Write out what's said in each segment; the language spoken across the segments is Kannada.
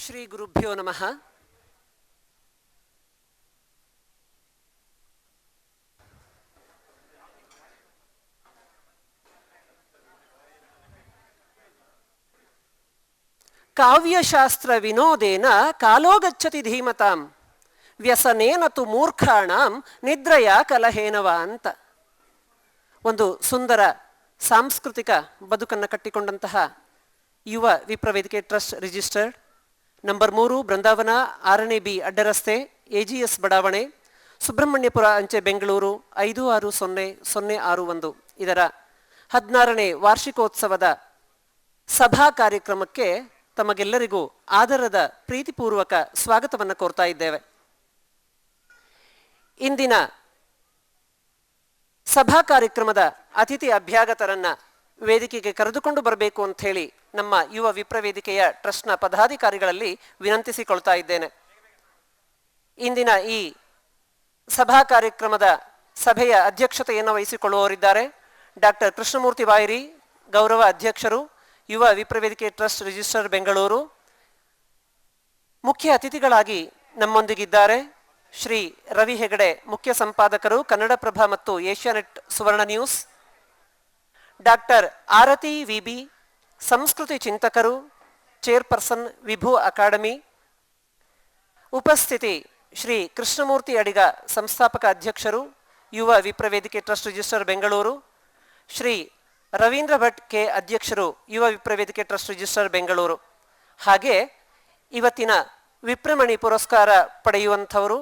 ಶ್ರೀ ಗುರುಭ್ಯೋ ನಮಃ. ಕಾವ್ಯಶಾಸ್ತ್ರ ವಿನೋದೇನ ಕಾಲೋ ಗಚ್ಚತಿ ಧೀಮತಾಂ ವ್ಯಸನೇನ ತು ಮೂರ್ಖಾಣಾಂ ನಿದ್ರಯ ಕಲಹೇನವ ಅಂತ ಒಂದು ಸುಂದರ ಸಾಂಸ್ಕೃತಿಕ ಬದುಕನ್ನು ಕಟ್ಟಿಕೊಂಡಂತಹ ಯುವ ವಿಪ್ರವೇದಿಕೆ ಟ್ರಸ್ಟ್ ರಿಜಿಸ್ಟರ್ಡ್ ನಂಬರ್ 3 ಬೃಂದಾವನ 6ನೇ ಬಿ ಅಡ್ಡರಸ್ತೆ AGS ಬಡಾವಣೆ ಸುಬ್ರಹ್ಮಣ್ಯಪುರ ಅಂಚೆ ಬೆಂಗಳೂರು 560061 ಇದರ 16ನೇ ವಾರ್ಷಿಕೋತ್ಸವದ ಸಭಾ ಕಾರ್ಯಕ್ರಮಕ್ಕೆ ತಮಗೆಲ್ಲರಿಗೂ ಆದರದ ಪ್ರೀತಿಪೂರ್ವಕ ಸ್ವಾಗತವನ್ನು ಕೋರ್ತಾ ಇದ್ದೇವೆ. ಇಂದಿನ ಸಭಾ ಕಾರ್ಯಕ್ರಮದ ಅತಿಥಿ ಅಭ್ಯಾಗತರನ್ನ ವೇದಿಕೆಗೆ ಕರೆದುಕೊಂಡು ಬರಬೇಕು ಅಂತ ಹೇಳಿ ನಮ್ಮ ಯುವ ವಿಪ್ರವೇದಿಕೆಯ ಟ್ರಸ್ಟ್ನ ಪದಾಧಿಕಾರಿಗಳಲ್ಲಿ ವಿನಂತಿಸಿಕೊಳ್ತಾ ಇದ್ದೇನೆ. ಇಂದಿನ ಈ ಸಭಾ ಕಾರ್ಯಕ್ರಮದ ಸಭೆಯ ಅಧ್ಯಕ್ಷತೆಯನ್ನು ವಹಿಸಿಕೊಳ್ಳುವವರಿದ್ದಾರೆ ಡಾಕ್ಟರ್ ಕೃಷ್ಣಮೂರ್ತಿ ಬಾಯಿರಿ, ಗೌರವ ಅಧ್ಯಕ್ಷರು, ಯುವ ವಿಪ್ರವೇದಿಕೆ ಟ್ರಸ್ಟ್ ರಿಜಿಸ್ಟರ್ ಬೆಂಗಳೂರು. ಮುಖ್ಯ ಅತಿಥಿಗಳಾಗಿ ನಮ್ಮೊಂದಿಗಿದ್ದಾರೆ ಶ್ರೀ ರವಿ ಹೆಗಡೆ, ಮುಖ್ಯ ಸಂಪಾದಕರು, ಕನ್ನಡಪ್ರಭ ಮತ್ತು ಏಷ್ಯಾನೆಟ್ ಸುವರ್ಣ ನ್ಯೂಸ್. ಡಾಕ್ಟರ್ ಆರತಿ ವಿಬಿ, ಸಂಸ್ಕೃತಿ ಚಿಂತಕರು, ಚೇರ್ಪರ್ಸನ್ ವಿಭು ಅಕಾಡೆಮಿ. ಉಪಸ್ಥಿತಿ ಶ್ರೀ ಕೃಷ್ಣಮೂರ್ತಿ ಅಡಿಗ, ಸಂಸ್ಥಾಪಕ ಅಧ್ಯಕ್ಷರು, Yuva Vipravedike trust register Bengaluru. Shri Ravindra Bhat K, ಅಧ್ಯಕ್ಷರು, ಯುವ ವಿಪ್ರವೇದಿಕೆ ಟ್ರಸ್ಟ್ ರಿಜಿಸ್ಟರ್ ಬೆಂಗಳೂರು. ಹಾಗೆ ಇವತ್ತಿನ ವಿಪ್ರಮಣಿ ಪುರಸ್ಕಾರ ಪಡೆಯುವಂಥವರು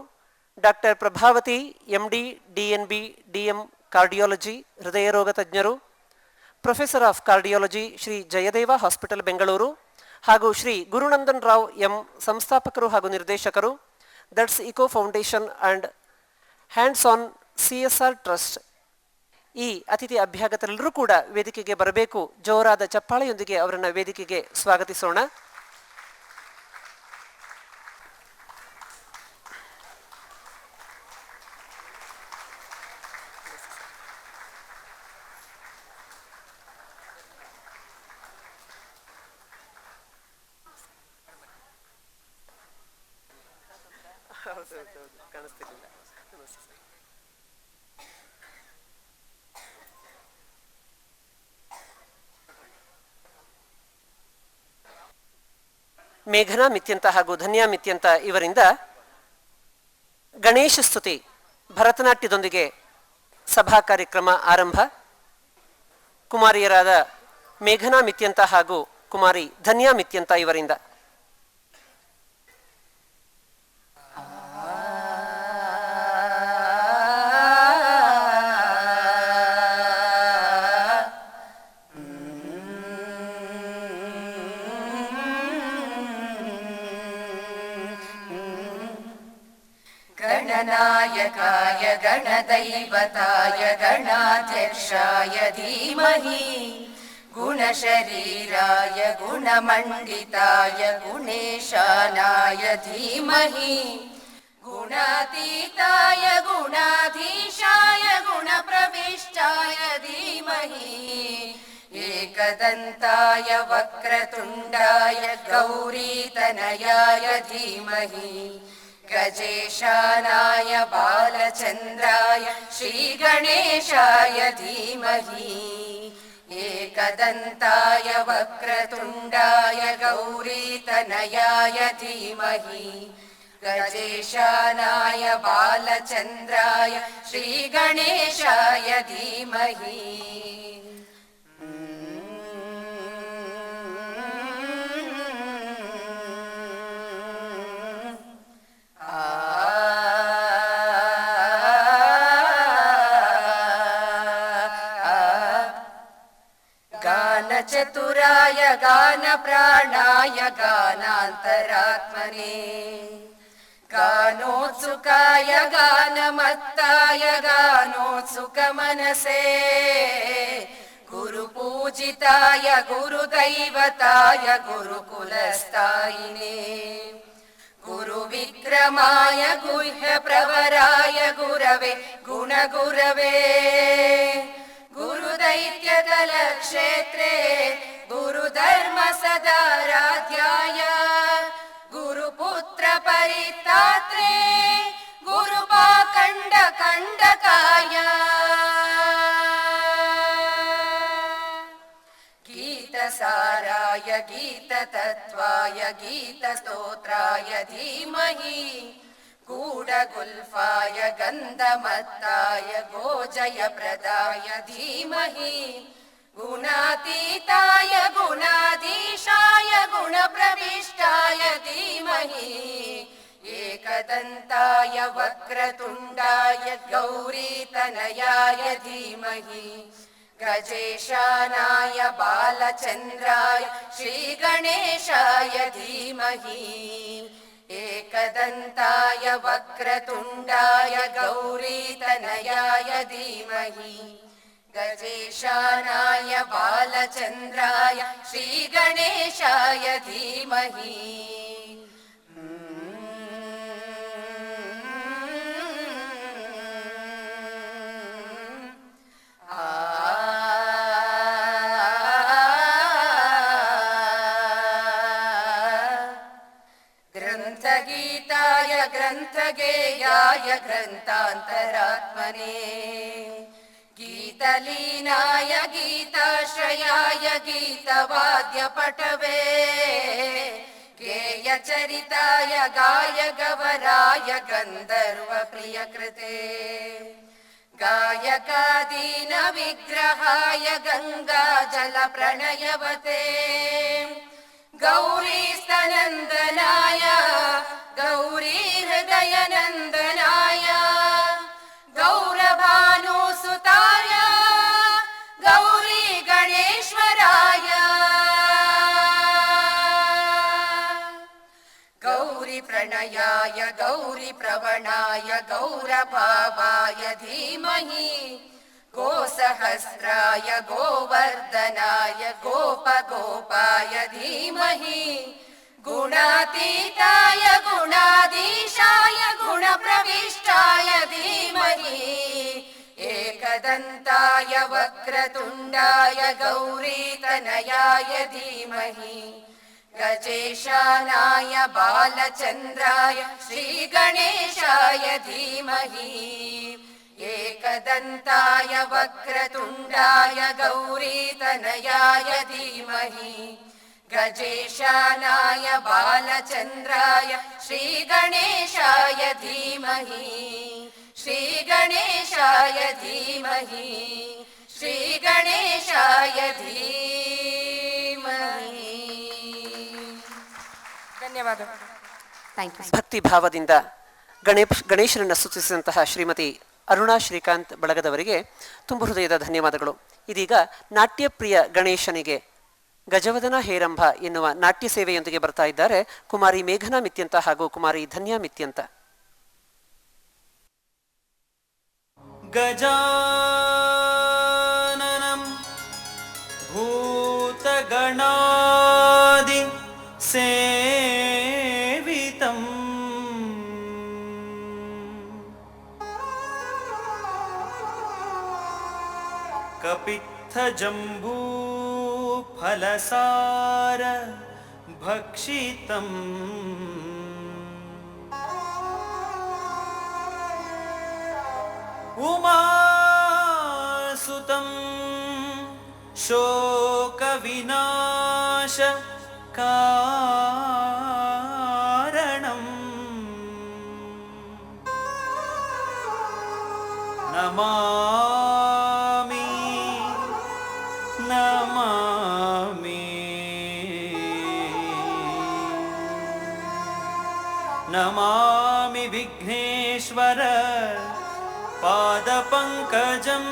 doctor Prabhavati MD DNB DM cardiology, ಹೃದಯ ರೋಗ ತಜ್ಞರು, professor of cardiology, Shri Jayadeva hospital Bengaluru. ಹಾಗೂ ಶ್ರೀ ಗುರುನಂದನ್ ರಾವ್ M, ಸಂಸ್ಥಾಪಕರು ಹಾಗೂ ನಿರ್ದೇಶಕರು, that's eco foundation and hands on CSR trust. ಈ ಅತಿಥಿ ಅಭ್ಯಾಗತರೆಲ್ಲರೂ ಕೂಡ ವೇದಿಕೆಗೆ ಬರಬೇಕು. ಜೋರಾದ ಚಪ್ಪಾಳೆಯೊಂದಿಗೆ ಅವರನ್ನು ವೇದಿಕೆಗೆ ಸ್ವಾಗತಿಸೋಣ. ಕಾಣಿಸ್ತಿರ್ಲಿಲ್ಲ. ಮೇಘನಾ ಮಿತ್ಯಂತ ಹಾಗೂ ಧನ್ಯಾ ಮಿತ್ಯಂತ ಇವರಿಂದ ಗಣೇಶ ಸ್ತುತಿ ಭರತನಾಟ್ಯದೊಂದಿಗೆ ಸಭಾ ಕಾರ್ಯಕ್ರಮ ಆರಂಭ. ಕುಮಾರಿಯರಾದ ಮೇಘನಾ ಮಿತ್ಯಂತ ಹಾಗೂ ಕುಮಾರಿ ಧನ್ಯಾ ಮಿತ್ಯಂತ ಇವರಿಂದ गणनायकाय गणदैवताय गणाध्यक्षाय धीमहि गुणशरीराय गुणमण्डिताय गुणेशानाय धीमहि गुणातीताय गुणाधीशाय गुणप्रविष्टाय धीमहि एकदन्ताय वक्रतुण्डाय गौरीतनयाय धीमहि गजेशानाय बालचन्द्राय श्रीगणेशाय धीमहि एकदन्ताय वक्रतुण्डाय गौरीतनयाय धीमहि गजेशानाय बालचन्द्राय श्रीगणेशाय धीमहि चतुराय गानप्राणाय गानान्तरात्मने गानोत्सुकाय गानमत्ताय गानोत्सुकमनसे गुरुपूजिताय गुरुदैवताय गुरुकुलस्थायिने गुरुविक्रमाय गुह्यप्रवराय गुरवे गुणगुरवे गुरुदैत्यकलक्षेत्रे गुरुधर्म सदाराध्याय परितात्रे गुरुपाखण्ड खण्डकाय गीतसाराय गीततत्त्वाय गीतस्तोत्राय धीमहि गूढगुल्फाय गन्धमत्ताय गोजयप्रदाय धीमहि गुणातीताय गुणाधीशाय गुणप्रविष्टाय धीमहि एकदन्ताय वक्रतुण्डाय गौरीतनयाय धीमहि गजेशानाय बालचन्द्राय श्रीगणेशाय धीमहि एकदन्ताय वक्रतुण्डाय गौरीतनयाय धीमहि गजेशानाय बालचन्द्राय श्रीगणेशाय धीमहि ग्रन्थगीताय ग्रन्थगेयाय ग्रन्थान्तरात्मने गीतलीनाय गीताश्रयाय गीतवाद्यपटवे गेयचरिताय गायगवराय गन्धर्वप्रियकृते गायकादीन विग्रहाय गङ्गाजलप्रणयवते गौरीस्तनन्दनाय गौरीहृदयनन्दनाय गौरभानुसुताय गौरी गणेश्वराय गौरीप्रणयाय गौरीप्रवणाय गौरभावाय धीमहि गोसहस्राय गोवर्धनाय गोपगोपाय धीमहि गुणातीताय गुणाधीशाय गुणप्रविष्टाय धीमहि एकदन्ताय वक्रतुण्डाय गौरीतनयाय धीमहि गजेशानाय बालचन्द्राय श्रीगणेशाय धीमहि एकदन्ताय वक्रतुण्डाय गौरीतनयाय धीमहि गजेशानाय बालचन्द्राय श्रीगणेशाय धीमहि श्रीगणेशाय धीमहि श्रीगणेशाय धीमहि ಧನ್ಯವಾದ. Thank you. ಭಕ್ತಿ ಭಾವದಿಂದ ಗಣೇಶನನ್ನು ಸ್ತುತಿಸಿದಂತಹ ಶ್ರೀಮತಿ ಅರುಣಾ ಶ್ರೀಕಾಂತ್ ಬಳಗದವರಿಗೆ ತುಂಬ ಹೃದಯದ ಧನ್ಯವಾದಗಳು. ಇದೀಗ ನಾಟ್ಯಪ್ರಿಯ ಗಣೇಶನಿಗೆ ಗಜವದನ ಹೇರಂಭ ಎನ್ನುವ ನಾಟ್ಯ ಸೇವೆಯೊಂದಿಗೆ ಬರ್ತಾ ಇದ್ದಾರೆ ಕುಮಾರಿ ಮೇಘನಾ ಮಿತ್ಯಂತ ಹಾಗೂ ಕುಮಾರಿ ಧನ್ಯಾ ಮಿತ್ಯಂತ. ಗಜಾನನಂ ಭೂತಗಣಾದಿ ಸೇವಿತಂ कपित्थजम्बूफलसार भक्षितम् उमासुतं शोकविनाश कारणम् नमामि नमामि नमामि विघ्नेश्वर पादपङ्कजम्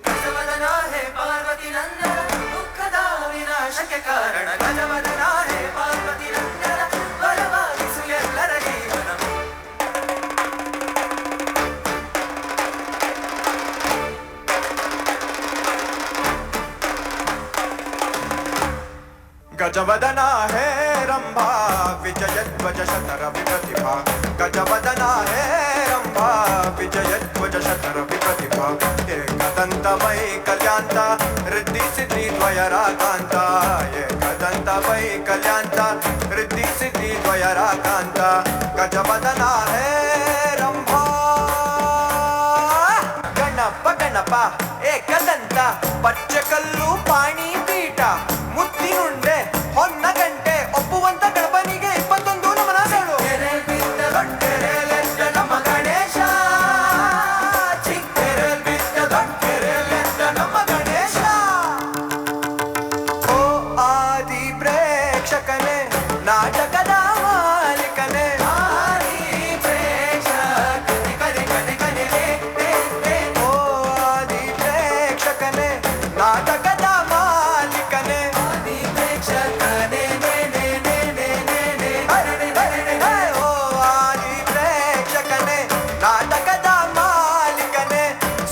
गजवदना हे पार्वती नंदन दुःखदा विनाशಕ್ಕೆ ಕಾರಣ ಗಜವದನ ಹೇ ಪಾರ್ವತಿ ನಂದನ ವರವಾಗಿಸು ಎಲ್ಲರ ಜೀವನ गजवदन हे रंभा विजयध्वज शतर विप्रतिभा गजवदन हे रंभा विजयध्वज शतर विप्रतिभा एकदंतमयी कल्याणता रिद्धि सिद्धि द्वय ದ್ವಯರಾಕಾಂತ ಏಕದಂತ ವೈಕಲ್ಯಾಂತ ರಿದ್ಧಿ ಸಿದ್ಧಿ ದ್ವಯರಾಕಾಂತ ಗಜವದನ ಹೇ ರಂಭಾ ಗಣಪ ಗಣಪ ಏಕದಂತ ಪಚ್ಚಕಲ್ಲು ಪಾಣಿ ಪೀಠ ಮುತ್ತಿನುಂಡೆ ಹೊನ್ನ ಗಂಟೆ ಒಪ್ಪುವಂತ ಗಣಪನಿಗೆ 21 ನಮನಗಳು. ನಮ್ಮ ಗಣೇಶ ಚಿಕ್ಕೆರೆಲ್ ಬಿದ್ದ ದೊಡ್ಡೆರೆಲೆಂದ ನಮ್ಮ ಗಣೇಶ. ಓ ಆದಿ ಪ್ರೇಕ್ಷಕನೇ ನಾಟಕದ ಮಾಲಿಕನೇ ಆದಿ ಪ್ರೇಕ್ಷಕನೇ ಕನೆ ಕನೆ ಕನೆ ಓ ಆದಿ ಪ್ರೇಕ್ಷಕನೇ ನಾಟಕದ ಮಾಲಿಕನೇ ಆದಿ ಪ್ರೇಕ್ಷಕನೇ ಓ ಆದಿ ಪ್ರೇಕ್ಷಕನೇ ನಾಟಕದ ಮಾಲಿಕನೇ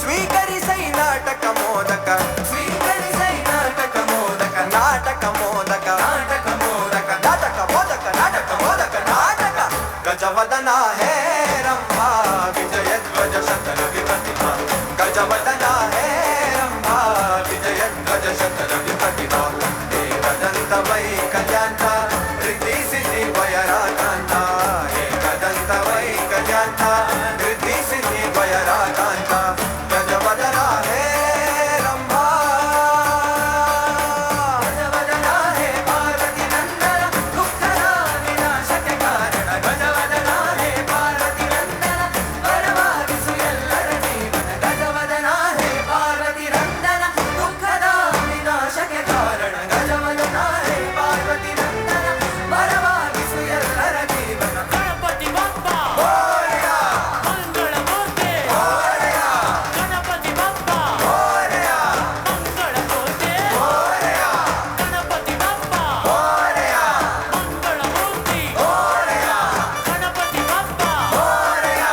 ಸ್ವೀಕರಿಸೈ ನಾಟಕ ಮೋದಕ ಸ್ವೀಕರಿಸೈ ನಾಟಕ ಮೋದಕ ನಾಟಕ ಮೋದಕ ನಾಟಕ ಮೋದಕ ನಾಟಕ ಮೋದಕ ನಾಟಕ ಮೋದಕ ನಾಟಕ ಗಜವದನ ಹೇ ರಂಭಾ ವಿಜಯಧ್ವಜ ಶತನ ವಿಪ್ರತಿಭಾ ಗಜವದನ ಹೇ ರಂಭಾ ವಿಜಯಧ್ವಜ ಶತನ ವಿಪ್ರತಿಭಾ ಏಕದಂತ ವೈಕಲ್ಯಾಂತ ರಿದ್ಧಿ ಸಿದ್ಧಿ ದ್ವಯರಾಕಾಂತ ಏಕದಂತ ವೈಕಲ್ಯಾಂತ ರಿದ್ಧಿ ಸಿದ್ಧಿ ದ್ವಯರಾಕಾಂತ ಗಜವದನ ಹೇ ರಂಭಾ ಗಜವದನ ಹೇ ಪಾರ್ವತಿ ನಂದನ ದುಃಖದ ವಿನಾಶಕ್ಕೆ ಕಾರಣ ಗಜವದನ ಹೇ ಪಾರ್ವತಿ ನಂದನ ವರವಾಗಿಸು ಎಲ್ಲರ ಜೀವನ ಗಜವದನ ಹೇ ಪಾರ್ವತಿ ನಂದನ ದುಃಖದ ವಿನಾಶಕ್ಕೆ ಕಾರಣ ಗಜವದನ ಹೇ ಪಾರ್ವತಿ ನಂದನ ವರವಾಗಿಸು ಎಲ್ಲರ ಜೀವನ. ಗಣಪತಿ ಬಪ್ಪ ಓರೆಯ ಮಂಗಳ ಮೂರ್ತಿ ಓರೆಯ ಗಣಪತಿ ಬಪ್ಪ ಓರೆಯ ಮಂಗಳ ಮೂರ್ತಿ ಓರೆಯ ಗಣಪತಿ ಬಪ್ಪ ಓರೆಯ ಮಂಗಳ ಮೂರ್ತಿ ಓರೆಯ ಗಣಪತಿ ಬಪ್ಪ ಓರೆಯ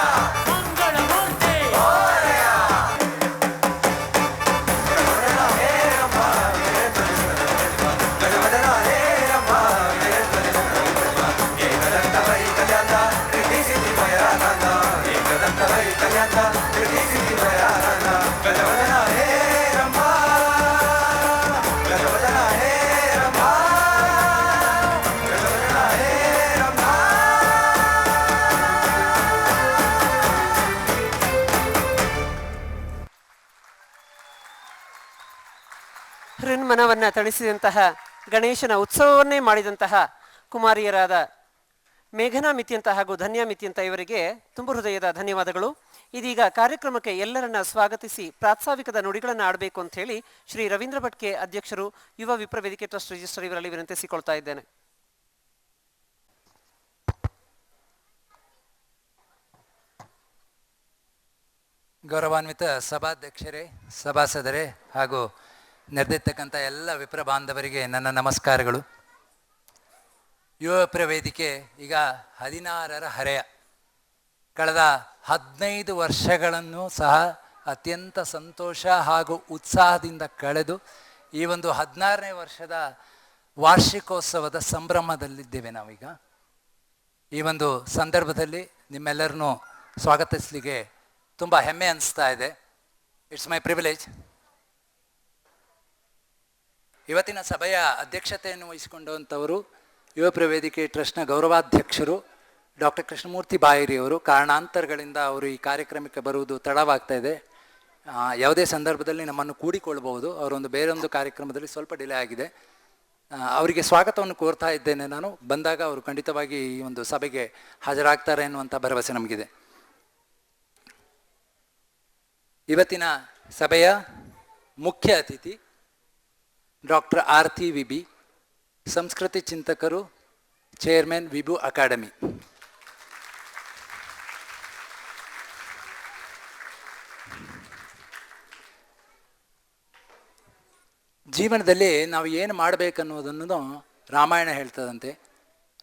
ಮಂಗಳ ಮೂರ್ತಿ ಗಜವದನ ಹೇ ರಂಭಾ ಏಕದಂತ ವೈಕಲ್ಯಾಂತ ರಿದ್ಧಿ ಸಿದ್ಧಿ ದ್ವಯರಾಕಾಂತ ಏಕದಂತ ವೈಕಲ್ಯಾಂತ ರಿದ್ಧಿ ಸಿದ್ಧಿ ದ್ವಯರಾಕಾಂತ ಗಜವದನ ಹೇ ರಂಭಾ ಗಜವದನ ಹೇ ರಂಭಾ ಗಜವದನ ಹೇ ರಂಭಾ. ಹೃನ್ಮನವನ್ನು ತಣಿಸಿದಂತಹ ಗಣೇಶನ ಉತ್ಸವವನ್ನೇ ಮಾಡಿದಂತಹ ಕುಮಾರಿಯರಾದ ಮೇಘನಾ ಮಿತ್ಯಂತ ಹಾಗೂ ಧನ್ಯಾ ಮಿತ್ಯಂತ ಇವರಿಗೆ ತುಂಬು ಹೃದಯದ ಧನ್ಯವಾದಗಳು. ಇದೀಗ ಕಾರ್ಯಕ್ರಮಕ್ಕೆ ಎಲ್ಲರನ್ನ ಸ್ವಾಗತಿಸಿ ಪ್ರಾಸ್ತಾವಿಕದ ನುಡಿಗಳನ್ನು ಆಡಬೇಕು ಅಂತ ಹೇಳಿ ಶ್ರೀ ರವೀಂದ್ರ ಭಟ್ ಕೆ ಅಧ್ಯಕ್ಷರು ಯುವ ವಿಪ್ರ ವೇದಿಕೆ ಟ್ರಸ್ಟ್ ರಿಜಿಸ್ಟರ್ ಇವರಲ್ಲಿ ವಿನಂತಿಸಿಕೊಳ್ತಾ ಇದ್ದೇನೆ. ಗೌರವಾನ್ವಿತ ಸಭಾಧ್ಯಕ್ಷರೇ, ಸಭಾಸದರೇ ಹಾಗೂ ನೆರೆದಿರ್ತಕ್ಕಂಥ ಎಲ್ಲ ವಿಪ್ರ ಬಾಂಧವರಿಗೆ ನನ್ನ ನಮಸ್ಕಾರಗಳು. ಯುವ ವಿಪ್ರ ವೇದಿಕೆ ಈಗ 16ರ ಹರೆಯ. ಕಳೆದ 15 ವರ್ಷಗಳನ್ನು ಸಹ ಅತ್ಯಂತ ಸಂತೋಷ ಹಾಗೂ ಉತ್ಸಾಹದಿಂದ ಕಳೆದು ಈ ಒಂದು 16ನೇ ವರ್ಷದ ವಾರ್ಷಿಕೋತ್ಸವದ ಸಂಭ್ರಮದಲ್ಲಿದ್ದೇವೆ ನಾವೀಗ. ಈ ಒಂದು ಸಂದರ್ಭದಲ್ಲಿ ನಿಮ್ಮೆಲ್ಲರನ್ನೂ ಸ್ವಾಗತಿಸಲಿಕ್ಕೆ ತುಂಬ ಹೆಮ್ಮೆ ಅನಿಸ್ತಾ ಇದೆ. It's my privilege. ಇವತ್ತಿನ ಸಭೆಯ ಅಧ್ಯಕ್ಷತೆಯನ್ನು ವಹಿಸಿಕೊಂಡಂಥವರು ಯುವ ವಿಪ್ರ ವೇದಿಕೆ ಟ್ರಸ್ಟ್ನ ಗೌರವಾಧ್ಯಕ್ಷರು ಡಾಕ್ಟರ್ ಕೃಷ್ಣಮೂರ್ತಿ ಬಾಯರಿಯವರು. ಕಾರಣಾಂತರಗಳಿಂದ ಅವರು ಈ ಕಾರ್ಯಕ್ರಮಕ್ಕೆ ಬರುವುದು ತಡವಾಗ್ತಾ ಇದೆ. ಯಾವುದೇ ಸಂದರ್ಭದಲ್ಲಿ ನಮ್ಮನ್ನು ಕೂಡಿಕೊಳ್ಳಬಹುದು. ಅವರೊಂದು ಬೇರೊಂದು ಕಾರ್ಯಕ್ರಮದಲ್ಲಿ ಸ್ವಲ್ಪ ಡಿಲೇ ಆಗಿದೆ. ಅವರಿಗೆ ಸ್ವಾಗತವನ್ನು ಕೋರ್ತಾ ಇದ್ದೇನೆ. ನಾನು ಬಂದಾಗ ಅವರು ಖಂಡಿತವಾಗಿ ಈ ಒಂದು ಸಭೆಗೆ ಹಾಜರಾಗ್ತಾರೆ ಎನ್ನುವಂಥ ಭರವಸೆ ನಮಗಿದೆ. ಇವತ್ತಿನ ಸಭೆಯ ಮುಖ್ಯ ಅತಿಥಿ ಡಾಕ್ಟರ್ ಆರತಿ ವಿಬಿ, ಸಂಸ್ಕೃತಿ ಚಿಂತಕರು, ಚೇರ್ಮನ್ ವಿಭು ಅಕಾಡೆಮಿ. ಜೀವನದಲ್ಲಿ ನಾವು ಏನು ಮಾಡಬೇಕನ್ನುವುದನ್ನು ರಾಮಾಯಣ ಹೇಳ್ತದಂತೆ,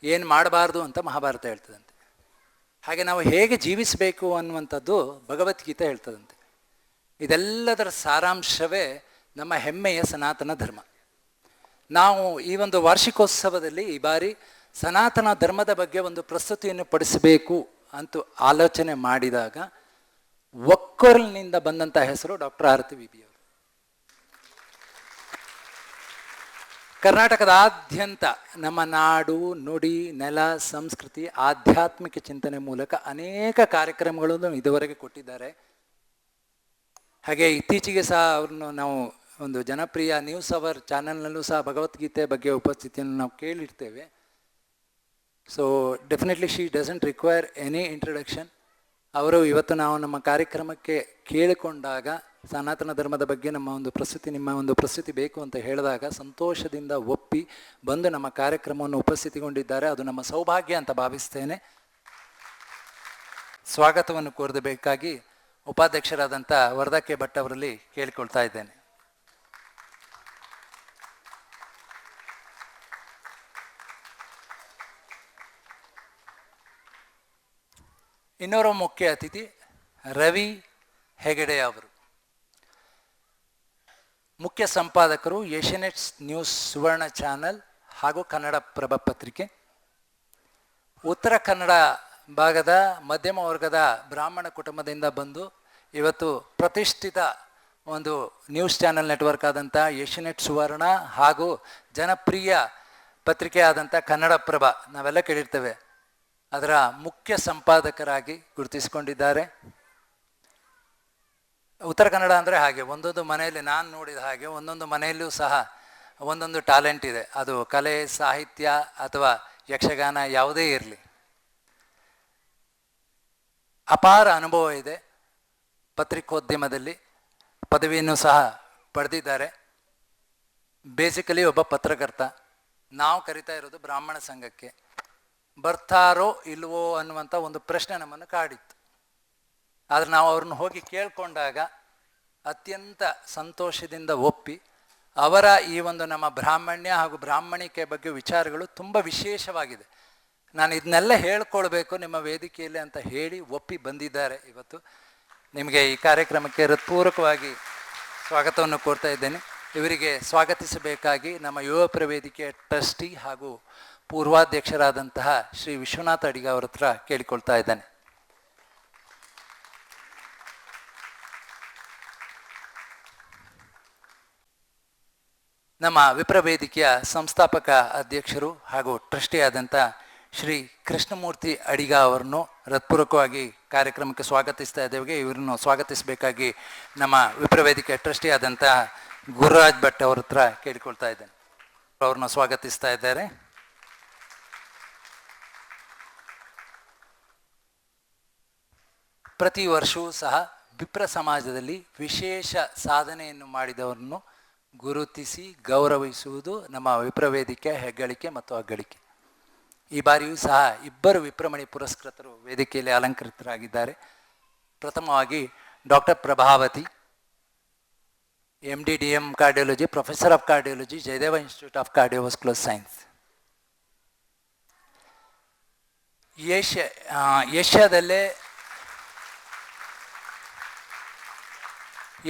ಏನು ಮಾಡಬಾರ್ದು ಅಂತ ಮಹಾಭಾರತ ಹೇಳ್ತದಂತೆ. ಹಾಗೆ ನಾವು ಹೇಗೆ ಜೀವಿಸಬೇಕು ಅನ್ನುವಂಥದ್ದು ಭಗವದ್ಗೀತೆ ಹೇಳ್ತದಂತೆ. ಇದೆಲ್ಲದರ ಸಾರಾಂಶವೇ ನಮ್ಮ ಹೆಮ್ಮೆಯ ಸನಾತನ ಧರ್ಮ. ನಾವು ಈ ಒಂದು ವಾರ್ಷಿಕೋತ್ಸವದಲ್ಲಿ ಈ ಬಾರಿ ಸನಾತನ ಧರ್ಮದ ಬಗ್ಗೆ ಒಂದು ಪ್ರಸ್ತುತಿಯನ್ನು ಪಡಿಸಬೇಕು ಅಂತ ಆಲೋಚನೆ ಮಾಡಿದಾಗ ಒಕ್ಕೊರಲಿನಿಂದ ಬಂದಂಥ ಹೆಸರು ಡಾಕ್ಟರ್ ಆರತಿ ವಿಬಿ ಅವರು. ಕರ್ನಾಟಕದಾದ್ಯಂತ ನಮ್ಮ ನಾಡು ನುಡಿ ನೆಲ ಸಂಸ್ಕೃತಿ ಆಧ್ಯಾತ್ಮಿಕ ಚಿಂತನೆ ಮೂಲಕ ಅನೇಕ ಕಾರ್ಯಕ್ರಮಗಳನ್ನು ಇದುವರೆಗೆ ಕೊಟ್ಟಿದ್ದಾರೆ. ಹಾಗೆ ಇತ್ತೀಚೆಗೆ ಸಹ ಅವ್ರನ್ನು ನಾವು ಒಂದು ಜನಪ್ರಿಯ ನ್ಯೂಸ್ ಅವರ್ ಚಾನೆಲ್ನಲ್ಲೂ ಸಹ ಭಗವದ್ಗೀತೆ ಬಗ್ಗೆ ಉಪಸ್ಥಿತಿಯನ್ನು ನಾವು ಕೇಳಿರ್ತೇವೆ. So definitely she doesn't require any introduction. ಅವರು ಇವತ್ತು ನಾವು ನಮ್ಮ ಕಾರ್ಯಕ್ರಮಕ್ಕೆ ಕೇಳಿಕೊಂಡಾಗ ಸನಾತನ ಧರ್ಮದ ಬಗ್ಗೆ ನಿಮ್ಮ ಒಂದು ಪ್ರಸ್ತುತಿ ಬೇಕು ಅಂತ ಹೇಳಿದಾಗ ಸಂತೋಷದಿಂದ ಒಪ್ಪಿ ಬಂದು ನಮ್ಮ ಕಾರ್ಯಕ್ರಮವನ್ನು ಉಪಸ್ಥಿತಿಗೊಂಡಿದ್ದಾರೆ. ಅದು ನಮ್ಮ ಸೌಭಾಗ್ಯ ಅಂತ ಭಾವಿಸ್ತೇನೆ. ಸ್ವಾಗತವನ್ನು ಕೋರಬೇಕಾಗಿ ಉಪಾಧ್ಯಕ್ಷರಾದಂಥ ವರದಾ ಕೆ ಭಟ್ ಅವರಲ್ಲಿ ಕೇಳಿಕೊಳ್ತಾ ಇದ್ದೇನೆ. ಇನ್ನೋರ್ವ ಮುಖ್ಯ ಅತಿಥಿ ರವಿ ಹೆಗಡೆ ಅವರು, ಮುಖ್ಯ ಸಂಪಾದಕರು ಏಷ್ಯಾನೆಟ್ ನ್ಯೂಸ್ ಸುವರ್ಣ ಚಾನಲ್ ಹಾಗೂ ಕನ್ನಡಪ್ರಭ ಪತ್ರಿಕೆ. ಉತ್ತರ ಕನ್ನಡ ಭಾಗದ ಮಧ್ಯಮ ವರ್ಗದ ಬ್ರಾಹ್ಮಣ ಕುಟುಂಬದಿಂದ ಬಂದು ಇವತ್ತು ಪ್ರತಿಷ್ಠಿತ ಒಂದು ನ್ಯೂಸ್ ಚಾನೆಲ್ ನೆಟ್ವರ್ಕ್ ಆದಂಥ ಏಷ್ಯಾನೆಟ್ ಸುವರ್ಣ ಹಾಗೂ ಜನಪ್ರಿಯ ಪತ್ರಿಕೆ ಆದಂಥ ಕನ್ನಡಪ್ರಭ ನಾವೆಲ್ಲ ಕೇಳಿರ್ತೇವೆ, ಅದರ ಮುಖ್ಯ ಸಂಪಾದಕರಾಗಿ ಗುರುತಿಸಿಕೊಂಡಿದ್ದಾರೆ. ಉತ್ತರ ಕನ್ನಡ ಅಂದರೆ ಹಾಗೆ ಒಂದೊಂದು ಮನೆಯಲ್ಲಿ ನಾನು ನೋಡಿದ ಹಾಗೆ ಒಂದೊಂದು ಮನೆಯಲ್ಲೂ ಸಹ ಒಂದೊಂದು ಟ್ಯಾಲೆಂಟ್ ಇದೆ. ಅದು ಕಲೆ, ಸಾಹಿತ್ಯ ಅಥವಾ ಯಕ್ಷಗಾನ ಯಾವುದೇ ಇರಲಿ, ಅಪಾರ ಅನುಭವ ಇದೆ. ಪತ್ರಿಕೋದ್ಯಮದಲ್ಲಿ ಪದವಿಯನ್ನು ಸಹ ಪಡೆದಿದ್ದಾರೆ. ಬೇಸಿಕಲಿ ಒಬ್ಬ ಪತ್ರಕರ್ತ. ನಾವು ಕರಿತಾ ಇರೋದು ಬ್ರಾಹ್ಮಣ ಸಂಘಕ್ಕೆ. ಬರ್ತಾರೋ ಇಲ್ವೋ ಅನ್ನುವಂಥ ಒಂದು ಪ್ರಶ್ನೆ ನಮ್ಮನ್ನು ಕಾಡಿತ್ತು. ಆದರೆ ನಾವು ಅವ್ರನ್ನ ಹೋಗಿ ಕೇಳಿಕೊಂಡಾಗ ಅತ್ಯಂತ ಸಂತೋಷದಿಂದ ಒಪ್ಪಿ ಅವರ ಈ ಒಂದು ನಮ್ಮ ಬ್ರಾಹ್ಮಣ್ಯ ಹಾಗೂ ಬ್ರಾಹ್ಮಣಿಕೆ ಬಗ್ಗೆ ವಿಚಾರಗಳು ತುಂಬ ವಿಶೇಷವಾಗಿದೆ, ನಾನು ಇದನ್ನೆಲ್ಲ ಹೇಳ್ಕೊಳ್ಬೇಕು ನಿಮ್ಮ ವೇದಿಕೆಯಲ್ಲಿ ಅಂತ ಹೇಳಿ ಒಪ್ಪಿ ಬಂದಿದ್ದಾರೆ. ಇವತ್ತು ನಿಮಗೆ ಈ ಕಾರ್ಯಕ್ರಮಕ್ಕೆ ಹೃತ್ಪೂರ್ವಕವಾಗಿ ಸ್ವಾಗತವನ್ನು ಕೋರ್ತಾ ಇದ್ದೇನೆ. ಇವರಿಗೆ ಸ್ವಾಗತಿಸಬೇಕಾಗಿ ನಮ್ಮ ಯುವ ವೇದಿಕೆಯ ಟ್ರಸ್ಟಿ ಹಾಗೂ ಪೂರ್ವಾಧ್ಯಕ್ಷರಾದಂತಹ ಶ್ರೀ ವಿಶ್ವನಾಥ ಅಡಿಗ ಅವರ ಹತ್ರ ಕೇಳಿಕೊಳ್ತಾ ಇದ್ದೇನೆ. ನಮ್ಮ ವಿಪ್ರ ವೇದಿಕೆಯ ಸಂಸ್ಥಾಪಕ ಅಧ್ಯಕ್ಷರು ಹಾಗೂ ಟ್ರಸ್ಟಿ ಆದಂಥ ಶ್ರೀ ಕೃಷ್ಣಮೂರ್ತಿ ಅಡಿಗ ಅವರನ್ನು ಹೃತ್ಪೂರ್ವಕವಾಗಿ ಕಾರ್ಯಕ್ರಮಕ್ಕೆ ಸ್ವಾಗತಿಸ್ತಾ ಇದ್ದೇವೆ. ಇವರನ್ನು ಸ್ವಾಗತಿಸಬೇಕಾಗಿ ನಮ್ಮ ವಿಪ್ರ ವೇದಿಕೆಯ ಟ್ರಸ್ಟಿ ಆದಂಥ ಗುರುರಾಜ್ ಭಟ್ ಅವ್ರ ಹತ್ರ ಕೇಳಿಕೊಳ್ತಾ ಇದ್ದೇನೆ. ಅವ್ರನ್ನ ಸ್ವಾಗತಿಸ್ತಾ ಇದ್ದಾರೆ. ಪ್ರತಿ ವರ್ಷವೂ ಸಹ ವಿಪ್ರ ಸಮಾಜದಲ್ಲಿ ವಿಶೇಷ ಸಾಧನೆಯನ್ನು ಮಾಡಿದವರನ್ನು ಗುರುತಿಸಿ ಗೌರವಿಸುವುದು ನಮ್ಮ ವಿಪ್ರ ವೇದಿಕೆಯ ಹೆಗ್ಗಳಿಕೆ ಮತ್ತು ಅಗ್ಗಳಿಕೆ. ಈ ಬಾರಿಯೂ ಸಹ ಇಬ್ಬರು ವಿಪ್ರಮಣಿ ಪುರಸ್ಕೃತರು ವೇದಿಕೆಯಲ್ಲಿ ಅಲಂಕೃತರಾಗಿದ್ದಾರೆ. ಪ್ರಥಮವಾಗಿ doctor Prabhavati, MD/DM cardiology, professor of cardiology, Jayadeva institute of cardiovascular science.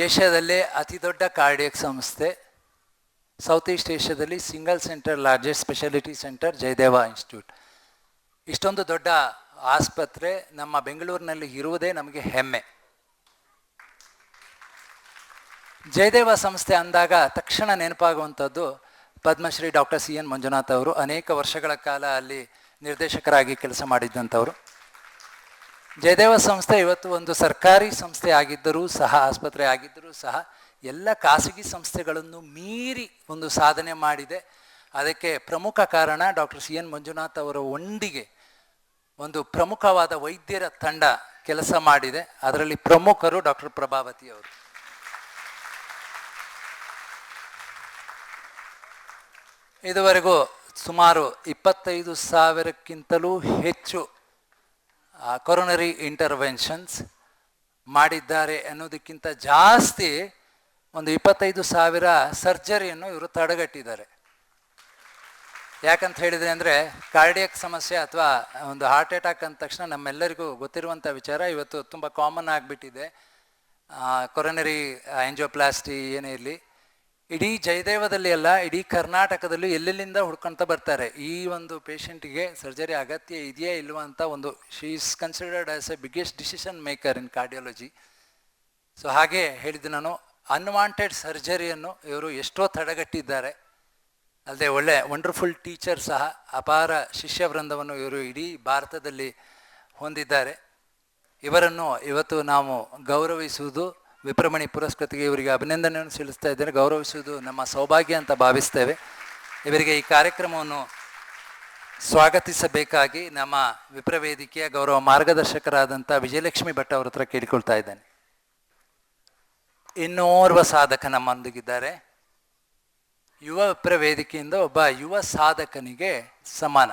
ಏಷ್ಯಾದಲ್ಲೇ ಅತಿ ದೊಡ್ಡ ಕಾರ್ಡಿಯಕ್ ಸಂಸ್ಥೆ, ಸೌತ್ ಈಸ್ಟ್ ಏಷ್ಯಾದಲ್ಲಿ single centre largest speciality centre Jayadeva institute. ಇಷ್ಟೊಂದು ದೊಡ್ಡ ಆಸ್ಪತ್ರೆ ನಮ್ಮ ಬೆಂಗಳೂರಿನಲ್ಲಿ ಇರುವುದೇ ನಮಗೆ ಹೆಮ್ಮೆ. ಜಯದೇವ ಸಂಸ್ಥೆ ಅಂದಾಗ ತಕ್ಷಣ ನೆನಪಾಗುವಂಥದ್ದು ಪದ್ಮಶ್ರೀ ಡಾಕ್ಟರ್ CN ಮಂಜುನಾಥ್ ಅವರು. ಅನೇಕ ವರ್ಷಗಳ ಕಾಲ ಅಲ್ಲಿ ನಿರ್ದೇಶಕರಾಗಿ ಕೆಲಸ ಮಾಡಿದ್ದಂಥವರು. ಜಯದೇವ ಸಂಸ್ಥೆ ಇವತ್ತು ಒಂದು ಸರ್ಕಾರಿ ಸಂಸ್ಥೆ ಆಗಿದ್ದರೂ ಸಹ, ಆಸ್ಪತ್ರೆ ಆಗಿದ್ದರೂ ಸಹ ಎಲ್ಲ ಖಾಸಗಿ ಸಂಸ್ಥೆಗಳನ್ನು ಮೀರಿ ಒಂದು ಸಾಧನೆ ಮಾಡಿದೆ. ಅದಕ್ಕೆ ಪ್ರಮುಖ ಕಾರಣ ಡಾಕ್ಟರ್ CN ಮಂಜುನಾಥ್ ಅವರ ಒಂದಿಗೆ ಒಂದು ಪ್ರಮುಖವಾದ ವೈದ್ಯರ ತಂಡ ಕೆಲಸ ಮಾಡಿದೆ. ಅದರಲ್ಲಿ ಪ್ರಮುಖರು ಡಾಕ್ಟರ್ ಪ್ರಭಾವತಿ ಅವರು. ಇದುವರೆಗೂ ಸುಮಾರು 25,000ಕ್ಕಿಂತಲೂ ಹೆಚ್ಚು ಕೊರೋನರಿ ಇಂಟರ್ವೆನ್ಷನ್ಸ್ ಮಾಡಿದ್ದಾರೆ. ಅನ್ನೋದಕ್ಕಿಂತ ಜಾಸ್ತಿ ಒಂದು 25,000 ಸರ್ಜರಿಯನ್ನು ಇವರು ತಡೆಗಟ್ಟಿದ್ದಾರೆ. ಯಾಕಂತ ಹೇಳಿದರೆ ಅಂದರೆ ಕಾರ್ಡಿಯಕ್ ಸಮಸ್ಯೆ ಅಥವಾ ಒಂದು ಹಾರ್ಟ್ ಅಟ್ಯಾಕ್ ಅಂದ ತಕ್ಷಣ ನಮ್ಮೆಲ್ಲರಿಗೂ ಗೊತ್ತಿರುವಂಥ ವಿಚಾರ ಇವತ್ತು ತುಂಬ ಕಾಮನ್ ಆಗಿಬಿಟ್ಟಿದೆ. ಕೊರೋನರಿ ಆಂಜಿಯೋಪ್ಲಾಸ್ಟಿ ಏನೇ ಇರಲಿ, ಇಡೀ ಜಯದೇವದಲ್ಲಿ ಅಲ್ಲ, ಇಡೀ ಕರ್ನಾಟಕದಲ್ಲೂ ಎಲ್ಲೆಲ್ಲಿಂದ ಹುಡ್ಕೊಳ್ತಾ ಬರ್ತಾರೆ. ಈ ಒಂದು ಪೇಷಂಟಿಗೆ ಸರ್ಜರಿ ಅಗತ್ಯ ಇದೆಯಾ ಇಲ್ವಾ ಅಂತ ಒಂದು she is considered as A biggest decision maker in cardiology. So ಹಾಗೆ ಹೇಳಿದ್ದು ನಾನು, ಅನ್ವಾಂಟೆಡ್ ಸರ್ಜರಿಯನ್ನು ಇವರು ಎಷ್ಟೋ ತಡೆಗಟ್ಟಿದ್ದಾರೆ. ಅಲ್ಲದೆ ಒಳ್ಳೆ ವಂಡರ್ಫುಲ್ ಟೀಚರ್ ಸಹ, ಅಪಾರ ಶಿಷ್ಯವೃಂದವನ್ನು ಇವರು ಇಡೀ ಭಾರತದಲ್ಲಿ ಹೊಂದಿದ್ದಾರೆ. ಇವರನ್ನು ಇವತ್ತು ನಾವು ಗೌರವಿಸುವುದು, ವಿಪ್ರಮಣಿ ಪುರಸ್ಕೃತಿಗೆ ಇವರಿಗೆ ಅಭಿನಂದನೆಯನ್ನು ಸಲ್ಲಿಸ್ತಾ ಇದ್ದೇನೆ. ಗೌರವಿಸುವುದು ನಮ್ಮ ಸೌಭಾಗ್ಯ ಅಂತ ಭಾವಿಸ್ತೇವೆ. ಇವರಿಗೆ ಈ ಕಾರ್ಯಕ್ರಮವನ್ನು ಸ್ವಾಗತಿಸಬೇಕಾಗಿ ನಮ್ಮ ವಿಪ್ರವೇದಿಕೆಯ ಗೌರವ ಮಾರ್ಗದರ್ಶಕರಾದಂಥ ವಿಜಯಲಕ್ಷ್ಮಿ ಭಟ್ ಅವರ ಹತ್ರ ಕೇಳಿಕೊಳ್ತಾ ಇದ್ದೇನೆ. ಇನ್ನೋರ್ವ ಸಾಧಕ ನಮ್ಮೊಂದಿಗಿದ್ದಾರೆ. ಯುವ ವಿಪ್ರವೇದಿಕೆಯಿಂದ ಒಬ್ಬ ಯುವ ಸಾಧಕನಿಗೆ ಸಮಾನ.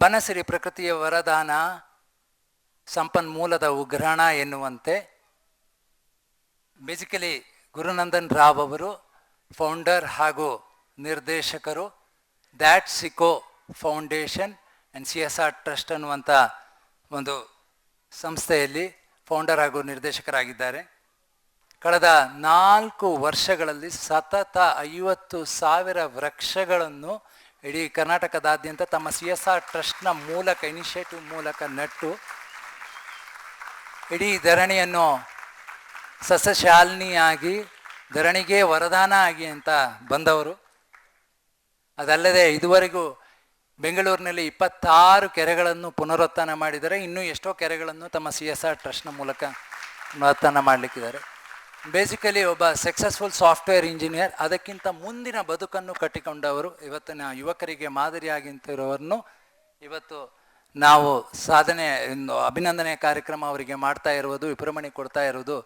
ಬನಸಿರಿ ಪ್ರಕೃತಿಯ ವರದಾನ, ಸಂಪನ್ಮೂಲದ ಉಗ್ರಾಣ ಎನ್ನುವಂತೆ ಬೇಸಿಕಲಿ ಗುರುನಂದನ್ ರಾವ್ ಅವರು ಫೌಂಡರ್ ಹಾಗೂ ನಿರ್ದೇಶಕರು that's eco foundation and CSR trust ಅನ್ನುವಂಥ ಒಂದು ಸಂಸ್ಥೆಯಲ್ಲಿ ಫೌಂಡರ್ ಹಾಗೂ ನಿರ್ದೇಶಕರಾಗಿದ್ದಾರೆ. ಕಳೆದ 4 ವರ್ಷಗಳಲ್ಲಿ ಸತತ 50,000 ವೃಕ್ಷಗಳನ್ನು ಇಡೀ ಕರ್ನಾಟಕದಾದ್ಯಂತ ತಮ್ಮ CSR ಟ್ರಸ್ಟ್ನ ಮೂಲಕ, ಇನಿಷಿಯೇಟಿವ್ ಮೂಲಕ ನೆಟ್ಟು ಇಡೀ ಧರಣಿಯನ್ನು ಸಸ್ಯಶಾಲಿನಿಯಾಗಿ, ಧರಣಿಗೆ ವರದಾನ ಆಗಿ ಅಂತ ಬಂದವರು. ಅದಲ್ಲದೆ ಇದುವರೆಗೂ ಬೆಂಗಳೂರಿನಲ್ಲಿ 26 ಕೆರೆಗಳನ್ನು ಪುನರುತ್ಥಾನ ಮಾಡಿದ್ದಾರೆ. ಇನ್ನೂ ಎಷ್ಟೋ ಕೆರೆಗಳನ್ನು ತಮ್ಮ CSR ಟ್ರಸ್ಟ್ನ ಮೂಲಕ ಪುನರುತ್ಥಾನ ಮಾಡಲಿಕ್ಕಿದ್ದಾರೆ. ಬೇಸಿಕಲಿ ಒಬ್ಬ ಸಕ್ಸಸ್ಫುಲ್ ಸಾಫ್ಟ್ವೇರ್ ಇಂಜಿನಿಯರ್, ಅದಕ್ಕಿಂತ ಮುಂದಿನ ಬದುಕನ್ನು ಕಟ್ಟಿಕೊಂಡವರು. ಇವತ್ತಿನ ಯುವಕರಿಗೆ ಮಾದರಿಯಾಗಿಂತಿರೋರನ್ನು ಇವತ್ತು ನಾವು ಸಾಧನೆ ಅಭಿನಂದನೆ ಕಾರ್ಯಕ್ರಮ ಅವರಿಗೆ ಮಾಡ್ತಾ ಇರುವುದು, ವಿಪ್ರಮಣಿ ಕೊಡ್ತಾ ಇರುವುದು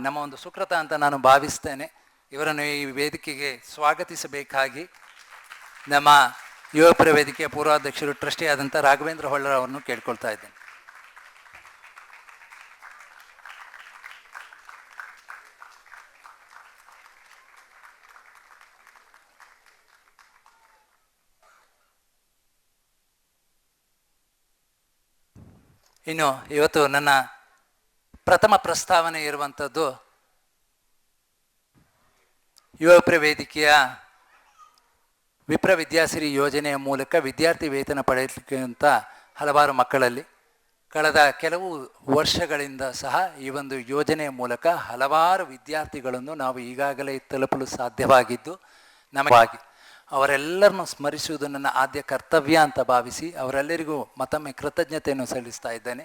ನಮ್ಮ ಒಂದು ಸುಕೃತ ಅಂತ ನಾನು ಭಾವಿಸ್ತೇನೆ. ಇವರನ್ನು ಈ ವೇದಿಕೆಗೆ ಸ್ವಾಗತಿಸಬೇಕಾಗಿ ನಮ್ಮ ಯುವ ವೇದಿಕೆಯ ಪೂರ್ವಾಧ್ಯಕ್ಷರು, ಟ್ರಸ್ಟಿ ಆದಂಥ ರಾಘವೇಂದ್ರ ಹೊಳ್ಳರ್ ಅವರನ್ನು ಕೇಳ್ಕೊಳ್ತಾ ಇದ್ದೇನೆ. ಇನ್ನು ಇವತ್ತು ನನ್ನ ಪ್ರಥಮ ಪ್ರಸ್ತಾವನೆ ಇರುವಂಥದ್ದು ಯುವ ವೇದಿಕೆಯ ವಿಪ್ರ ವಿದ್ಯಾಸಿರಿ ಯೋಜನೆಯ ಮೂಲಕ ವಿದ್ಯಾರ್ಥಿ ವೇತನ ಪಡೆಯಲಿಕ್ಕೆ ಅಂತ ಹಲವಾರು ಮಕ್ಕಳಲ್ಲಿ ಕಳೆದ ಕೆಲವು ವರ್ಷಗಳಿಂದ ಸಹ ಈ ಒಂದು ಯೋಜನೆಯ ಮೂಲಕ ಹಲವಾರು ವಿದ್ಯಾರ್ಥಿಗಳನ್ನು ನಾವು ಈಗಾಗಲೇ ತಲುಪಲು ಸಾಧ್ಯವಾಗಿದ್ದು, ನಮಗಾಗಿ ಅವರೆಲ್ಲರನ್ನು ಸ್ಮರಿಸುವುದು ನನ್ನ ಆದ್ಯ ಕರ್ತವ್ಯ ಅಂತ ಭಾವಿಸಿ ಅವರೆಲ್ಲರಿಗೂ ಮತ್ತೊಮ್ಮೆ ಕೃತಜ್ಞತೆಯನ್ನು ಸಲ್ಲಿಸ್ತಾ ಇದ್ದೇನೆ.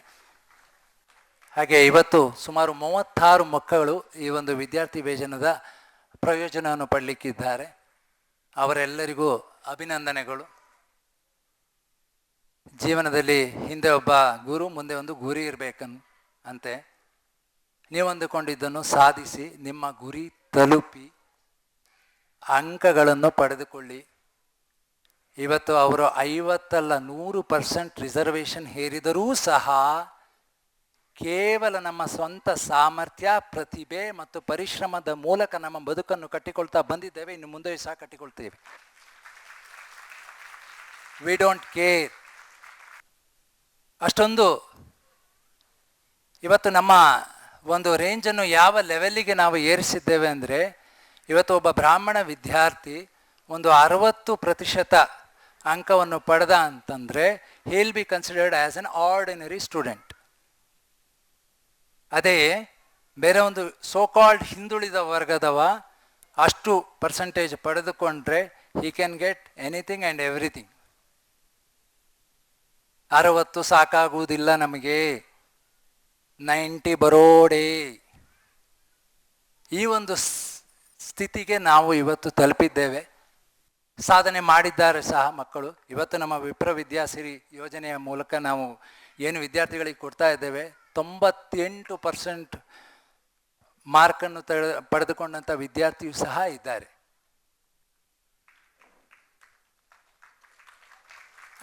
ಹಾಗೆ ಇವತ್ತು ಸುಮಾರು 36 ಮಕ್ಕಳು ಈ ಒಂದು ವಿದ್ಯಾರ್ಥಿ ವೇತನದ ಪ್ರಯೋಜನವನ್ನು ಪಡಲಿಕ್ಕಿದ್ದಾರೆ. ಅವರೆಲ್ಲರಿಗೂ ಅಭಿನಂದನೆಗಳು. ಜೀವನದಲ್ಲಿ ಹಿಂದೆ ಒಬ್ಬ ಗುರು, ಮುಂದೆ ಒಂದು ಗುರಿ ಇರಬೇಕಂತೆ. ನೀವು ಅಂದುಕೊಂಡಿದ್ದನ್ನು ಸಾಧಿಸಿ, ನಿಮ್ಮ ಗುರಿ ತಲುಪಿ ಅಂಕಗಳನ್ನು ಪಡೆದುಕೊಳ್ಳಿ. ಇವತ್ತು ಅವರು 50 ಅಲ್ಲ 100% ರಿಸರ್ವೇಷನ್ ಹೇರಿದರೂ ಸಹ ಕೇವಲ ನಮ್ಮ ಸ್ವಂತ ಸಾಮರ್ಥ್ಯ, ಪ್ರತಿಭೆ ಮತ್ತು ಪರಿಶ್ರಮದ ಮೂಲಕ ನಮ್ಮ ಬದುಕನ್ನು ಕಟ್ಟಿಕೊಳ್ತಾ ಬಂದಿದ್ದೇವೆ. ಇನ್ನು ಮುಂದೆ ಸಹ ಕಟ್ಟಿಕೊಳ್ತೇವೆ. We don't care. ಅಷ್ಟೊಂದು ಇವತ್ತು ನಮ್ಮ ಒಂದು ರೇಂಜನ್ನು ಯಾವ ಲೆವೆಲ್ಲಿಗೆ ನಾವು ಏರಿಸಿದ್ದೇವೆ ಅಂದರೆ, ಇವತ್ತು ಒಬ್ಬ ಬ್ರಾಹ್ಮಣ ವಿದ್ಯಾರ್ಥಿ ಒಂದು 60% ಅಂಕವನ್ನು ಪಡೆದ ಅಂತಂದರೆ he'll be considered as an ordinary student. ಅದೇ ಬೇರೆ ಒಂದು ಸೋ ಕಾಲ್ಡ್ ಹಿಂದುಳಿದ ವರ್ಗದವ ಅಷ್ಟು percentage ಪಡೆದುಕೊಂಡ್ರೆ he can get anything and everything. 60 ಸಾಕಾಗುವುದಿಲ್ಲ ನಮಗೆ, 90 ಬರೋಡೆ. ಈ ಒಂದು ಸ್ಥಿತಿಗೆ ನಾವು ಇವತ್ತು ತಲುಪಿದ್ದೇವೆ. ಸಾಧನೆ ಮಾಡಿದ್ದಾರೆ ಸಹ ಮಕ್ಕಳು. ಇವತ್ತು ನಮ್ಮ ವಿಪ್ರ ವಿದ್ಯಾಸಿರಿ ಯೋಜನೆಯ ಮೂಲಕ ನಾವು ಏನು ವಿದ್ಯಾರ್ಥಿಗಳಿಗೆ ಕೊಡ್ತಾ ಇದ್ದೇವೆ, 98% ಮಾರ್ಕನ್ನು ಪಡೆದುಕೊಂಡಂಥ ವಿದ್ಯಾರ್ಥಿಯು ಸಹ ಇದ್ದಾರೆ.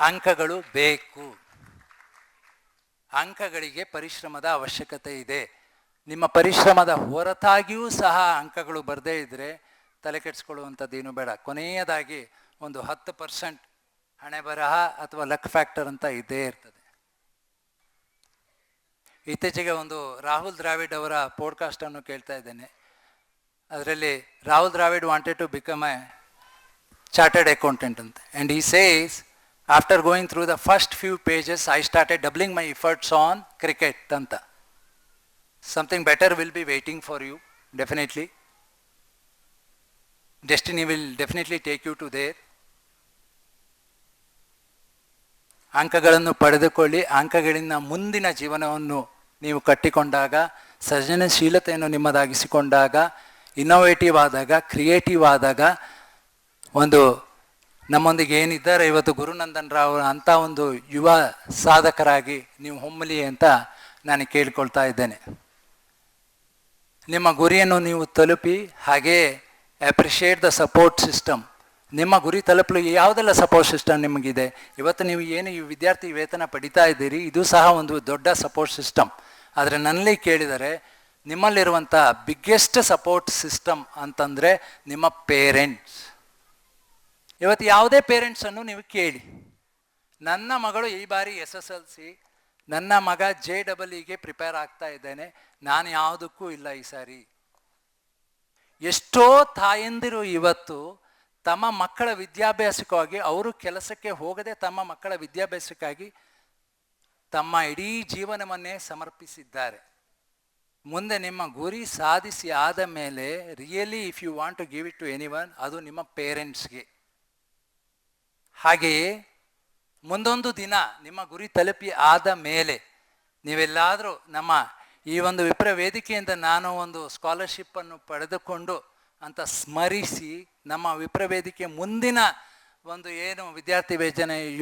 ಅಂಕಗಳು ಬೇಕು. ಅಂಕಗಳಿಗೆ ಪರಿಶ್ರಮದ ಅವಶ್ಯಕತೆ ಇದೆ. ನಿಮ್ಮ ಪರಿಶ್ರಮದ ಹೊರತಾಗಿಯೂ ಸಹ ಅಂಕಗಳು ಬರದೇ ಇದ್ದರೆ ತಲೆ ಕೆಡಿಸ್ಕೊಳ್ಳುವಂಥದ್ದೇನು ಬೇಡ. ಕೊನೆಯದಾಗಿ ಒಂದು 10% ಹಣೆ ಬರಹ ಅಥವಾ ಲಕ್ ಫ್ಯಾಕ್ಟರ್ ಅಂತ ಇದ್ದೇ ಇರ್ತದೆ. ಇತ್ತೀಚೆಗೆ ಒಂದು ರಾಹುಲ್ ದ್ರಾವಿಡ್ ಅವರ ಪಾಡ್ಕಾಸ್ಟನ್ನು ಕೇಳ್ತಾ ಇದ್ದೇನೆ. ಅದರಲ್ಲಿ Rahul Dravid wanted to become a chartered accountant ಅಂತ. And he says, after going through the first few pages, I started doubling my efforts on cricket ಅಂತ. Something better will be waiting for you, definitely. Destiny will definitely take you to there. ಅಂಕಗಳನ್ನು ಪಡೆದುಕೊಳ್ಳಿ. ಅಂಕಗಳಿಂದ ಮುಂದಿನ ಜೀವನವನ್ನು ನೀವು ಕಟ್ಟಿಕೊಂಡಾಗ, ಸೃಜನಶೀಲತೆಯನ್ನು ನಿಮ್ಮದಾಗಿಸಿಕೊಂಡಾಗ, ಇನ್ನೋವೇಟಿವ್ ಆದಾಗ, ಕ್ರಿಯೇಟಿವ್ ಆದಾಗ, ಒಂದು ನಮ್ಮೊಂದಿಗೆ ಏನಿದ್ದಾರೆ ಇವತ್ತು ಗುರುನಂದನ್ ರಾವ್ ಅಂಥ ಒಂದು ಯುವ ಸಾಧಕರಾಗಿ ನೀವು ಹೊಮ್ಮಲಿ ಅಂತ ನಾನು ಕೇಳ್ಕೊಳ್ತಾ ಇದ್ದೇನೆ. ನಿಮ್ಮ ಗುರಿಯನ್ನು ನೀವು ತಲುಪಿ, ಹಾಗೇ ಅಪ್ರಿಷಿಯೇಟ್ ದ ಸಪೋರ್ಟ್ ಸಿಸ್ಟಮ್. ನಿಮ್ಮ ಗುರಿ ತಲುಪಲು ಯಾವುದೆಲ್ಲ ಸಪೋರ್ಟ್ ಸಿಸ್ಟಮ್ ನಿಮಗಿದೆ? ಇವತ್ತು ನೀವು ಏನು ಈ ವಿದ್ಯಾರ್ಥಿ ವೇತನ ಪಡಿತಾ ಇದ್ದೀರಿ, ಇದು ಸಹ ಒಂದು ದೊಡ್ಡ ಸಪೋರ್ಟ್ ಸಿಸ್ಟಮ್. ಆದರೆ ನನ್ನಲ್ಲಿ ಕೇಳಿದರೆ ನಿಮ್ಮಲ್ಲಿರುವಂಥ ಬಿಗ್ಗೆಸ್ಟ್ ಸಪೋರ್ಟ್ ಸಿಸ್ಟಮ್ ಅಂತಂದರೆ ನಿಮ್ಮ ಪೇರೆಂಟ್ಸ್. ಇವತ್ತು ಯಾವುದೇ ಪೇರೆಂಟ್ಸನ್ನು ನೀವು ಕೇಳಿ, ನನ್ನ ಮಗಳು ಈ ಬಾರಿ SSLC, ನನ್ನ ಮಗ JEE ಪ್ರಿಪೇರ್ ಆಗ್ತಾ ಇದ್ದೇನೆ, ನಾನು ಯಾವುದಕ್ಕೂ ಇಲ್ಲ ಈ ಸಾರಿ. ಎಷ್ಟೋ ತಾಯಂದಿರು ಇವತ್ತು ತಮ್ಮ ಮಕ್ಕಳ ವಿದ್ಯಾಭ್ಯಾಸಕ್ಕಾಗಿ, ಅವರು ಕೆಲಸಕ್ಕೆ ಹೋಗದೆ ತಮ್ಮ ಮಕ್ಕಳ ವಿದ್ಯಾಭ್ಯಾಸಕ್ಕಾಗಿ ತಮ್ಮ ಇಡೀ ಜೀವನವನ್ನೇ ಸಮರ್ಪಿಸಿದ್ದಾರೆ. ಮುಂದೆ ನಿಮ್ಮ ಗುರಿ ಸಾಧಿಸಿ ಆದ ಮೇಲೆ really if you want to give it to anyone, ಅದು ನಿಮ್ಮ ಪೇರೆಂಟ್ಸ್ಗೆ. ಹಾಗೆಯೇ ಮುಂದೊಂದು ದಿನ ನಿಮ್ಮ ಗುರಿ ತಲುಪಿ ಆದ ಮೇಲೆ ನೀವೆಲ್ಲಾದರೂ ನಮ್ಮ ಈ ಒಂದು ವಿಪ್ರ ವೇದಿಕೆಯಿಂದ ನಾನು ಒಂದು ಸ್ಕಾಲರ್ಶಿಪ್ಪನ್ನು ಪಡೆದುಕೊಂಡು ಅಂತ ಸ್ಮರಿಸಿ, ನಮ್ಮ ವಿಪ್ರ ವೇದಿಕೆ ಮುಂದಿನ ಒಂದು ಏನು ವಿದ್ಯಾರ್ಥಿ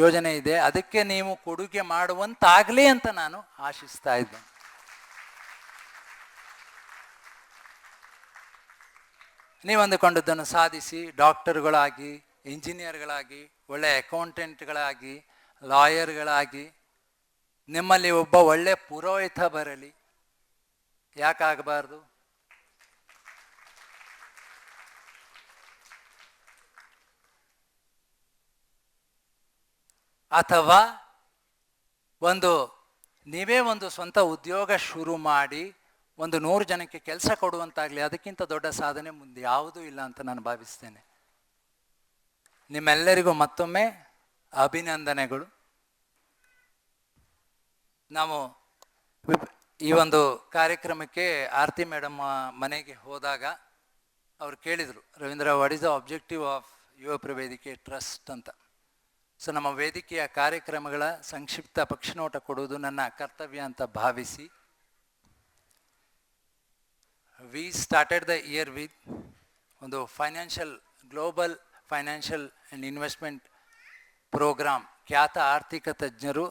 ಯೋಜನೆ ಇದೆ ಅದಕ್ಕೆ ನೀವು ಕೊಡುಗೆ ಮಾಡುವಂತಾಗಲಿ ಅಂತ ನಾನು ಆಶಿಸ್ತಾ ಇದ್ದೇನೆ. ನೀವು ಅಂದುಕೊಂಡದ್ದನ್ನು ಸಾಧಿಸಿ ಡಾಕ್ಟರ್ಗಳಾಗಿ, ಇಂಜಿನಿಯರ್ಗಳಾಗಿ, ಒಳ್ಳೆಯ ಅಕೌಂಟೆಂಟ್ಗಳಾಗಿ, ಲಾಯರ್ಗಳಾಗಿ, ನಿಮ್ಮಲ್ಲಿ ಒಬ್ಬ ಒಳ್ಳೆ ಪುರೋಹಿತ ಬರಲಿ, ಯಾಕಾಗಬಾರ್ದು? ಅಥವಾ ನೀವೇ ಒಂದು ಸ್ವಂತ ಉದ್ಯೋಗ ಶುರು ಮಾಡಿ 100 ಜನಕ್ಕೆ ಕೆಲಸ ಕೊಡುವಂತಾಗಲಿ, ಅದಕ್ಕಿಂತ ದೊಡ್ಡ ಸಾಧನೆ ಮುಂದೆ ಯಾವುದೂ ಇಲ್ಲ ಅಂತ ನಾನು ಭಾವಿಸ್ತೇನೆ. ನಿಮ್ಮೆಲ್ಲರಿಗೂ ಮತ್ತೊಮ್ಮೆ ಅಭಿನಂದನೆಗಳು. ನಾವು ಈ ಒಂದು ಕಾರ್ಯಕ್ರಮಕ್ಕೆ ಆರತಿ ಮೇಡಮ್ ಮನೆಗೆ ಹೋದಾಗ ಅವ್ರು ಕೇಳಿದರು, Ravindra, what is the objective of ಯುವ ವೇದಿಕೆ ಟ್ರಸ್ಟ್ ಅಂತ. ಸೊ ನಮ್ಮ ವೇದಿಕೆಯ ಕಾರ್ಯಕ್ರಮಗಳ ಸಂಕ್ಷಿಪ್ತ ಪಕ್ಷಿನೋಟ ಕೊಡುವುದು ನನ್ನ ಕರ್ತವ್ಯ ಅಂತ ಭಾವಿಸಿ, we started the year with ಒಂದು global financial and investment programme ಖ್ಯಾತ ಆರ್ಥಿಕ ತಜ್ಞರು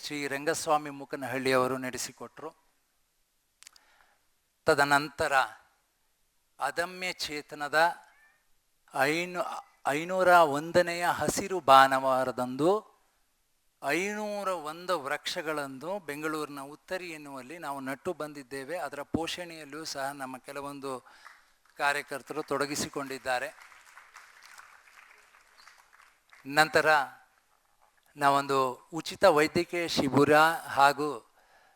ಶ್ರೀ ರಂಗಸ್ವಾಮಿ ಮೂಕನಹಳ್ಳಿಯವರು ನಡೆಸಿಕೊಟ್ರು. ತದನಂತರ ಅದಮ್ಯ ಚೇತನದ 501ನೆಯ ಹಸಿರು ಭಾನುವಾರದಂದು 501 ವೃಕ್ಷಗಳನ್ನು ಬೆಂಗಳೂರಿನ ಉತ್ತರಿ ಎನ್ನುವಲ್ಲಿ ನಾವು ನಟ್ಟು ಬಂದಿದ್ದೇವೆ. ಅದರ ಪೋಷಣೆಯಲ್ಲೂ ಸಹ ನಮ್ಮ ಕೆಲವೊಂದು ಕಾರ್ಯಕರ್ತರು ತೊಡಗಿಸಿಕೊಂಡಿದ್ದಾರೆ. ನಂತರ ನಾವೊಂದು ಉಚಿತ ವೈದ್ಯಕೀಯ ಶಿಬಿರ ಹಾಗೂ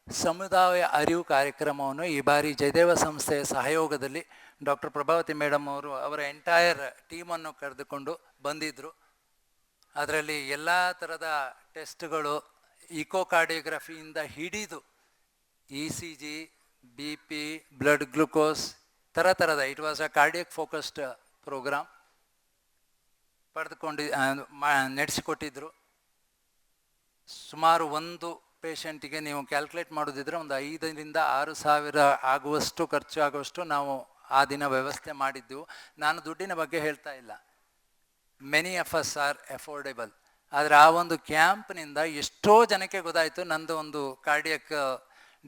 ಸಮುದಾಯ ಅರಿವು ಕಾರ್ಯಕ್ರಮವನ್ನು ಈ ಬಾರಿ ಜಯದೇವ ಸಂಸ್ಥೆಯ ಸಹಯೋಗದಲ್ಲಿ ಡಾಕ್ಟರ್ ಪ್ರಭಾವತಿ ಮೇಡಮ್ ಅವರು ಅವರ ಎಂಟೈರ್ ಟೀಮನ್ನು ಕರೆದುಕೊಂಡು ಬಂದಿದ್ದರು. ಅದರಲ್ಲಿ ಎಲ್ಲ ಥರದ ಟೆಸ್ಟ್ಗಳು, ಇಕೋಕಾರ್ಡಿಯೋಗ್ರಫಿಯಿಂದ ಹಿಡಿದು ECG, BP, ಬ್ಲಡ್ ಗ್ಲುಕೋಸ್, ಥರದ it was a cardiac focused programme ನಡೆಸಿಕೊಟ್ಟಿದ್ದರು. ಸುಮಾರು ಒಂದು ಪೇಷಂಟಿಗೆ ನೀವು ಕ್ಯಾಲ್ಕುಲೇಟ್ ಮಾಡೋದಿದ್ರೆ ಒಂದು 5,000 to 6,000 ಆಗುವಷ್ಟು ಖರ್ಚು ಆಗುವಷ್ಟು ನಾವು ಆ ದಿನ ವ್ಯವಸ್ಥೆ ಮಾಡಿದ್ದೆವು. ನಾನು ದುಡ್ಡಿನ ಬಗ್ಗೆ ಹೇಳ್ತಾ ಇಲ್ಲ, many of us are affordable. ಆದರೆ ಆ ಒಂದು ಕ್ಯಾಂಪ್ನಿಂದ ಎಷ್ಟೋ ಜನಕ್ಕೆ ಗೊತ್ತಾಯಿತು, ನಂದು ಒಂದು ಕಾರ್ಡಿಯಕ್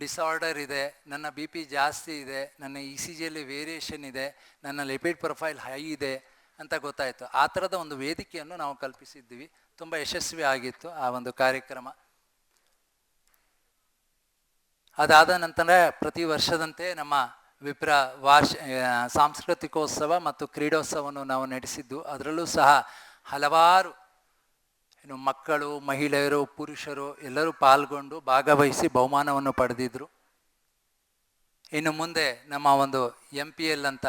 ಡಿಸಾರ್ಡರ್ ಇದೆ, ನನ್ನ BP ಜಾಸ್ತಿ ಇದೆ, ನನ್ನ ECGಯಲ್ಲಿ ವೇರಿಯೇಷನ್ ಇದೆ, ನನ್ನ ಲಿಪಿಡ್ ಪ್ರೊಫೈಲ್ ಹೈ ಇದೆ ಅಂತ ಗೊತ್ತಾಯಿತು. ಆ ಥರದ ಒಂದು ವೇದಿಕೆಯನ್ನು ನಾವು ಕಲ್ಪಿಸಿದ್ವಿ. ತುಂಬ ಯಶಸ್ವಿ ಆಗಿತ್ತು ಆ ಒಂದು ಕಾರ್ಯಕ್ರಮ. ಅದಾದ ನಂತರ ಪ್ರತಿ ವರ್ಷದಂತೆ ನಮ್ಮ ವಿಪ್ರ ಸಾಂಸ್ಕೃತಿಕೋತ್ಸವ ಮತ್ತು ಕ್ರೀಡೋತ್ಸವವನ್ನು ನಾವು ನಡೆಸಿದ್ದು. ಅದರಲ್ಲೂ ಸಹ ಹಲವಾರು ಮಕ್ಕಳು, ಮಹಿಳೆಯರು, ಪುರುಷರು ಎಲ್ಲರೂ ಪಾಲ್ಗೊಂಡು ಭಾಗವಹಿಸಿ ಬಹುಮಾನವನ್ನು ಪಡೆದಿದ್ದರು. ಇನ್ನು ಮುಂದೆ ನಮ್ಮ ಒಂದು MPL ಅಂತ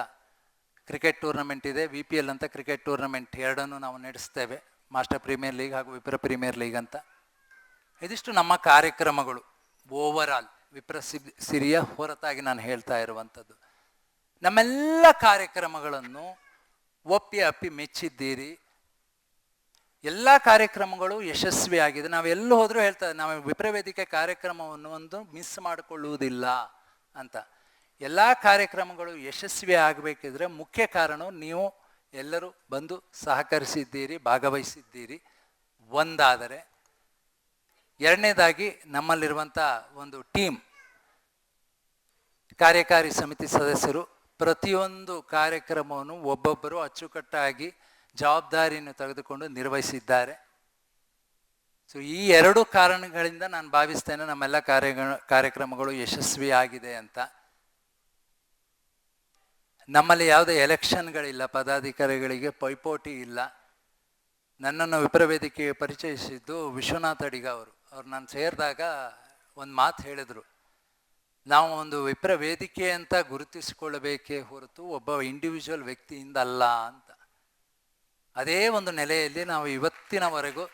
ಕ್ರಿಕೆಟ್ ಟೂರ್ನಮೆಂಟ್ ಇದೆ, VPL ಅಂತ ಕ್ರಿಕೆಟ್ ಟೂರ್ನಮೆಂಟ್, ಎರಡನ್ನೂ ನಾವು ನಡೆಸ್ತೇವೆ, ಮಾಸ್ಟರ್ ಪ್ರೀಮಿಯರ್ ಲೀಗ್ ಹಾಗೂ ವಿಪ್ರ ಪ್ರೀಮಿಯರ್ ಲೀಗ್ ಅಂತ. ಇದಿಷ್ಟು ನಮ್ಮ ಕಾರ್ಯಕ್ರಮಗಳು ಓವರಾಲ್ ವಿಪ್ರ ಸಿರಿಯ ಹೊರತಾಗಿ ನಾನು ಹೇಳ್ತಾ ಇರುವಂಥದ್ದು. ನಮ್ಮೆಲ್ಲ ಕಾರ್ಯಕ್ರಮಗಳನ್ನು ಒಪ್ಪಿ ಅಪ್ಪಿ ಮೆಚ್ಚಿದ್ದೀರಿ. ಎಲ್ಲ ಕಾರ್ಯಕ್ರಮಗಳು ಯಶಸ್ವಿಯಾಗಿದೆ. ನಾವೆಲ್ಲೂ ಹೋದರೂ ಹೇಳ್ತಾರೆ ನಾವು ವಿಪ್ರವೇದಿಕೆ ಕಾರ್ಯಕ್ರಮವನ್ನು ಒಂದು ಮಿಸ್ ಮಾಡಿಕೊಳ್ಳುವುದಿಲ್ಲ ಅಂತ. ಎಲ್ಲ ಕಾರ್ಯಕ್ರಮಗಳು ಯಶಸ್ವಿ ಆಗಬೇಕಿದ್ರೆ ಮುಖ್ಯ ಕಾರಣ ನೀವು ಎಲ್ಲರೂ ಬಂದು ಸಹಕರಿಸಿದ್ದೀರಿ, ಭಾಗವಹಿಸಿದ್ದೀರಿ ಒಂದಾದರೆ. ಎರಡನೇದಾಗಿ ನಮ್ಮಲ್ಲಿರುವಂಥ ಒಂದು ಟೀಮ್, ಕಾರ್ಯಕಾರಿ ಸಮಿತಿ ಸದಸ್ಯರು ಪ್ರತಿಯೊಂದು ಕಾರ್ಯಕ್ರಮವನ್ನು ಒಬ್ಬೊಬ್ಬರು ಅಚ್ಚುಕಟ್ಟಾಗಿ ಜವಾಬ್ದಾರಿಯನ್ನು ತೆಗೆದುಕೊಂಡು ನಿರ್ವಹಿಸಿದ್ದಾರೆ. ಸೊ ಈ ಎರಡು ಕಾರಣಗಳಿಂದ ನಾನು ಭಾವಿಸ್ತೇನೆ ನಮ್ಮೆಲ್ಲ ಕಾರ್ಯಕ್ರಮಗಳು ಯಶಸ್ವಿಯಾಗಿದೆ ಅಂತ. ನಮ್ಮಲ್ಲಿ ಯಾವುದೇ ಎಲೆಕ್ಷನ್ಗಳಿಲ್ಲ, ಪದಾಧಿಕಾರಿಗಳಿಗೆ ಪೈಪೋಟಿ ಇಲ್ಲ. ನನ್ನನ್ನು ವಿಪ್ರವೇದಿಕೆಗೆ ಪರಿಚಯಿಸಿದ್ದು ವಿಶ್ವನಾಥ್ ಅಡಿಗ ಅವರು ನಾನು ಸೇರಿದಾಗ ಒಂದು ಮಾತು ಹೇಳಿದರು, ನಾವು ಒಂದು ವಿಪ್ರವೇದಿಕೆ ಅಂತ ಗುರುತಿಸಿಕೊಳ್ಳಬೇಕೇ ಹೊರತು ಒಬ್ಬ ಇಂಡಿವಿಜುವಲ್ ವ್ಯಕ್ತಿಯಿಂದ ಅಲ್ಲ ಅಂತ. ಅದೇ ಒಂದು ನೆಲೆಯಲ್ಲಿ ನಾವು ಇವತ್ತಿನವರೆಗೂ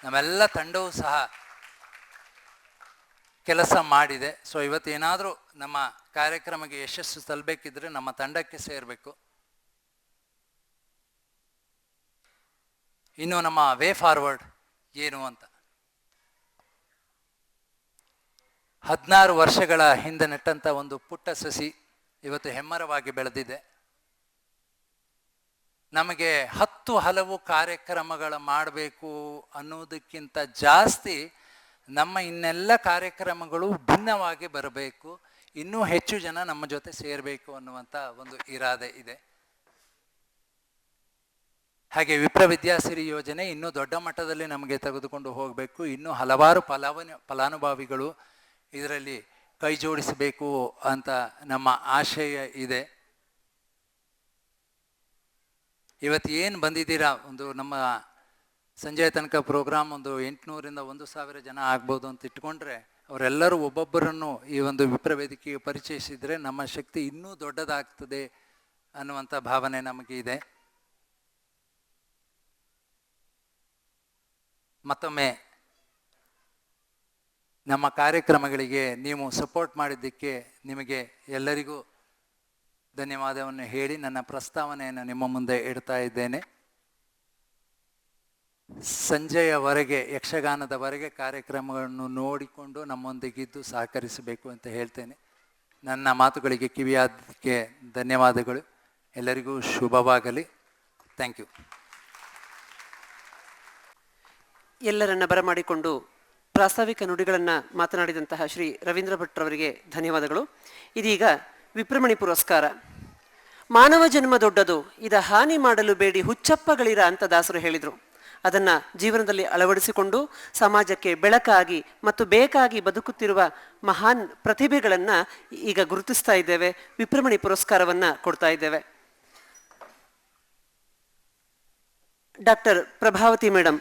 ನಮ್ಮೆಲ್ಲ ತಂಡವೂ ಸಹ ಕೆಲಸ ಮಾಡಿದೆ. ಸೊ ಇವತ್ತೇನಾದರೂ ನಮ್ಮ ಕಾರ್ಯಕ್ರಮಕ್ಕೆ ಯಶಸ್ಸು ತಲಬೇಕಿದ್ರೆ ನಮ್ಮ ತಂಡಕ್ಕೆ ಸೇರಬೇಕು. ಇನ್ನು ನಮ್ಮ ವೇ ಫಾರ್ವರ್ಡ್ ಏನು ಅಂತ 16 ವರ್ಷಗಳ ಹಿಂದೆ ನೆಟ್ಟಂಥ ಒಂದು ಪುಟ್ಟ ಸಸಿ ಇವತ್ತು ಹೆಮ್ಮರವಾಗಿ ಬೆಳೆದಿದೆ. ನಮಗೆ 10 ಹಲವು ಕಾರ್ಯಕ್ರಮಗಳ ಮಾಡಬೇಕು ಅನ್ನೋದಕ್ಕಿಂತ ಜಾಸ್ತಿ ನಮ್ಮ ಇನ್ನೆಲ್ಲ ಕಾರ್ಯಕ್ರಮಗಳು ಭಿನ್ನವಾಗಿ ಬರಬೇಕು, ಇನ್ನೂ ಹೆಚ್ಚು ಜನ ನಮ್ಮ ಜೊತೆ ಸೇರಬೇಕು ಅನ್ನುವಂಥ ಒಂದು ಇರಾದೆ ಇದೆ. ಹಾಗೆ ವಿಪ್ರವಿದ್ಯಾಸಿರಿ ಯೋಜನೆ ಇನ್ನೂ ದೊಡ್ಡ ಮಟ್ಟದಲ್ಲಿ ನಮಗೆ ತೆಗೆದುಕೊಂಡು ಹೋಗಬೇಕು. ಇನ್ನೂ ಹಲವಾರು ಫಲಾನುಭವಿಗಳು ಇದರಲ್ಲಿ ಕೈ ಜೋಡಿಸಬೇಕು ಅಂತ ನಮ್ಮ ಆಶಯ ಇದೆ. ಇವತ್ತು ಏನು ಬಂದಿದ್ದೀರಾ, ಒಂದು ನಮ್ಮ ಸಂಜೆಯ ತನಕ ಪ್ರೋಗ್ರಾಮ್ ಒಂದು 800ರಿಂದ 1000 ಜನ ಆಗ್ಬೋದು ಅಂತ ಇಟ್ಕೊಂಡ್ರೆ ಅವರೆಲ್ಲರೂ ಒಬ್ಬೊಬ್ಬರನ್ನು ಈ ಒಂದು ವಿಪ್ರವೇದಿಕೆಗೆ ಪರಿಚಯಿಸಿದರೆ ನಮ್ಮ ಶಕ್ತಿ ಇನ್ನೂ ದೊಡ್ಡದಾಗ್ತದೆ ಅನ್ನುವಂಥ ಭಾವನೆ ನಮಗೆ ಇದೆ. ಮತ್ತೊಮ್ಮೆ ನಮ್ಮ ಕಾರ್ಯಕ್ರಮಗಳಿಗೆ ನೀವು ಸಪೋರ್ಟ್ ಮಾಡಿದ್ದಕ್ಕೆ ನಿಮಗೆ ಎಲ್ಲರಿಗೂ ಧನ್ಯವಾದವನ್ನು ಹೇಳಿ ನನ್ನ ಪ್ರಸ್ತಾವನೆಯನ್ನು ನಿಮ್ಮ ಮುಂದೆ ಇಡ್ತಾ ಇದ್ದೇನೆ. ಸಂಜೆಯವರೆಗೆ, ಯಕ್ಷಗಾನದವರೆಗೆ ಕಾರ್ಯಕ್ರಮಗಳನ್ನು ನೋಡಿಕೊಂಡು ನಮ್ಮೊಂದಿಗಿದ್ದು ಸಹಕರಿಸಬೇಕು ಅಂತ ಹೇಳ್ತೇನೆ. ನನ್ನ ಮಾತುಗಳಿಗೆ ಕಿವಿಯಾದಕ್ಕೆ ಧನ್ಯವಾದಗಳು. ಎಲ್ಲರಿಗೂ ಶುಭವಾಗಲಿ. Thank you. ಎಲ್ಲರನ್ನ ಬರಮಾಡಿಕೊಂಡು ಪ್ರಾಸ್ತಾವಿಕ ನುಡಿಗಳನ್ನು ಮಾತನಾಡಿದಂತಹ ಶ್ರೀ ರವೀಂದ್ರ ಭಟ್ರವರಿಗೆ ಧನ್ಯವಾದಗಳು. ಇದೀಗ ವಿಪ್ರಮಣಿ ಪುರಸ್ಕಾರ. ಮಾನವ ಜನ್ಮ ದೊಡ್ಡದು, ಇದ ಹಾನಿ ಮಾಡಲು ಬೇಡಿ ಹುಚ್ಚಪ್ಪಗಳಿರ ಅಂತ ದಾಸರು ಹೇಳಿದರು. ಅದನ್ನು ಜೀವನದಲ್ಲಿ ಅಳವಡಿಸಿಕೊಂಡು ಸಮಾಜಕ್ಕೆ ಬೆಳಕಾಗಿ ಮತ್ತು ಬೇಕಾಗಿ ಬದುಕುತ್ತಿರುವ ಮಹಾನ್ ಪ್ರತಿಭೆಗಳನ್ನು ಈಗ ಗುರುತಿಸ್ತಾ ಇದ್ದೇವೆ. ವಿಪ್ರಮಣಿ ಪುರಸ್ಕಾರವನ್ನು ಕೊಡ್ತಾ ಇದ್ದೇವೆ. ಡಾಕ್ಟರ್ ಪ್ರಭಾವತಿ ಮೇಡಮ್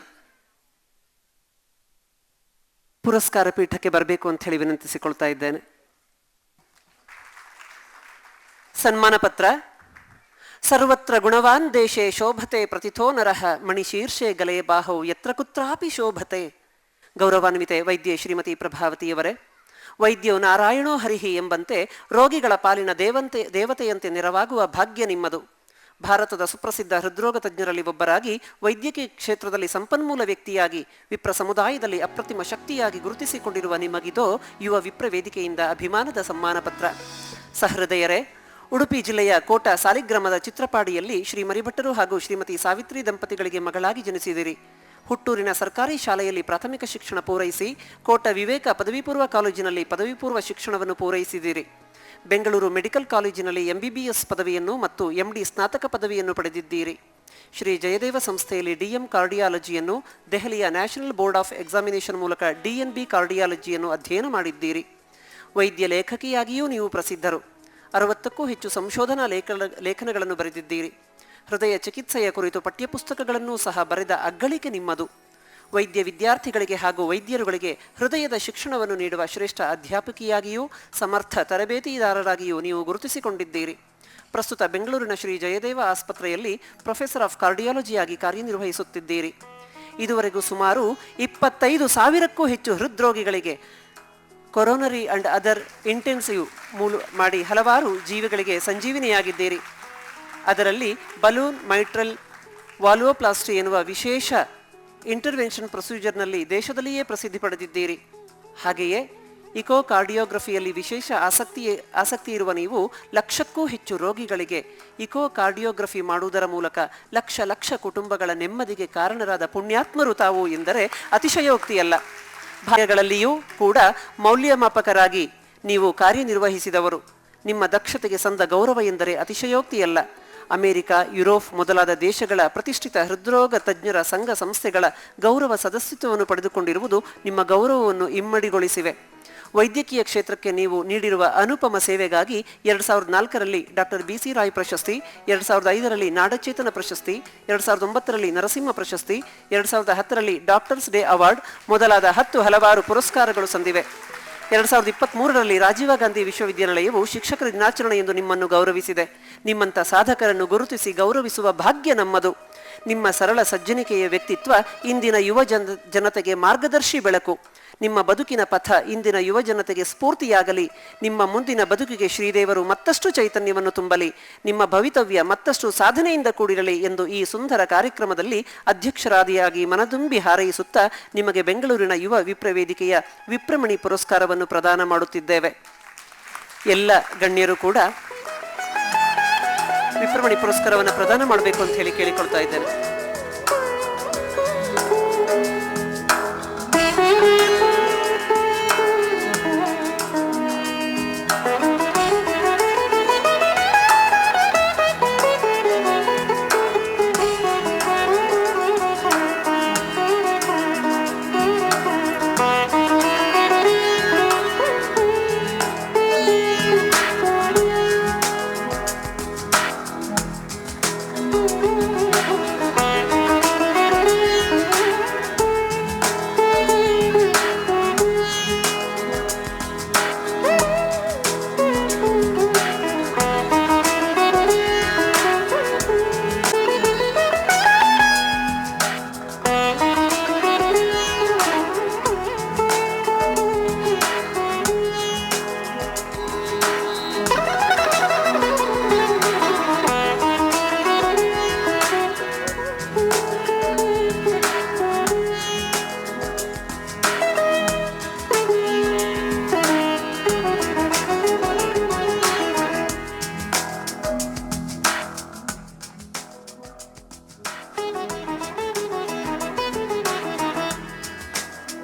ಪುರಸ್ಕಾರ ಪೀಠಕ್ಕೆ ಬರಬೇಕು ಅಂತ ಹೇಳಿ ವಿನಂತಿಸಿಕೊಳ್ತಾ ಇದ್ದೇನೆ. ಸನ್ಮಾನ ಪತ್ರ. ಸರ್ವತ್ರ ಗುಣವಾನ್ ದೇಶೇ ಶೋಭತೆ ಪ್ರತಿಥೋ ನರಃ ಮಣಿಶೀರ್ಷೆ ಗಲೆ ಬಾಹೌ ಯತ್ರ ಕುತ್ರಾಪಿ ಶೋಭತೆ. ಗೌರವಾನ್ವಿತೆ ವೈದ್ಯೆ ಶ್ರೀಮತಿ ಪ್ರಭಾವತಿಯವರೇ, ವೈದ್ಯೋ ನಾರಾಯಣೋ ಹರಿಹಿ ಎಂಬಂತೆ ರೋಗಿಗಳ ಪಾಲಿನ ದೇವತೆಯಂತೆ ನೆರವಾಗುವ ಭಾಗ್ಯ ನಿಮ್ಮದು. ಭಾರತದ ಸುಪ್ರಸಿದ್ಧ ಹೃದ್ರೋಗ ತಜ್ಞರಲ್ಲಿ ಒಬ್ಬರಾಗಿ, ವೈದ್ಯಕೀಯ ಕ್ಷೇತ್ರದಲ್ಲಿ ಸಂಪನ್ಮೂಲ ವ್ಯಕ್ತಿಯಾಗಿ, ವಿಪ್ರ ಸಮುದಾಯದಲ್ಲಿ ಅಪ್ರತಿಮ ಶಕ್ತಿಯಾಗಿ ಗುರುತಿಸಿಕೊಂಡಿರುವ ನಿಮಗಿದೋ ಯುವ ವಿಪ್ರ ವೇದಿಕೆಯಿಂದ ಅಭಿಮಾನದ ಸಮ್ಮಾನ ಪತ್ರ. ಸಹೃದಯರೇ, ಉಡುಪಿ ಜಿಲ್ಲೆಯ ಕೋಟ ಸಾಲಿಗ್ರಾಮದ ಚಿತ್ರಪಾಡಿಯಲ್ಲಿ ಶ್ರೀ ಮರಿಭಟ್ಟರು ಹಾಗೂ ಶ್ರೀಮತಿ ಸಾವಿತ್ರಿ ದಂಪತಿಗಳಿಗೆ ಮಗಳಾಗಿ ಜನಿಸಿದಿರಿ. ಹುಟ್ಟೂರಿನ ಸರ್ಕಾರಿ ಶಾಲೆಯಲ್ಲಿ ಪ್ರಾಥಮಿಕ ಶಿಕ್ಷಣ ಪೂರೈಸಿ ಕೋಟ ವಿವೇಕ ಪದವಿ ಪೂರ್ವ ಕಾಲೇಜಿನಲ್ಲಿ ಪದವಿ ಪೂರ್ವ ಶಿಕ್ಷಣವನ್ನು ಪೂರೈಸಿದಿರಿ. ಬೆಂಗಳೂರು ಮೆಡಿಕಲ್ ಕಾಲೇಜಿನಲ್ಲಿ MBBS ಪದವಿಯನ್ನು ಮತ್ತು MD ಸ್ನಾತಕ ಪದವಿಯನ್ನು ಪಡೆದಿದ್ದೀರಿ. ಶ್ರೀ ಜಯದೇವ ಸಂಸ್ಥೆಯಲ್ಲಿ DM ಕಾರ್ಡಿಯಾಲಜಿಯನ್ನು, ದೆಹಲಿಯ ನ್ಯಾಷನಲ್ ಬೋರ್ಡ್ ಆಫ್ ಎಕ್ಸಾಮಿನೇಷನ್ ಮೂಲಕ DNB ಕಾರ್ಡಿಯಾಲಜಿಯನ್ನು ಅಧ್ಯಯನ ಮಾಡಿದ್ದೀರಿ. ವೈದ್ಯ ಲೇಖಕಿಯಾಗಿಯೂ ನೀವು ಪ್ರಸಿದ್ಧರು. 60ಕ್ಕೂ ಹೆಚ್ಚು ಸಂಶೋಧನಾ ಲೇಖನಗಳನ್ನು ಬರೆದಿದ್ದೀರಿ. ಹೃದಯ ಚಿಕಿತ್ಸೆಯ ಕುರಿತು ಪಠ್ಯಪುಸ್ತಕಗಳನ್ನೂ ಸಹ ಬರೆದ ಅಗ್ಗಳಿಕೆ ನಿಮ್ಮದು. ವೈದ್ಯ ವಿದ್ಯಾರ್ಥಿಗಳಿಗೆ ಹಾಗೂ ವೈದ್ಯರುಗಳಿಗೆ ಹೃದಯದ ಶಿಕ್ಷಣವನ್ನು ನೀಡುವ ಶ್ರೇಷ್ಠ ಅಧ್ಯಾಪಕಿಯಾಗಿಯೂ ಸಮರ್ಥ ತರಬೇತಿದಾರರಾಗಿಯೂ ನೀವು ಗುರುತಿಸಿಕೊಂಡಿದ್ದೀರಿ. ಪ್ರಸ್ತುತ ಬೆಂಗಳೂರಿನ ಶ್ರೀ ಜಯದೇವ ಆಸ್ಪತ್ರೆಯಲ್ಲಿ ಪ್ರೊಫೆಸರ್ ಆಫ್ ಕಾರ್ಡಿಯಾಲಜಿಯಾಗಿ ಕಾರ್ಯನಿರ್ವಹಿಸುತ್ತಿದ್ದೀರಿ. ಇದುವರೆಗೂ ಸುಮಾರು 25,000ಕ್ಕೂ ಹೆಚ್ಚು ಹೃದ್ರೋಗಿಗಳಿಗೆ ಕೊರೋನರಿ ಅಂಡ್ ಅದರ್ ಇಂಟೆನ್ಸಿವ್ ಮಾಡಿ ಹಲವಾರು ಜೀವಿಗಳಿಗೆ ಸಂಜೀವಿನಿಯಾಗಿದ್ದೀರಿ. ಅದರಲ್ಲಿ ಬಲೂನ್ ಮೈಟ್ರಲ್ ವಾಲ್ವೋಪ್ಲಾಸ್ಟಿ ಎನ್ನುವ ವಿಶೇಷ ಇಂಟರ್ವೆನ್ಷನ್ ಪ್ರೊಸೀಜರ್ನಲ್ಲಿ ದೇಶದಲ್ಲಿಯೇ ಪ್ರಸಿದ್ಧಿ ಪಡೆದಿದ್ದೀರಿ. ಹಾಗೆಯೇ ಇಕೋಕಾರ್ಡಿಯೋಗ್ರಫಿಯಲ್ಲಿ ವಿಶೇಷ ಆಸಕ್ತಿ ಇರುವ ನೀವು ಲಕ್ಷಕ್ಕೂ ಹೆಚ್ಚು ರೋಗಿಗಳಿಗೆ ಇಕೋಕಾರ್ಡಿಯೋಗ್ರಫಿ ಮಾಡುವುದರ ಮೂಲಕ ಲಕ್ಷ ಕುಟುಂಬಗಳ ನೆಮ್ಮದಿಗೆ ಕಾರಣರಾದ ಪುಣ್ಯಾತ್ಮರು ತಾವು ಎಂದರೆ ಅತಿಶಯೋಕ್ತಿಯಲ್ಲ. ಭಾಗಗಳಲ್ಲಿಯೂ ಕೂಡ ಮೌಲ್ಯಮಾಪಕರಾಗಿ ನೀವು ಕಾರ್ಯನಿರ್ವಹಿಸಿದವರು. ನಿಮ್ಮ ದಕ್ಷತೆಗೆ ಸಂದ ಗೌರವ ಎಂದರೆ ಅತಿಶಯೋಕ್ತಿಯಲ್ಲ. ಅಮೆರಿಕ, ಯುರೋಪ್ ಮೊದಲಾದ ದೇಶಗಳ ಪ್ರತಿಷ್ಠಿತ ಹೃದ್ರೋಗ ತಜ್ಞರ ಸಂಘ ಸಂಸ್ಥೆಗಳ ಗೌರವ ಸದಸ್ಯತ್ವವನ್ನು ಪಡೆದುಕೊಂಡಿರುವುದು ನಿಮ್ಮ ಗೌರವವನ್ನು ಇಮ್ಮಡಿಗೊಳಿಸಿವೆ. ವೈದ್ಯಕೀಯ ಕ್ಷೇತ್ರಕ್ಕೆ ನೀವು ನೀಡಿರುವ ಅನುಪಮ ಸೇವೆಗಾಗಿ 2004ರಲ್ಲಿ ಡಾಕ್ಟರ್ BC ರಾಯ್ ಪ್ರಶಸ್ತಿ, 2005ರಲ್ಲಿ ನಾಡಚೇತನ ಪ್ರಶಸ್ತಿ, 2009ರಲ್ಲಿ ನರಸಿಂಹ ಪ್ರಶಸ್ತಿ, 2010ರಲ್ಲಿ ಡಾಕ್ಟರ್ಸ್ ಡೇ ಅವಾರ್ಡ್ ಮೊದಲಾದ ಹಲವಾರು ಪುರಸ್ಕಾರಗಳು ಸಂದಿವೆ. 2023ರಲ್ಲಿ ರಾಜೀವ ಗಾಂಧಿ ವಿಶ್ವವಿದ್ಯಾನಿಲಯವು ಶಿಕ್ಷಕರ ದಿನಾಚರಣೆ ಎಂದು ನಿಮ್ಮನ್ನು ಗೌರವಿಸಿದೆ. ನಿಮ್ಮಂಥ ಸಾಧಕರನ್ನು ಗುರುತಿಸಿ ಗೌರವಿಸುವ ಭಾಗ್ಯ ನಮ್ಮದು. ನಿಮ್ಮ ಸರಳ ಸಜ್ಜನಿಕೆಯ ವ್ಯಕ್ತಿತ್ವ ಇಂದಿನ ಯುವ ಜನತೆಗೆ ಮಾರ್ಗದರ್ಶಿ ಬೆಳಕು. ನಿಮ್ಮ ಬದುಕಿನ ಪಥ ಇಂದಿನ ಯುವ ಜನತೆಗೆ ಸ್ಫೂರ್ತಿಯಾಗಲಿ. ನಿಮ್ಮ ಮುಂದಿನ ಬದುಕಿಗೆ ಶ್ರೀದೇವರು ಮತ್ತಷ್ಟು ಚೈತನ್ಯವನ್ನು ತುಂಬಲಿ. ನಿಮ್ಮ ಭವಿತವ್ಯ ಮತ್ತಷ್ಟು ಸಾಧನೆಯಿಂದ ಕೂಡಿರಲಿ ಎಂದು ಈ ಸುಂದರ ಕಾರ್ಯಕ್ರಮದಲ್ಲಿ ಅಧ್ಯಕ್ಷರಾದಿಯಾಗಿ ಮನದುಂಬಿ ಹಾರೈಸುತ್ತಾ ನಿಮಗೆ ಬೆಂಗಳೂರಿನ ಯುವ ವಿಪ್ರವೇದಿಕೆಯ ವಿಪ್ರಮಣಿ ಪುರಸ್ಕಾರವನ್ನು ಪ್ರದಾನ ಮಾಡುತ್ತಿದ್ದೇವೆ. ಎಲ್ಲ ಗಣ್ಯರು ಕೂಡ ವಿಪ್ರಮಣಿ ಪುರಸ್ಕಾರವನ್ನು ಪ್ರದಾನ ಮಾಡಬೇಕು ಅಂತ ಹೇಳಿ ಕೇಳಿಕೊಳ್ತಾ ಇದ್ದೇನೆ.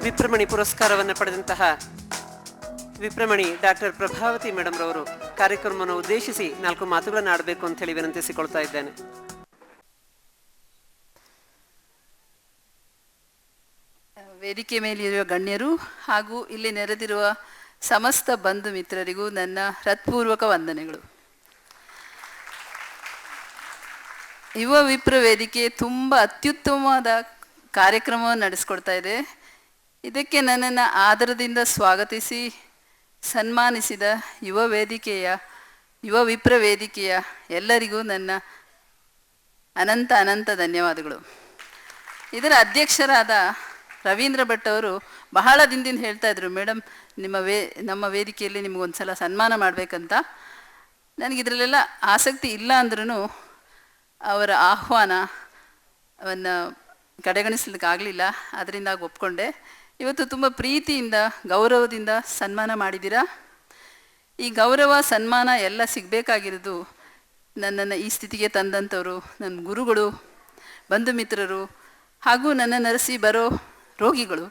ವಿಪ್ರಮಣಿ ಪುರಸ್ಕಾರವನ್ನು ಪಡೆದಂತಹ ವಿಪ್ರಮಣಿ ಡಾಕ್ಟರ್ ಪ್ರಭಾವತಿ ಮೇಡಮ್ ರವರು ಕಾರ್ಯಕ್ರಮವನ್ನು ಉದ್ದೇಶಿಸಿ 4 ಮಾತುಗಳನ್ನು ಆಡಬೇಕು ಅಂತ ಹೇಳಿ ವಿನಂತಿಸಿಕೊಳ್ತಾ ಇದ್ದೇನೆ. ವೇದಿಕೆ ಮೇಲಿರುವ ಗಣ್ಯರು ಹಾಗೂ ಇಲ್ಲಿ ನೆರೆದಿರುವ ಸಮಸ್ತ ಬಂಧು ಮಿತ್ರರಿಗೂ ನನ್ನ ಹೃತ್ಪೂರ್ವಕ ವಂದನೆಗಳು. ಯುವ ವಿಪ್ರ ವೇದಿಕೆ ತುಂಬ ಅತ್ಯುತ್ತಮವಾದ ಕಾರ್ಯಕ್ರಮವನ್ನು ನಡೆಸ್ಕೊಡ್ತಾ ಇದೆ. ಇದಕ್ಕೆ ನನ್ನನ್ನು ಆದರದಿಂದ ಸ್ವಾಗತಿಸಿ ಸನ್ಮಾನಿಸಿದ ಯುವ ವಿಪ್ರ ವೇದಿಕೆಯ ಎಲ್ಲರಿಗೂ ನನ್ನ ಅನಂತ ಧನ್ಯವಾದಗಳು. ಇದರ ಅಧ್ಯಕ್ಷರಾದ ರವೀಂದ್ರ ಭಟ್ ಅವರು ಬಹಳ ದಿನದಿಂದ ಹೇಳ್ತಾ ಇದ್ರು, ಮೇಡಮ್ ನಮ್ಮ ವೇದಿಕೆಯಲ್ಲಿ ನಿಮಗೊಂದು ಸಲ ಸನ್ಮಾನ ಮಾಡಬೇಕಂತ. ನನಗಿದ್ರಲ್ಲೆಲ್ಲ ಆಸಕ್ತಿ ಇಲ್ಲ ಅಂದ್ರೂ ಅವರ ಆಹ್ವಾನವನ್ನು ಕಡೆಗಣಿಸ್ಲಿಕ್ಕಾಗಲಿಲ್ಲ. ಅದರಿಂದ ಒಪ್ಕೊಂಡೆ. ಇವತ್ತು ತುಂಬ ಪ್ರೀತಿಯಿಂದ ಗೌರವದಿಂದ ಸನ್ಮಾನ ಮಾಡಿದ್ದೀರಾ. ಈ ಗೌರವ ಸನ್ಮಾನ ಎಲ್ಲ ಸಿಗಬೇಕಾಗಿರೋದು ನನ್ನನ್ನು ಈ ಸ್ಥಿತಿಗೆ ತಂದಂಥವರು ನನ್ನ ಗುರುಗಳು, ಬಂಧು ಮಿತ್ರರು ಹಾಗೂ ನನ್ನ ನರಸಿ ಬರೋ ರೋಗಿಗಳು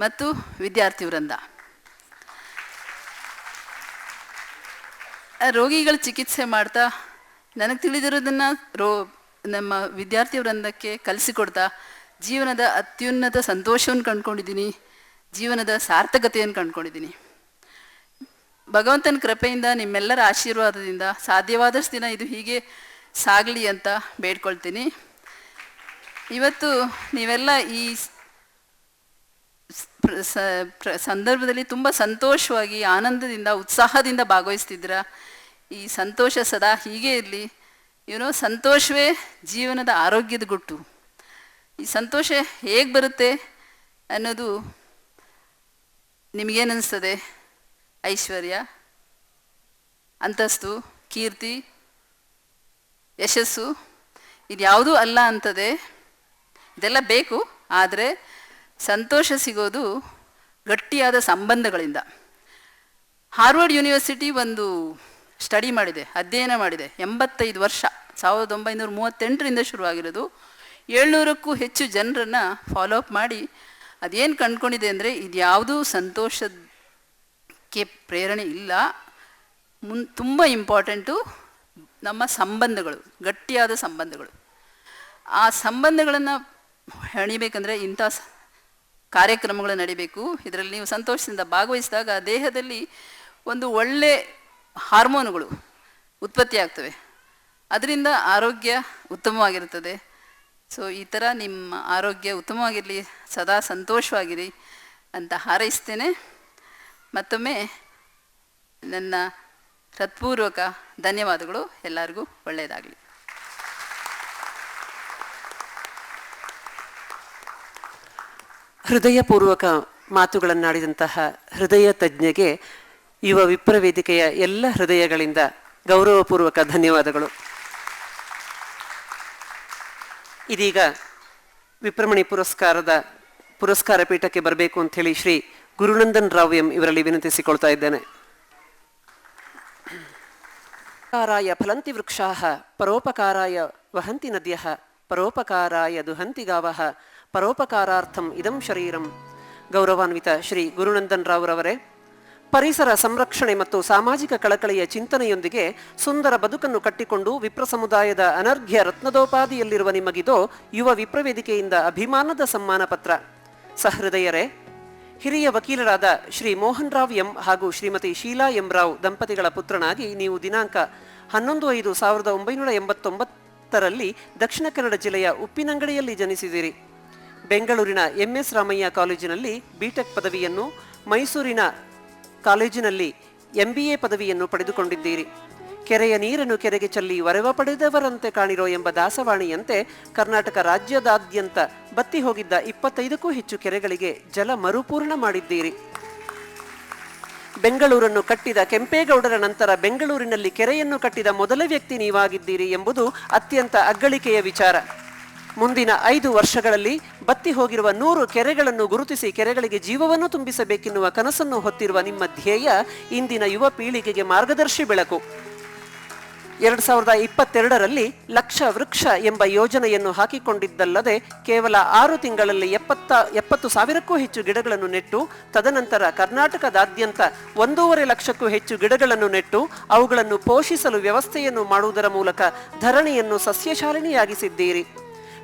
ಮತ್ತು ವಿದ್ಯಾರ್ಥಿ ವೃಂದ. ರೋಗಿಗಳ ಚಿಕಿತ್ಸೆ ಮಾಡ್ತಾ ನನಗೆ ತಿಳಿದಿರೋದನ್ನು ನಮ್ಮ ವಿದ್ಯಾರ್ಥಿ ವೃಂದಕ್ಕೆ ಕಲಿಸಿಕೊಡ್ತಾ ಜೀವನದ ಅತ್ಯುನ್ನತ ಸಂತೋಷವನ್ನು ಕಂಡುಕೊಂಡಿದ್ದೀನಿ, ಜೀವನದ ಸಾರ್ಥಕತೆಯನ್ನು ಕಂಡುಕೊಂಡಿದ್ದೀನಿ. ಭಗವಂತನ ಕೃಪೆಯಿಂದ ನಿಮ್ಮೆಲ್ಲರ ಆಶೀರ್ವಾದದಿಂದ ಸಾಧ್ಯವಾದಷ್ಟು ದಿನ ಇದು ಹೀಗೆ ಸಾಗಲಿ ಅಂತ ಬೇಡ್ಕೊಳ್ತೀನಿ. ಇವತ್ತು ನೀವೆಲ್ಲ ಈ ಸಂದರ್ಭದಲ್ಲಿ ತುಂಬ ಸಂತೋಷವಾಗಿ ಆನಂದದಿಂದ ಉತ್ಸಾಹದಿಂದ ಭಾಗವಹಿಸ್ತಿದ್ದೀರಾ. ಈ ಸಂತೋಷ ಸದಾ ಹೀಗೆ ಇರಲಿ. ಸಂತೋಷವೇ ಜೀವನದ ಆರೋಗ್ಯದ ಗುಟ್ಟು. ಈ ಸಂತೋಷ ಹೇಗೆ ಬರುತ್ತೆ ಅನ್ನೋದು ನಿಮಗೇನಿಸ್ತದೆ? ಐಶ್ವರ್ಯ, ಅಂತಸ್ತು, ಕೀರ್ತಿ, ಯಶಸ್ಸು ಇದ್ಯಾವುದೂ ಅಲ್ಲ ಅಂತದೆ. ಇದೆಲ್ಲ ಬೇಕು, ಆದರೆ ಸಂತೋಷ ಸಿಗೋದು ಗಟ್ಟಿಯಾದ ಸಂಬಂಧಗಳಿಂದ. ಹಾರ್ವರ್ಡ್ ಯೂನಿವರ್ಸಿಟಿ ಒಂದು ಸ್ಟಡಿ ಮಾಡಿದೆ, ಅಧ್ಯಯನ ಮಾಡಿದೆ. 85 ವರ್ಷ, 1938ರಿಂದ ಶುರುವಾಗಿರೋದು. 700ಕ್ಕೂ ಹೆಚ್ಚು ಜನರನ್ನು ಫಾಲೋ ಅಪ್ ಮಾಡಿ ಅದೇನು ಕಂಡುಕೊಂಡಿದೆ ಅಂದರೆ, ಇದ್ಯಾವುದೂ ಸಂತೋಷಕ್ಕೆ ಪ್ರೇರಣೆ ಇಲ್ಲ. ತುಂಬ ಇಂಪಾರ್ಟೆಂಟು ನಮ್ಮ ಸಂಬಂಧಗಳು, ಗಟ್ಟಿಯಾದ ಸಂಬಂಧಗಳು. ಆ ಸಂಬಂಧಗಳನ್ನು ಹೆಣಿಬೇಕಂದ್ರೆ ಇಂಥ ಕಾರ್ಯಕ್ರಮಗಳು ನಡಿಬೇಕು. ಇದರಲ್ಲಿ ನೀವು ಸಂತೋಷದಿಂದ ಭಾಗವಹಿಸಿದಾಗ ದೇಹದಲ್ಲಿ ಒಂದು ಒಳ್ಳೆ ಹಾರ್ಮೋನುಗಳು ಉತ್ಪತ್ತಿ ಆಗ್ತವೆ, ಅದರಿಂದ ಆರೋಗ್ಯ ಉತ್ತಮವಾಗಿರುತ್ತದೆ. ಸೊ ಈ ಥರ ನಿಮ್ಮ ಆರೋಗ್ಯ ಉತ್ತಮವಾಗಿರಲಿ, ಸದಾ ಸಂತೋಷವಾಗಿರಿ ಅಂತ ಹಾರೈಸ್ತೇನೆ. ಮತ್ತೊಮ್ಮೆ ನನ್ನ ಹೃತ್ಪೂರ್ವಕ ಧನ್ಯವಾದಗಳು. ಎಲ್ಲರಿಗೂ ಒಳ್ಳೆಯದಾಗಲಿ. ಹೃದಯಪೂರ್ವಕ ಮಾತುಗಳನ್ನಾಡಿದಂತಹ ಹೃದಯ ತಜ್ಞೆಗೆ ಯುವ ವಿಪ್ರವೇದಿಕೆಯ ಎಲ್ಲ ಹೃದಯಗಳಿಂದ ಗೌರವಪೂರ್ವಕ ಧನ್ಯವಾದಗಳು. ಇದೀಗ ವಿಪ್ರಮಣಿ ಪುರಸ್ಕಾರ ಪೀಠಕ್ಕೆ ಬರಬೇಕು ಅಂಥೇಳಿ ಶ್ರೀ ಗುರುನಂದನ್ ರಾವ್ ಎಂ ಇವರಲ್ಲಿ ವಿನಂತಿಸಿಕೊಳ್ತಾ ಇದ್ದೇನೆ. ಪರೋಪಕಾರಾಯ ಫಲಂತಿ ವೃಕ್ಷಾಃ ಪರೋಪಕಾರಾಯ ವಹಂತಿ ನದ್ಯಃ ಪರೋಪಕಾರಾಯ ದುಹಂತಿ ಗಾವಃ ಪರೋಪಕಾರಾರ್ಥಂ ಇದಂ ಶರೀರಂ. ಗೌರವಾನ್ವಿತ ಶ್ರೀ ಗುರುನಂದನ್ ರಾವ್ ರವರೇ, ಪರಿಸರ ಸಂರಕ್ಷಣೆ ಮತ್ತು ಸಾಮಾಜಿಕ ಕಳಕಳಿಯ ಚಿಂತನೆಯೊಂದಿಗೆ ಸುಂದರ ಬದುಕನ್ನು ಕಟ್ಟಿಕೊಂಡು ವಿಪ್ರ ಸಮುದಾಯದ ಅನರ್ಘ್ಯ ರತ್ನದೋಪಾದಿಯಲ್ಲಿರುವ ನಿಮಗಿದೋ ಯುವ ವಿಪ್ರವೇದಿಕೆಯಿಂದ ಅಭಿಮಾನದ ಸಮ್ಮಾನ ಪತ್ರ. ಸಹೃದಯರೇ, ಹಿರಿಯ ವಕೀಲರಾದ ಶ್ರೀ ಮೋಹನ್ ರಾವ್ ಎಂ ಹಾಗೂ ಶ್ರೀಮತಿ ಶೀಲಾ ಎಂ ರಾವ್ ದಂಪತಿಗಳ ಪುತ್ರನಾಗಿ ನೀವು ದಿನಾಂಕ 11/5/1989ರಲ್ಲಿ ದಕ್ಷಿಣ ಕನ್ನಡ ಜಿಲ್ಲೆಯ ಉಪ್ಪಿನಂಗಡಿಯಲ್ಲಿ ಜನಿಸಿದಿರಿ. ಬೆಂಗಳೂರಿನ MS ರಾಮಯ್ಯ ಕಾಲೇಜಿನಲ್ಲಿ ಬಿಟೆಕ್ ಪದವಿಯನ್ನು, ಮೈಸೂರಿನ ಕಾಲೇಜಿನಲ್ಲಿ MBA ಪದವಿಯನ್ನು ಪಡೆದುಕೊಂಡಿದ್ದೀರಿ. ಕೆರೆಯ ನೀರನ್ನು ಕೆರೆಗೆ ಚೆಲ್ಲಿ ವರವ ಪಡೆದವರಂತೆ ಕಾಣಿರೋ ಎಂಬ ದಾಸವಾಣಿಯಂತೆ ಕರ್ನಾಟಕ ರಾಜ್ಯದಾದ್ಯಂತ ಬತ್ತಿ ಹೋಗಿದ್ದ 25ಕ್ಕೂ ಹೆಚ್ಚು ಕೆರೆಗಳಿಗೆ ಜಲ ಮರುಪೂರ್ಣ ಮಾಡಿದ್ದೀರಿ. ಬೆಂಗಳೂರನ್ನು ಕಟ್ಟಿದ ಕೆಂಪೇಗೌಡರ ನಂತರ ಬೆಂಗಳೂರಿನಲ್ಲಿ ಕೆರೆಯನ್ನು ಕಟ್ಟಿದ ಮೊದಲ ವ್ಯಕ್ತಿ ನೀವಾಗಿದ್ದೀರಿ ಎಂಬುದು ಅತ್ಯಂತ ಅಗ್ಗಳಿಕೆಯ ವಿಚಾರ. ಮುಂದಿನ 5 ವರ್ಷಗಳಲ್ಲಿ ಬತ್ತಿ ಹೋಗಿರುವ 100 ಕೆರೆಗಳನ್ನು ಗುರುತಿಸಿ ಕೆರೆಗಳಿಗೆ ಜೀವವನ್ನು ತುಂಬಿಸಬೇಕೆನ್ನುವ ಕನಸನ್ನು ಹೊತ್ತಿರುವ ನಿಮ್ಮ ಧ್ಯೇಯ ಇಂದಿನ ಯುವ ಪೀಳಿಗೆಗೆ ಮಾರ್ಗದರ್ಶಿ ಬೆಳಕು. 2022ರಲ್ಲಿ ಲಕ್ಷ ವೃಕ್ಷ ಎಂಬ ಯೋಜನೆಯನ್ನು ಹಾಕಿಕೊಂಡಿದ್ದಲ್ಲದೆ ಕೇವಲ 6 ತಿಂಗಳಲ್ಲಿ 70,000ಕ್ಕೂ ಹೆಚ್ಚು ಗಿಡಗಳನ್ನು ನೆಟ್ಟು, ತದನಂತರ ಕರ್ನಾಟಕದಾದ್ಯಂತ 1.5 ಲಕ್ಷಕ್ಕೂ ಹೆಚ್ಚು ಗಿಡಗಳನ್ನು ನೆಟ್ಟು ಅವುಗಳನ್ನು ಪೋಷಿಸಲು ವ್ಯವಸ್ಥೆಯನ್ನು ಮಾಡುವುದರ ಮೂಲಕ ಧರಣಿಯನ್ನು ಸಸ್ಯಶಾಲಿನಿಯಾಗಿಸಿದ್ದೀರಿ.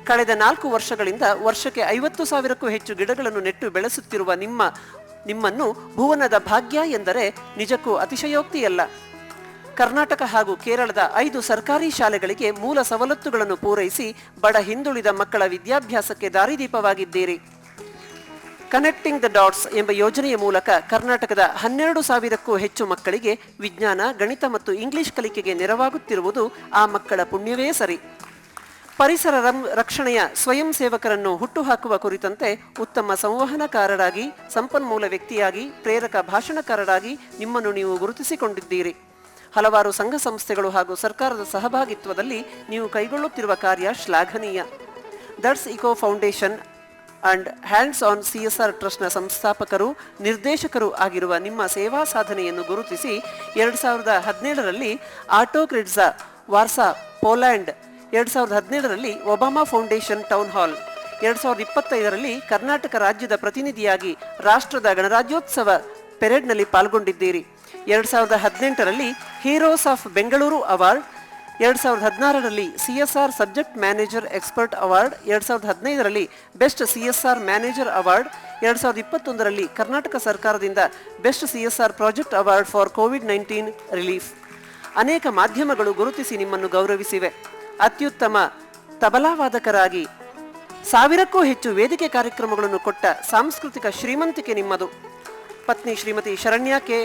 ಕಳೆದ 4 ವರ್ಷಗಳಿಂದ ವರ್ಷಕ್ಕೆ 50,000ಕ್ಕೂ ಹೆಚ್ಚು ಗಿಡಗಳನ್ನು ನೆಟ್ಟು ಬೆಳೆಸುತ್ತಿರುವ ನಿಮ್ಮನ್ನು ಭುವನದ ಭಾಗ್ಯ ಎಂದರೆ ನಿಜಕ್ಕೂ ಅತಿಶಯೋಕ್ತಿಯಲ್ಲ. ಕರ್ನಾಟಕ ಹಾಗೂ ಕೇರಳದ 5 ಸರ್ಕಾರಿ ಶಾಲೆಗಳಿಗೆ ಮೂಲ ಸವಲತ್ತುಗಳನ್ನು ಪೂರೈಸಿ ಬಡ ಹಿಂದುಳಿದ ಮಕ್ಕಳ ವಿದ್ಯಾಭ್ಯಾಸಕ್ಕೆ ದಾರಿದೀಪವಾಗಿದ್ದೀರಿ. ಕನೆಕ್ಟಿಂಗ್ ದ ಡಾಟ್ಸ್ ಎಂಬ ಯೋಜನೆಯ ಮೂಲಕ ಕರ್ನಾಟಕದ 12,000ಕ್ಕೂ ಹೆಚ್ಚು ಮಕ್ಕಳಿಗೆ ವಿಜ್ಞಾನ, ಗಣಿತ ಮತ್ತು ಇಂಗ್ಲಿಷ್ ಕಲಿಕೆಗೆ ನೆರವಾಗುತ್ತಿರುವುದು ಆ ಮಕ್ಕಳ ಪುಣ್ಯವೇ ಸರಿ. ಪರಿಸರ ರಕ್ಷಣೆಯ ಸ್ವಯಂ ಸೇವಕರನ್ನು ಹುಟ್ಟುಹಾಕುವ ಕುರಿತಂತೆ ಉತ್ತಮ ಸಂವಹನಕಾರರಾಗಿ, ಸಂಪನ್ಮೂಲ ವ್ಯಕ್ತಿಯಾಗಿ, ಪ್ರೇರಕ ಭಾಷಣಕಾರರಾಗಿ ನಿಮ್ಮನ್ನು ನೀವು ಗುರುತಿಸಿಕೊಂಡಿದ್ದೀರಿ. ಹಲವಾರು ಸಂಘ ಸಂಸ್ಥೆಗಳು ಹಾಗೂ ಸರ್ಕಾರದ ಸಹಭಾಗಿತ್ವದಲ್ಲಿ ನೀವು ಕೈಗೊಳ್ಳುತ್ತಿರುವ ಕಾರ್ಯ ಶ್ಲಾಘನೀಯ. That's eco foundation and hands on CSR ಟ್ರಸ್ಟ್ನ ಸಂಸ್ಥಾಪಕರು, ನಿರ್ದೇಶಕರು ಆಗಿರುವ ನಿಮ್ಮ ಸೇವಾ ಸಾಧನೆಯನ್ನು ಗುರುತಿಸಿ 2017ರಲ್ಲಿ ಆಟೋ ಕ್ರಿಡ್ಜಾ ವಾರ್ಸಾ ಪೋಲ್ಯಾಂಡ್, 2017ರಲ್ಲಿ ಒಬಾಮಾ ಫೌಂಡೇಶನ್ ಟೌನ್ ಹಾಲ್, 2025ರಲ್ಲಿ ಕರ್ನಾಟಕ ರಾಜ್ಯದ ಪ್ರತಿನಿಧಿಯಾಗಿ ರಾಷ್ಟ್ರದ ಗಣರಾಜ್ಯೋತ್ಸವ ಪೆರೇಡ್ನಲ್ಲಿ ಪಾಲ್ಗೊಂಡಿದ್ದೀರಿ. 2018ರಲ್ಲಿ ಹೀರೋಸ್ ಆಫ್ ಬೆಂಗಳೂರು ಅವಾರ್ಡ್, 2016ರಲ್ಲಿ CSR subject manager expert award, 2015ರಲ್ಲಿ ಬೆಸ್ಟ್ CSR ಮ್ಯಾನೇಜರ್ ಅವಾರ್ಡ್, 2021ರಲ್ಲಿ ಕರ್ನಾಟಕ ಸರ್ಕಾರದಿಂದ best CSR project award for COVID-19 relief. ಅನೇಕ ಮಾಧ್ಯಮಗಳು ಗುರುತಿಸಿ ನಿಮ್ಮನ್ನು ಗೌರವಿಸಿವೆ. ಅತ್ಯುತ್ತಮ ತಬಲಾವಾದಕರಾಗಿ 1000ಕ್ಕೂ ಹೆಚ್ಚು ವೇದಿಕೆ ಕಾರ್ಯಕ್ರಮಗಳನ್ನು ಕೊಟ್ಟ ಸಾಂಸ್ಕೃತಿಕ ಶ್ರೀಮಂತಿಕೆ ನಿಮ್ಮದು. ಪತ್ನಿ ಶ್ರೀಮತಿ ಶರಣ್ಯ ಕೆ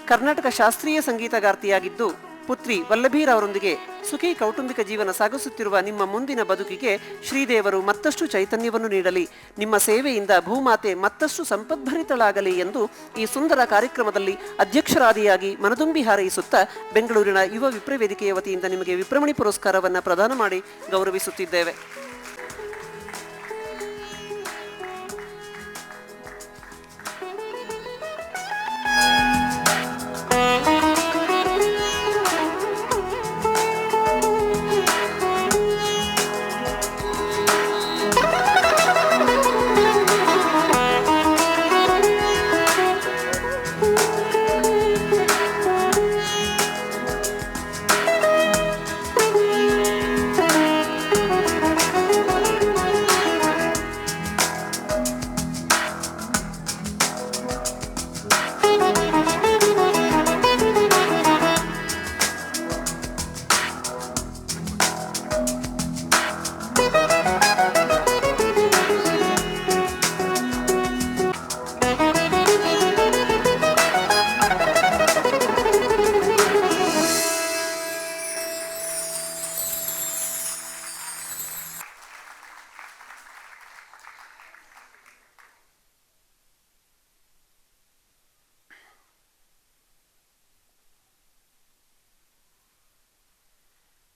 ಕರ್ನಾಟಕ ಶಾಸ್ತ್ರೀಯ ಸಂಗೀತಗಾರ್ತಿಯಾಗಿದ್ದು ಪುತ್ರಿ ವಲ್ಲಭೀರವರೊಂದಿಗೆ ಸುಖಿ ಕೌಟುಂಬಿಕ ಜೀವನ ಸಾಗಿಸುತ್ತಿರುವ ನಿಮ್ಮ ಮುಂದಿನ ಬದುಕಿಗೆ ಶ್ರೀದೇವರು ಮತ್ತಷ್ಟು ಚೈತನ್ಯವನ್ನು ನೀಡಲಿ. ನಿಮ್ಮ ಸೇವೆಯಿಂದ ಭೂಮಾತೆ ಮತ್ತಷ್ಟು ಸಂಪದ್ಭರಿತಳಾಗಲಿ ಎಂದು ಈ ಸುಂದರ ಕಾರ್ಯಕ್ರಮದಲ್ಲಿ ಅಧ್ಯಕ್ಷರಾದಿಯಾಗಿ ಮನದುಂಬಿ ಹಾರೈಸುತ್ತಾ ಬೆಂಗಳೂರಿನ ಯುವ ವಿಪ್ರವೇದಿಕೆಯ ವತಿಯಿಂದ ನಿಮಗೆ ವಿಪ್ರಮಣಿ ಪುರಸ್ಕಾರವನ್ನು ಪ್ರದಾನ ಮಾಡಿ ಗೌರವಿಸುತ್ತಿದ್ದೇವೆ.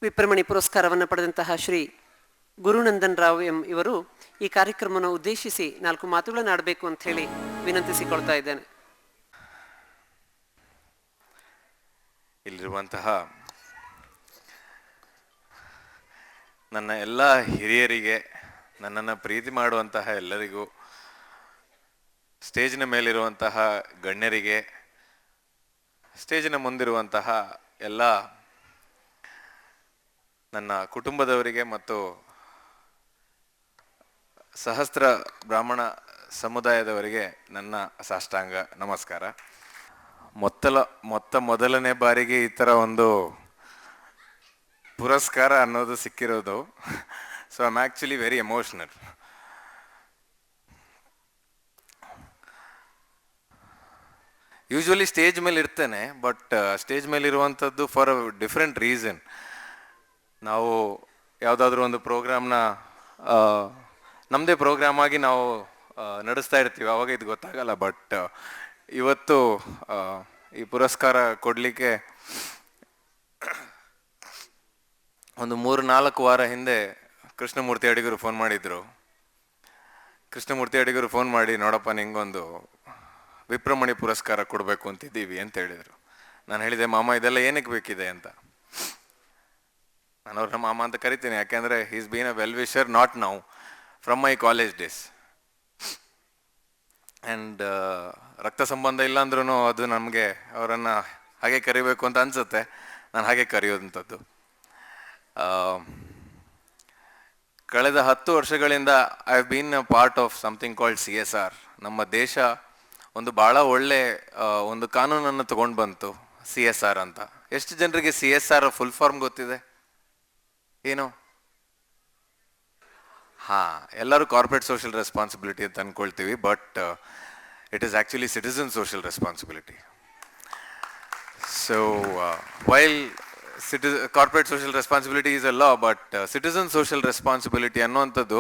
ವಿಪ್ರಮಣಿ ಪುರಸ್ಕಾರವನ್ನು ಪಡೆದಂತಹ ಶ್ರೀ ಗುರುನಂದನ್ ರಾವ್ ಎಂ ಇವರು ಈ ಕಾರ್ಯಕ್ರಮವನ್ನು ಉದ್ದೇಶಿಸಿ 4 ಮಾತುಗಳನ್ನು ಆಡಬೇಕು ಅಂತ ಹೇಳಿ ವಿನಂತಿಸಿಕೊಳ್ತಾ ಇದ್ದೇನೆ. ಇಲ್ಲಿರುವಂತಹ ನನ್ನ ಎಲ್ಲ ಹಿರಿಯರಿಗೆ, ನನ್ನನ್ನು ಪ್ರೀತಿ ಮಾಡುವಂತಹ ಎಲ್ಲರಿಗೂ, ಸ್ಟೇಜಿನ ಮೇಲಿರುವಂತಹ ಗಣ್ಯರಿಗೆ, ಸ್ಟೇಜಿನ ಮುಂದಿರುವಂತಹ ಎಲ್ಲ ನನ್ನ ಕುಟುಂಬದವರಿಗೆ ಮತ್ತು ಸಹಸ್ರ ಬ್ರಾಹ್ಮಣ ಸಮುದಾಯದವರಿಗೆ ನನ್ನ ಸಾಷ್ಟಾಂಗ ನಮಸ್ಕಾರ. ಮೊದಲನೇ ಬಾರಿಗೆ ಈ ಥರ ಒಂದು ಪುರಸ್ಕಾರ ಅನ್ನೋದು ಸಿಕ್ಕಿರೋದು. So I am actually very emotional. Usually stage ಮೇಲೆ ಇರ್ತೇನೆ, ಬಟ್ ಸ್ಟೇಜ್ ಮೇಲೆ ಇರುವಂಥದ್ದು ಫಾರ್ ಅ ಡಿಫ್ರೆಂಟ್ ರೀಸನ್. ನಾವು ಯಾವುದಾದ್ರೂ ಒಂದು ಪ್ರೋಗ್ರಾಮ್ನ ನಮ್ಮದೇ ಪ್ರೋಗ್ರಾಮ್ ಆಗಿ ನಾವು ನಡೆಸ್ತಾ ಇರ್ತೀವಿ, ಆವಾಗ ಇದು ಗೊತ್ತಾಗಲ್ಲ. ಬಟ್ ಇವತ್ತು ಈ ಪುರಸ್ಕಾರ ಕೊಡಲಿಕ್ಕೆ ಒಂದು 3-4 ವಾರ ಹಿಂದೆ ಕೃಷ್ಣಮೂರ್ತಿ ಅಡಿಗರು ಫೋನ್ ಮಾಡಿದ್ರು. ಕೃಷ್ಣಮೂರ್ತಿ ಅಡಿಗರು ಫೋನ್ ಮಾಡಿ, ನೋಡಪ್ಪ ನಿಂಗೊಂದು ವಿಪ್ರಮಣಿ ಪುರಸ್ಕಾರ ಕೊಡಬೇಕು ಅಂತಿದ್ದೀವಿ ಅಂತ ಹೇಳಿದರು. ನಾನು ಹೇಳಿದೆ, ಮಾಮ ಇದೆಲ್ಲ ಏನಕ್ಕೆ ಬೇಕಿದೆ ಅಂತ. ನಾನು ಅವ್ರನ್ನ ಮಾಮ ಅಂತ ಕರಿತೀನಿ, ಯಾಕೆಂದರೆ is been a well wisher not now, from my college days. And ರಕ್ತ ಸಂಬಂಧ ಇಲ್ಲ ಅಂದ್ರೂ ಅದು ನಮಗೆ ಅವರನ್ನು ಹಾಗೆ ಕರಿಬೇಕು ಅಂತ ಅನಿಸುತ್ತೆ. ನಾನು ಹಾಗೆ ಕರೆಯೋದಂಥದ್ದು. ಕಳೆದ 10 ವರ್ಷಗಳಿಂದ I have been a part of something called CSR. ನಮ್ಮ ದೇಶ ಒಂದು ಭಾಳ ಒಳ್ಳೆ ಒಂದು ಕಾನೂನನ್ನು ತಗೊಂಡು ಬಂತು, CSR ಅಂತ. ಎಷ್ಟು ಜನರಿಗೆ CSR ಫುಲ್ ಫಾರ್ಮ್ ಗೊತ್ತಿದೆ? ಏನು? ಎಲ್ಲರೂ ಕಾರ್ಪೊರೇಟ್ ಸೋಷಿಯಲ್ ರೆಸ್ಪಾನ್ಸಿಬಿಲಿಟಿ ಅಂತ ಅಂದ್ಕೊಳ್ತೀವಿ, but it is actually citizen social responsibility. So while corporate social responsibility is a law, but citizen social responsibility ಅನ್ನುವಂಥದ್ದು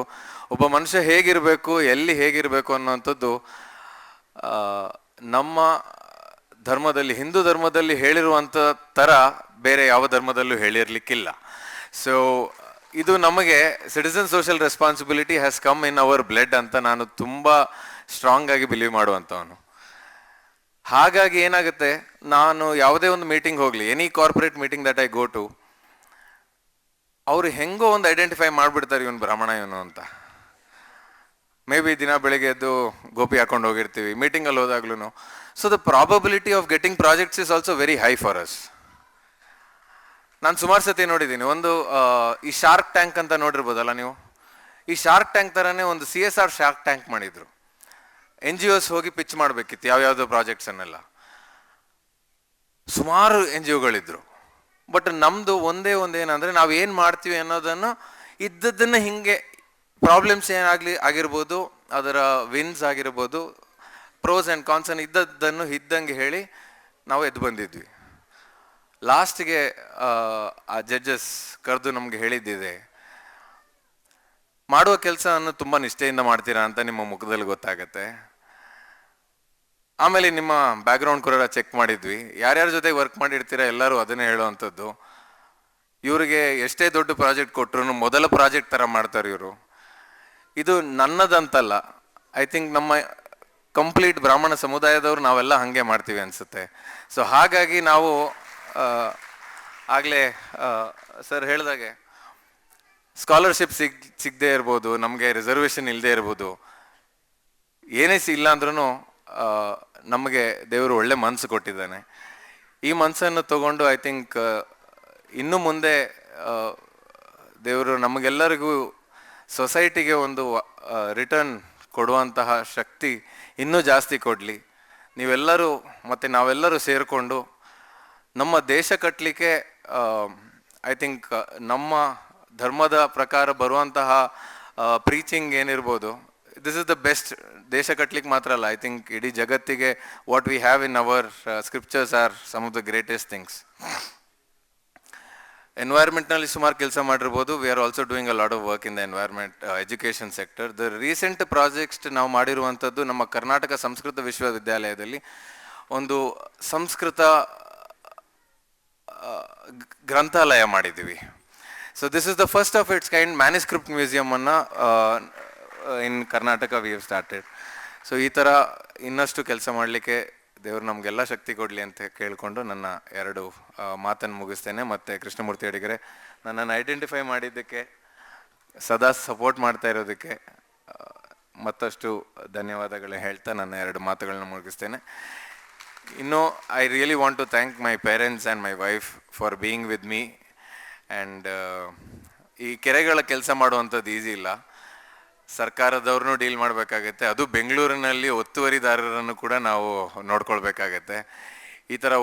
ಒಬ್ಬ ಮನುಷ್ಯ ಹೇಗಿರಬೇಕು, ಎಲ್ಲಿ ಹೇಗಿರಬೇಕು ಅನ್ನುವಂಥದ್ದು ನಮ್ಮ ಧರ್ಮದಲ್ಲಿ, ಹಿಂದೂ ಧರ್ಮದಲ್ಲಿ ಹೇಳಿರುವಂಥ ಥರ ಬೇರೆ ಯಾವ ಧರ್ಮದಲ್ಲೂ ಹೇಳಿರ್ಲಿಕ್ಕಿಲ್ಲ. ಸೊ ಇದು ನಮಗೆ citizen social responsibility has come in our blood ಅಂತ ನಾನು ತುಂಬ ಸ್ಟ್ರಾಂಗ್ ಆಗಿ ಬಿಲೀವ್ ಮಾಡುವಂಥವನು. ಹಾಗಾಗಿ ಏನಾಗುತ್ತೆ, ನಾನು ಯಾವುದೇ ಒಂದು ಮೀಟಿಂಗ್ ಹೋಗಲಿ, any corporate meeting that I go to, ಅವರು ಹೆಂಗೋ ಒಂದು ಐಡೆಂಟಿಫೈ ಮಾಡಿಬಿಡ್ತಾರೆ, ಇವನು ಬ್ರಾಹ್ಮಣ ಇವನು ಅಂತ. ಮೇ ಬಿ ದಿನ ಬೆಳಿಗ್ಗೆ ಎದ್ದು ಗೋಪಿ ಹಾಕೊಂಡು ಹೋಗಿರ್ತೀವಿ, ಮೀಟಿಂಗಲ್ಲಿ ಹೋದಾಗ್ಲೂ. So the probability of getting projects is also very high for us. ನಾನು ಸುಮಾರು ಸತಿ ನೋಡಿದ್ದೀನಿ. ಒಂದು ಈ ಶಾರ್ಕ್ ಟ್ಯಾಂಕ್ ಅಂತ ನೋಡಿರ್ಬೋದಲ್ಲ ನೀವು. ಈ ಶಾರ್ಕ್ ಟ್ಯಾಂಕ್ ಥರನೇ ಒಂದು CSR ಶಾರ್ಕ್ ಟ್ಯಾಂಕ್ ಮಾಡಿದ್ರು. NGOs ಹೋಗಿ ಪಿಚ್ ಮಾಡಬೇಕಿತ್ತು ಯಾವ್ಯಾವುದೋ ಪ್ರಾಜೆಕ್ಟ್ಸನ್ನೆಲ್ಲ. ಸುಮಾರು NGOಗಳಿದ್ರು. ಬಟ್ ನಮ್ಮದು ಒಂದೇನಂದರೆ ನಾವು ಏನು ಮಾಡ್ತೀವಿ ಅನ್ನೋದನ್ನು ಇದ್ದದ್ದನ್ನು ಹಿಂಗೆ, ಪ್ರಾಬ್ಲಮ್ಸ್ ಆಗಿರ್ಬೋದು, ಅದರ ವಿನ್ಸ್ ಆಗಿರ್ಬೋದು, ಪ್ರೋಸ್ ಆ್ಯಂಡ್ ಕಾನ್ಸ್ ಇದ್ದದ್ದನ್ನು ಇದ್ದಂಗೆ ಹೇಳಿ ನಾವು ಎದ್ದು ಬಂದಿದ್ವಿ. ಲಾಸ್ಟ್ಗೆ ಆ ಜಡ್ಜಸ್ ಕರೆದು ನಮ್ಗೆ ಹೇಳಿದ್ದಿದೆ, ಮಾಡುವ ಕೆಲಸವನ್ನು ತುಂಬ ನಿಷ್ಠೆಯಿಂದ ಮಾಡ್ತೀರಾ ಅಂತ ನಿಮ್ಮ ಮುಖದಲ್ಲಿ ಗೊತ್ತಾಗತ್ತೆ. ಆಮೇಲೆ ನಿಮ್ಮ ಬ್ಯಾಕ್ಗ್ರೌಂಡ್ ಕೂಡ ಚೆಕ್ ಮಾಡಿದ್ವಿ, ಯಾರ್ಯಾರ ಜೊತೆ ವರ್ಕ್ ಮಾಡಿರ್ತೀರಾ ಎಲ್ಲರೂ ಅದನ್ನೇ ಹೇಳುವಂಥದ್ದು. ಇವರಿಗೆ ಎಷ್ಟೇ ದೊಡ್ಡ ಪ್ರಾಜೆಕ್ಟ್ ಕೊಟ್ಟರು ಮೊದಲ ಪ್ರಾಜೆಕ್ಟ್ ಥರ ಮಾಡ್ತಾರೆ ಇವರು. ಇದು ನನ್ನದಂತಲ್ಲ, ಐ ಥಿಂಕ್ ನಮ್ಮ ಕಂಪ್ಲೀಟ್ ಬ್ರಾಹ್ಮಣ ಸಮುದಾಯದವ್ರು ನಾವೆಲ್ಲ ಹಾಗೆ ಮಾಡ್ತೀವಿ ಅನಿಸುತ್ತೆ. ಸೊ ಹಾಗಾಗಿ ನಾವು ಆಗಲೇ ಸರ್ ಹೇಳಿದಾಗೆ ಸ್ಕಾಲರ್ಶಿಪ್ ಸಿಗದೆ ಇರ್ಬೋದು, ನಮಗೆ ರಿಸರ್ವೇಷನ್ ಇಲ್ಲದೆ ಇರ್ಬೋದು, ಏನೇ ಇಲ್ಲ ಅಂದ್ರೂ ನಮಗೆ ದೇವರು ಒಳ್ಳೆ ಮನಸ್ಸು ಕೊಟ್ಟಿದ್ದಾನೆ. ಈ ಮನಸ್ಸನ್ನು ತಗೊಂಡು ಐ ಥಿಂಕ್ ಇನ್ನು ಮುಂದೆ ದೇವರು ನಮಗೆಲ್ಲರಿಗೂ ಸೊಸೈಟಿಗೆ ಒಂದು ರಿಟರ್ನ್ ಕೊಡುವಂತಹ ಶಕ್ತಿ ಇನ್ನೂ ಜಾಸ್ತಿ ಕೊಡಲಿ. ನೀವೆಲ್ಲರೂ ಮತ್ತು ನಾವೆಲ್ಲರೂ ಸೇರಿಕೊಂಡು ನಮ್ಮ ದೇಶ ಕಟ್ಟಲಿಕ್ಕೆ ಐ ಥಿಂಕ್ ನಮ್ಮ ಧರ್ಮದ ಪ್ರಕಾರ ಬರುವಂತಹ ಪ್ರೀಚಿಂಗ್ ಏನಿರ್ಬೋದು, ದಿಸ್ ಇಸ್ ದ ಬೆಸ್ಟ್. ದೇಶ ಕಟ್ಟಲಿಕ್ಕೆ ಮಾತ್ರ ಅಲ್ಲ, ಐ ಥಿಂಕ್ ಇಡೀ ಜಗತ್ತಿಗೆ what we have in our scriptures are some of the greatest things. ಎನ್ವೈರ್ಮೆಂಟ್ನಲ್ಲಿ ಸುಮಾರು ಕೆಲಸ ಮಾಡಿರ್ಬೋದು. We are also doing a lot of work in the environment education sector. The recent projects ನಾವು ಮಾಡಿರುವಂಥದ್ದು ನಮ್ಮ ಕರ್ನಾಟಕ ಸಂಸ್ಕೃತ ವಿಶ್ವವಿದ್ಯಾಲಯದಲ್ಲಿ ಒಂದು ಸಂಸ್ಕೃತ ಗ್ರಂಥಾಲಯ ಮಾಡಿದ್ದೀವಿ. So this is the first of its kind manuscript ಮ್ಯೂಸಿಯಮನ್ನು in Karnataka we have started. So ಈ ಥರ ಇನ್ನಷ್ಟು ಕೆಲಸ ಮಾಡಲಿಕ್ಕೆ ದೇವರು ನಮಗೆಲ್ಲ ಶಕ್ತಿ ಕೊಡಲಿ ಅಂತ ಕೇಳಿಕೊಂಡು ನನ್ನ ಎರಡು ಮಾತನ್ನು ಮುಗಿಸ್ತೇನೆ. ಮತ್ತು ಕೃಷ್ಣಮೂರ್ತಿ ಅಡಿಗರೆ, ನನ್ನನ್ನು ಐಡೆಂಟಿಫೈ ಮಾಡಿದ್ದಕ್ಕೆ, ಸದಾ ಸಪೋರ್ಟ್ ಮಾಡ್ತಾ ಇರೋದಕ್ಕೆ ಮತ್ತಷ್ಟು ಧನ್ಯವಾದಗಳನ್ನ ಹೇಳ್ತಾ ನನ್ನ ಎರಡು ಮಾತುಗಳನ್ನ ಮುಗಿಸ್ತೇನೆ. ಇನ್ನು I really want to thank my parents and my wife for being with me. And ಈ ಕೆರೆಗಳ ಕೆಲಸ ಮಾಡುವಂಥದ್ದು ಈಸಿ ಇಲ್ಲ, ಸರ್ಕಾರದವ್ರನ್ನೂ ಡೀಲ್ ಮಾಡಬೇಕಾಗತ್ತೆ, ಅದು ಬೆಂಗಳೂರಿನಲ್ಲಿ ಒತ್ತುವರಿದಾರರನ್ನು ಕೂಡ ನಾವು ನೋಡ್ಕೊಳ್ಬೇಕಾಗತ್ತೆ. ಈ ಥರ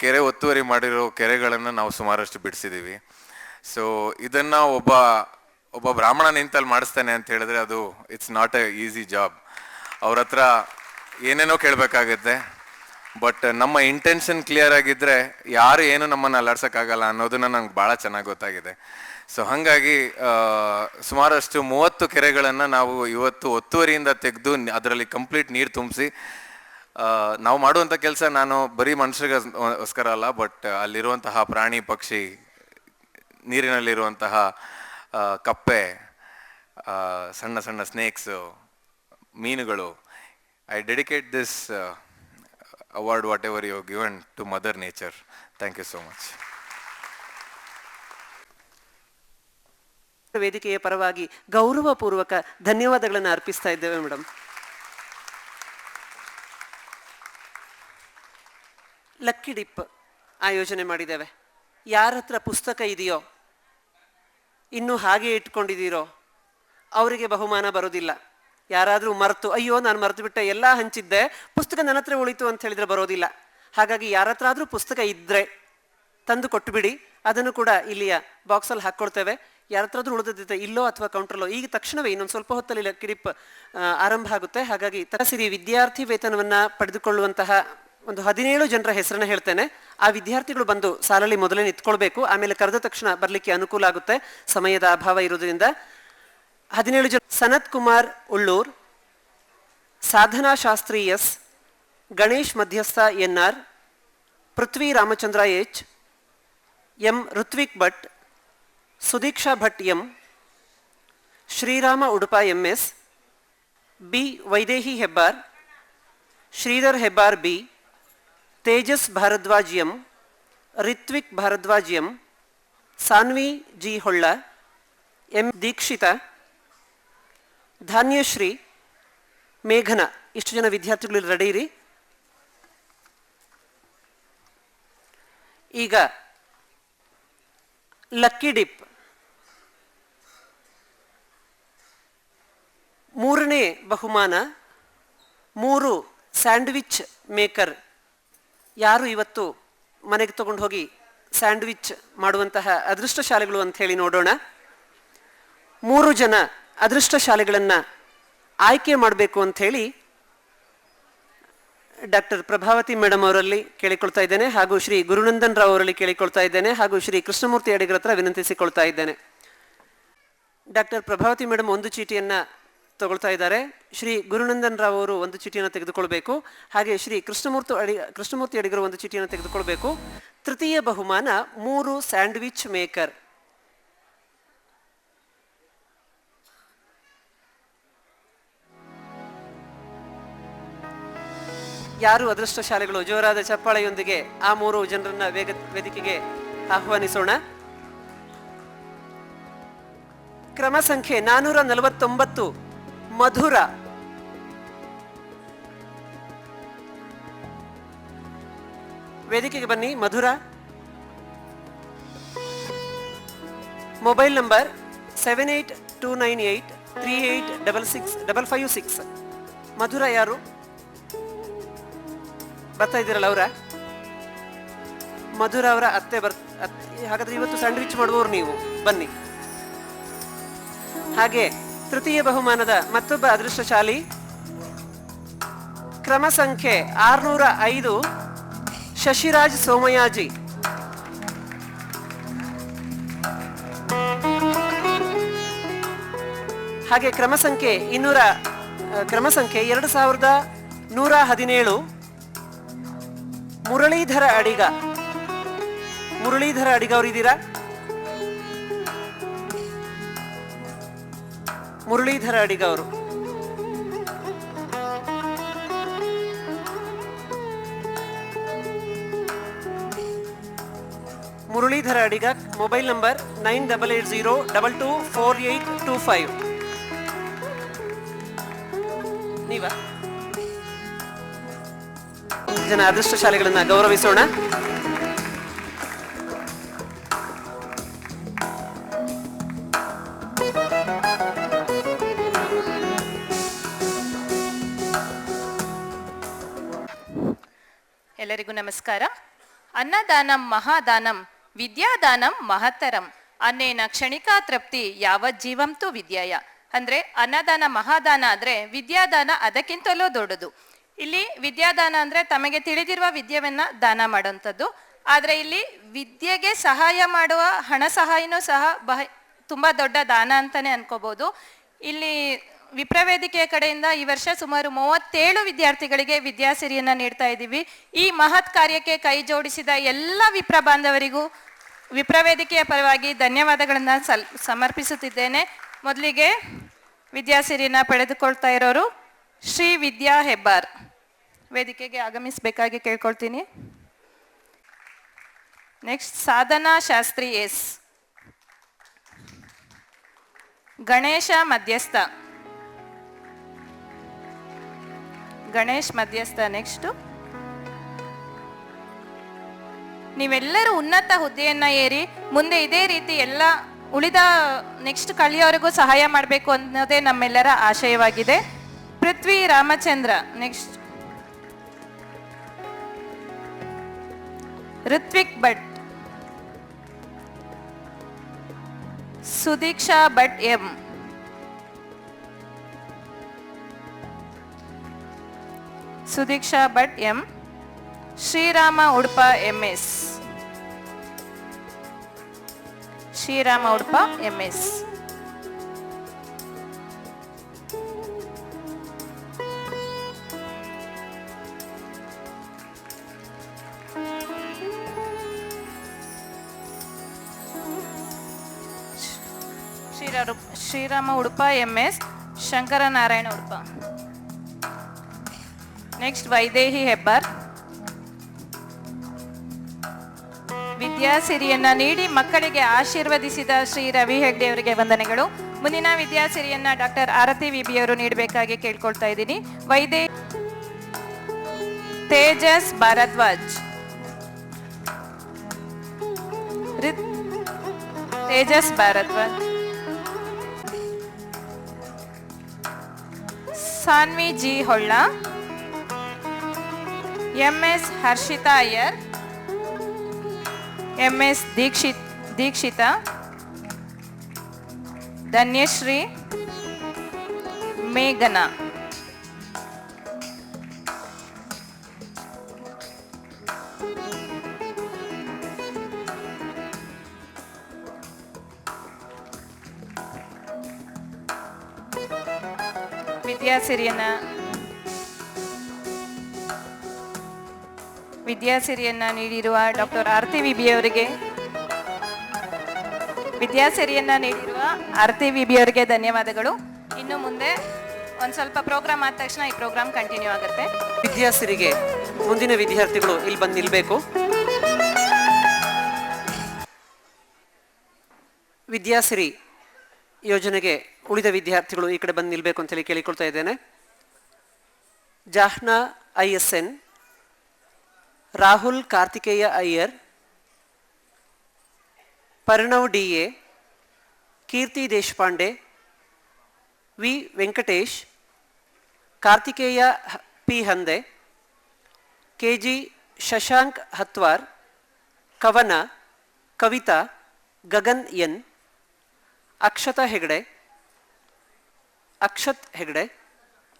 ಕೆರೆ ಒತ್ತುವರಿ ಮಾಡಿರೋ ಕೆರೆಗಳನ್ನು ನಾವು ಸುಮಾರಷ್ಟು ಬಿಡಿಸಿದ್ದೀವಿ. ಸೊ ಇದನ್ನು ಒಬ್ಬ ಬ್ರಾಹ್ಮಣ ನಿಂತಲ್ಲಿ ಮಾಡಿಸ್ತಾನೆ ಅಂತ ಹೇಳಿದ್ರೆ ಅದು it's not A easy job. ಅವ್ರ ಹತ್ರ ಏನೇನೋ ಕೇಳಬೇಕಾಗತ್ತೆ. ಬಟ್ ನಮ್ಮ ಇಂಟೆನ್ಷನ್ ಕ್ಲಿಯರ್ ಆಗಿದ್ದರೆ ಯಾರು ಏನು ನಮ್ಮನ್ನು ಅಲ್ಲಾಡ್ಸೋಕ್ಕಾಗಲ್ಲ ಅನ್ನೋದನ್ನು ನಂಗೆ ಭಾಳ ಚೆನ್ನಾಗಿ ಗೊತ್ತಾಗಿದೆ. ಸೊ ಹಾಗಾಗಿ ಸುಮಾರಷ್ಟು 30 ಕೆರೆಗಳನ್ನು ನಾವು ಇವತ್ತು ಒತ್ತುವರಿಯಿಂದ ತೆಗೆದು ಅದರಲ್ಲಿ ಕಂಪ್ಲೀಟ್ ನೀರು ತುಂಬಿಸಿ ನಾವು ಮಾಡುವಂಥ ಕೆಲಸ ನಾನು ಬರೀ ಮನುಷ್ಯರಿಗೋಸ್ಕರ ಅಲ್ಲ, ಬಟ್ ಅಲ್ಲಿರುವಂತಹ ಪ್ರಾಣಿ ಪಕ್ಷಿ, ನೀರಿನಲ್ಲಿರುವಂತಹ ಕಪ್ಪೆ, ಸಣ್ಣ ಸಣ್ಣ ಸ್ನೇಕ್ಸು, ಮೀನುಗಳು, I dedicate this award whatever you have given to Mother Nature. Thank you so much. ವೇದಿಕೆಯ ಪರವಾಗಿ ಗೌರವಪೂರ್ವಕ ಧನ್ಯವಾದಗಳನ್ನು ಅರ್ಪಿಸ್ತಾ ಇದ್ದೇವೆ ಮೇಡಮ್. ಲಕ್ಕಿ ಡಿಪ್ ಆಯೋಜನೆ ಮಾಡಿದ್ದೇವೆ. ಯಾರ ಹತ್ರ ಪುಸ್ತಕ ಇದೆಯೋ, ಇನ್ನೂ ಹಾಗೆ ಇಟ್ಕೊಂಡಿದ್ದೀರೋ ಅವರಿಗೆ ಬಹುಮಾನ ಬರೋದಿಲ್ಲ. ಯಾರಾದರೂ ಮರೆತು, ಅಯ್ಯೋ ನಾನು ಮರೆತು ಬಿಟ್ಟೆ, ಎಲ್ಲ ಹಂಚಿದ್ದೆ, ಪುಸ್ತಕ ನನ್ನ ಹತ್ರ ಉಳಿತು ಅಂತ ಹೇಳಿದರೆ ಬರೋದಿಲ್ಲ. ಹಾಗಾಗಿ ಯಾರ ಹತ್ರ ಆದರೂ ಪುಸ್ತಕ ಇದ್ದರೆ ತಂದು ಕೊಟ್ಟುಬಿಡಿ, ಅದನ್ನು ಕೂಡ ಇಲ್ಲಿಯ ಬಾಕ್ಸಲ್ಲಿ ಹಾಕ್ಕೊಳ್ತೇವೆ. ಯಾರ ಹತ್ರ ಆದರೂ ಉಳಿದಿದ್ದೆ ಇಲ್ಲೋ ಅಥವಾ ಕೌಂಟ್ರಲ್ಲೋ, ಈಗ ತಕ್ಷಣವೇ ಇನ್ನೊಂದು ಸ್ವಲ್ಪ ಹೊತ್ತಲ್ಲಿ ಲಕ್ಕಿ ಡಿಪ್ ಆರಂಭ ಆಗುತ್ತೆ. ಹಾಗಾಗಿ ತಹಸೀರಿ ವಿದ್ಯಾರ್ಥಿ ವೇತನವನ್ನು ಪಡೆದುಕೊಳ್ಳುವಂತಹ ಒಂದು 17 ಜನರ ಹೆಸರನ್ನು ಹೇಳ್ತೇನೆ. ಆ ವಿದ್ಯಾರ್ಥಿಗಳು ಬಂದು ಸಾಲಲ್ಲಿ ಮೊದಲೇ ನಿಂತ್ಕೊಳ್ಬೇಕು, ಆಮೇಲೆ ಕರೆದ ತಕ್ಷಣ ಬರಲಿಕ್ಕೆ ಅನುಕೂಲ ಆಗುತ್ತೆ, ಸಮಯದ ಅಭಾವ ಇರುವುದರಿಂದ. 17 ಜನ: Sanath Kumar Ullur, Sadhana Shastri S, Ganesh Madhyastha N R, Prithvi Ramachandra H, M Rutvik Bhat, Sudeeksha Bhat M, Shrirama Udupa M S, B Vaidehi Hebbar, Shridhar Hebbar B, Tejas Bharadwaj M, Rithvik Bharadwaj M, Saanvi G Holla, M Dikshita, Dhanyashree, ಮೇಘನ. ಇಷ್ಟು ಜನ ವಿದ್ಯಾರ್ಥಿಗಳು ರೆಡಿ ಇರಿ. ಈಗ ಲಕ್ಕಿ ಡಿಪ್ 3ನೇ ಬಹುಮಾನ 3 ಸ್ಯಾಂಡ್ವಿಚ್ ಮೇಕರ್. ಯಾರು ಇವತ್ತು ಮನೆಗೆ ತಗೊಂಡು ಹೋಗಿ ಸ್ಯಾಂಡ್ವಿಚ್ ಮಾಡುವಂತಹ ಅದೃಷ್ಟಶಾಲಿಗಳು ಅಂತ ಹೇಳಿ ನೋಡೋಣ. 3 ಜನ ಅದೃಷ್ಟಶಾಲಿಗಳನ್ನು ಆಯ್ಕೆ ಮಾಡಬೇಕು ಅಂಥೇಳಿ ಡಾಕ್ಟರ್ ಪ್ರಭಾವತಿ ಮೇಡಮ್ ಅವರಲ್ಲಿ ಕೇಳಿಕೊಳ್ತಾ ಇದ್ದೇನೆ, ಹಾಗೂ ಶ್ರೀ ಗುರುನಂದನ್ ರಾವ್ ಅವರಲ್ಲಿ ಕೇಳಿಕೊಳ್ತಾ ಇದ್ದೇನೆ, ಹಾಗೂ ಶ್ರೀ ಕೃಷ್ಣಮೂರ್ತಿ ಅಡಿಗರ ಹತ್ರ ವಿನಂತಿಸಿಕೊಳ್ತಾ ಇದ್ದೇನೆ. ಡಾಕ್ಟರ್ ಪ್ರಭಾವತಿ ಮೇಡಮ್ ಒಂದು ಚೀಟಿಯನ್ನು ತಗೊಳ್ತಾ ಇದ್ದಾರೆ. ಶ್ರೀ ಗುರುನಂದನ್ ರಾವ್ ಅವರು ಒಂದು ಚೀಟಿಯನ್ನು ತೆಗೆದುಕೊಳ್ಬೇಕು. ಹಾಗೆ ಶ್ರೀ ಕೃಷ್ಣಮೂರ್ತಿ ಅಡಿಗರು ಒಂದು ಚೀಟಿಯನ್ನು ತೆಗೆದುಕೊಳ್ಬೇಕು. ತೃತೀಯ ಬಹುಮಾನ 3 ಸ್ಯಾಂಡ್ವಿಚ್ ಮೇಕರ್. ಯಾರು ಅದೃಷ್ಟಶಾಲಿಗಳು? ಜೋರಾದ ಚಪ್ಪಾಳೆಯೊಂದಿಗೆ ಆ 3 ಜನರನ್ನ ವೇದಿಕೆಗೆ ಆಹ್ವಾನಿಸೋಣ. ಕ್ರಮ ಸಂಖ್ಯೆ 449 ಮಧುರ. ವೇದಿಕೆಗೆ ಬನ್ನಿ ಮಧುರ. Mobile number 782983866556. ಮಧುರ ಯಾರು? ಬರ್ತಾ ಇದ್ದೀರಲ್ಲ ಅವರ? ಮಧುರ ಅವರ ಅತ್ತೆ ಹಾಗಾದ್ರೆ ಇವತ್ತು ಸ್ಯಾಂಡ್ವಿಚ್ ಮಾಡುವವರು ನೀವು ಬನ್ನಿ. ಹಾಗೆ ತೃತೀಯ ಬಹುಮಾನದ ಮತ್ತೊಬ್ಬ ಅದೃಷ್ಟಶಾಲಿ ಕ್ರಮ ಸಂಖ್ಯೆ 605 ಶಶಿರಾಜ್ ಸೋಮಯಾಜಿ. ಹಾಗೆ ಕ್ರಮ ಸಂಖ್ಯೆ 2117 ಮುರಳೀಧರ ಅಡಿಗ. ಮುರಳೀಧರ ಅಡಿಗ ಅವರಿದ್ದೀರಾ? ಮುರಳೀಧರ ಅಡಿಗ ಅವರು. ಮುರಳೀಧರ ಅಡಿಗ. Mobile number 9880224825. ನೀವಾ? ಜನ ಅದೃಷ್ಟಶಾಲಿಗಳನ್ನ ಗೌರವಿಸೋಣ. ಎಲ್ಲರಿಗೂ ನಮಸ್ಕಾರ. ಅನ್ನದಾನಂ ಮಹಾದಾನಂ ವಿದ್ಯಾದಾನಂ ಮಹತ್ತರಂ ಅನ್ನೇನ ಕ್ಷಣಿಕಾ ತೃಪ್ತಿ ಯಾವಜ್ಜೀವಂತು ವಿದ್ಯಾಯ. ಅಂದ್ರೆ ಅನ್ನದಾನ ಮಹಾದಾನ ಆದ್ರೆ ವಿದ್ಯಾದಾನ ಅದಕ್ಕಿಂತಲೂ ದೊಡ್ಡದು. ಇಲ್ಲಿ ವಿದ್ಯಾದಾನ ಅಂದ್ರೆ ತಮಗೆ ತಿಳಿದಿರುವ ವಿದ್ಯೆಯನ್ನ ದಾನ ಮಾಡುವಂಥದ್ದು. ಆದ್ರೆ ಇಲ್ಲಿ ವಿದ್ಯೆಗೆ ಸಹಾಯ ಮಾಡುವ ಹಣ ಸಹಾಯನೂ ಸಹ ತುಂಬಾ ದೊಡ್ಡ ದಾನ ಅಂತಾನೆ ಅನ್ಕೋಬಹುದು. ಇಲ್ಲಿ ವಿಪ್ರವೇದಿಕೆಯ ಕಡೆಯಿಂದ ಈ ವರ್ಷ ಸುಮಾರು 37 ವಿದ್ಯಾರ್ಥಿಗಳಿಗೆ ವಿದ್ಯಾಸಿರಿಯನ್ನ ನೀಡ್ತಾ ಇದ್ದೀವಿ. ಈ ಮಹತ್ ಕಾರ್ಯಕ್ಕೆ ಕೈ ಜೋಡಿಸಿದ ಎಲ್ಲ ವಿಪ್ರ ಬಾಂಧವರಿಗೂ ವಿಪ್ರವೇದಿಕೆಯ ಪರವಾಗಿ ಧನ್ಯವಾದಗಳನ್ನ ಸಮರ್ಪಿಸುತ್ತಿದ್ದೇನೆ. ಮೊದಲಿಗೆ ವಿದ್ಯಾಸಿರಿಯನ್ನ ಪಡೆದುಕೊಳ್ತಾ ಇರೋರು ಶ್ರೀ ವಿದ್ಯಾ ಹೆಬ್ಬಾರ್ ವೇದಿಕೆಗೆ ಆಗಮಿಸಬೇಕಾಗಿ ಕೇಳ್ಕೊಳ್ತೀನಿ. ನೆಕ್ಸ್ಟ್ ಸಾಧನಾ ಶಾಸ್ತ್ರಿ ಎಸ್. ಗಣೇಶ್ ಮಧ್ಯಸ್ಥ. ನೆಕ್ಸ್ಟ್ ನೀವೆಲ್ಲರೂ ಉನ್ನತ ಹುದ್ದೆಯನ್ನ ಏರಿ ಮುಂದೆ ಇದೇ ರೀತಿ ಎಲ್ಲ ಉಳಿದ ನೆಕ್ಸ್ಟ್ ಕಳಿಯವರೆಗೂ ಸಹಾಯ ಮಾಡಬೇಕು ಅನ್ನೋದೇ ನಮ್ಮೆಲ್ಲರ ಆಶಯವಾಗಿದೆ. Prithvi Ramachandra. Next Rithvik Bhat. Sudeeksha Bhat M. Shrirama Udupa MS. Shrirama Udupa MS. Shankaranarayana Udupa. Next Vaidehi Hebbar. ವಿದ್ಯಾಸಿರಿಯನ್ನ ನೀಡಿ ಮಕ್ಕಳಿಗೆ ಆಶೀರ್ವದಿಸಿದ ಶ್ರೀ ರವಿ ಹೆಗ್ಡೆ ಅವರಿಗೆ ವಂದನೆಗಳು. ಮುಂದಿನ ವಿದ್ಯಾಸಿರಿಯನ್ನ ಡಾಕ್ಟರ್ ಆರತಿ ವಿಬಿ ಅವರು ನೀಡಬೇಕಾಗಿ ಕೇಳ್ಕೊಳ್ತಾ ಇದ್ದೀನಿ. Tejas Bharadwaj. Saanvi G Holla. Ms Harshitha Iyer. Ms Dikshitha. Dhanyashree. ಮೇಘನಾ. ವಿದ್ಯಾಸಿರಿಯನ್ನ ನೀಡಿರುವ ಡಾಕ್ಟರ್ ಆರತಿ ವಿಬಿ ಅವರಿಗೆ ಧನ್ಯವಾದಗಳು. ಇನ್ನು ಮುಂದೆ ಒಂದು ಸ್ವಲ್ಪ ಪ್ರೋಗ್ರಾಮ್ ಆದ ತಕ್ಷಣ ಈ ಪ್ರೋಗ್ರಾಮ್ ಕಂಟಿನ್ಯೂ ಆಗುತ್ತೆ. ವಿದ್ಯಾಸಿರಿಗೆ ಮುಂದಿನ ವಿದ್ಯಾರ್ಥಿಗಳು ಇಲ್ಲಿ ಬಂದು ನಿಲ್ಲಬೇಕು. ವಿದ್ಯಾಸಿರಿ ಯೋಜನೆಗೆ ಉಳಿದ ವಿದ್ಯಾರ್ಥಿಗಳು ಈ ಕಡೆ ಬಂದು ನಿಲ್ಲಬೇಕು ಅಂತೇಳಿ ಕೇಳಿಕೊಳ್ತಾ ಇದ್ದೇನೆ. Jahna ISN, Rahul Karthikeya Iyer, Parnav DA, Keerthi Deshpande, V Venkatesh, Karthikeya P Hande, KG Shashank Hathwar, Kavana, Kavitha, Gagan N, Akshat Hegde,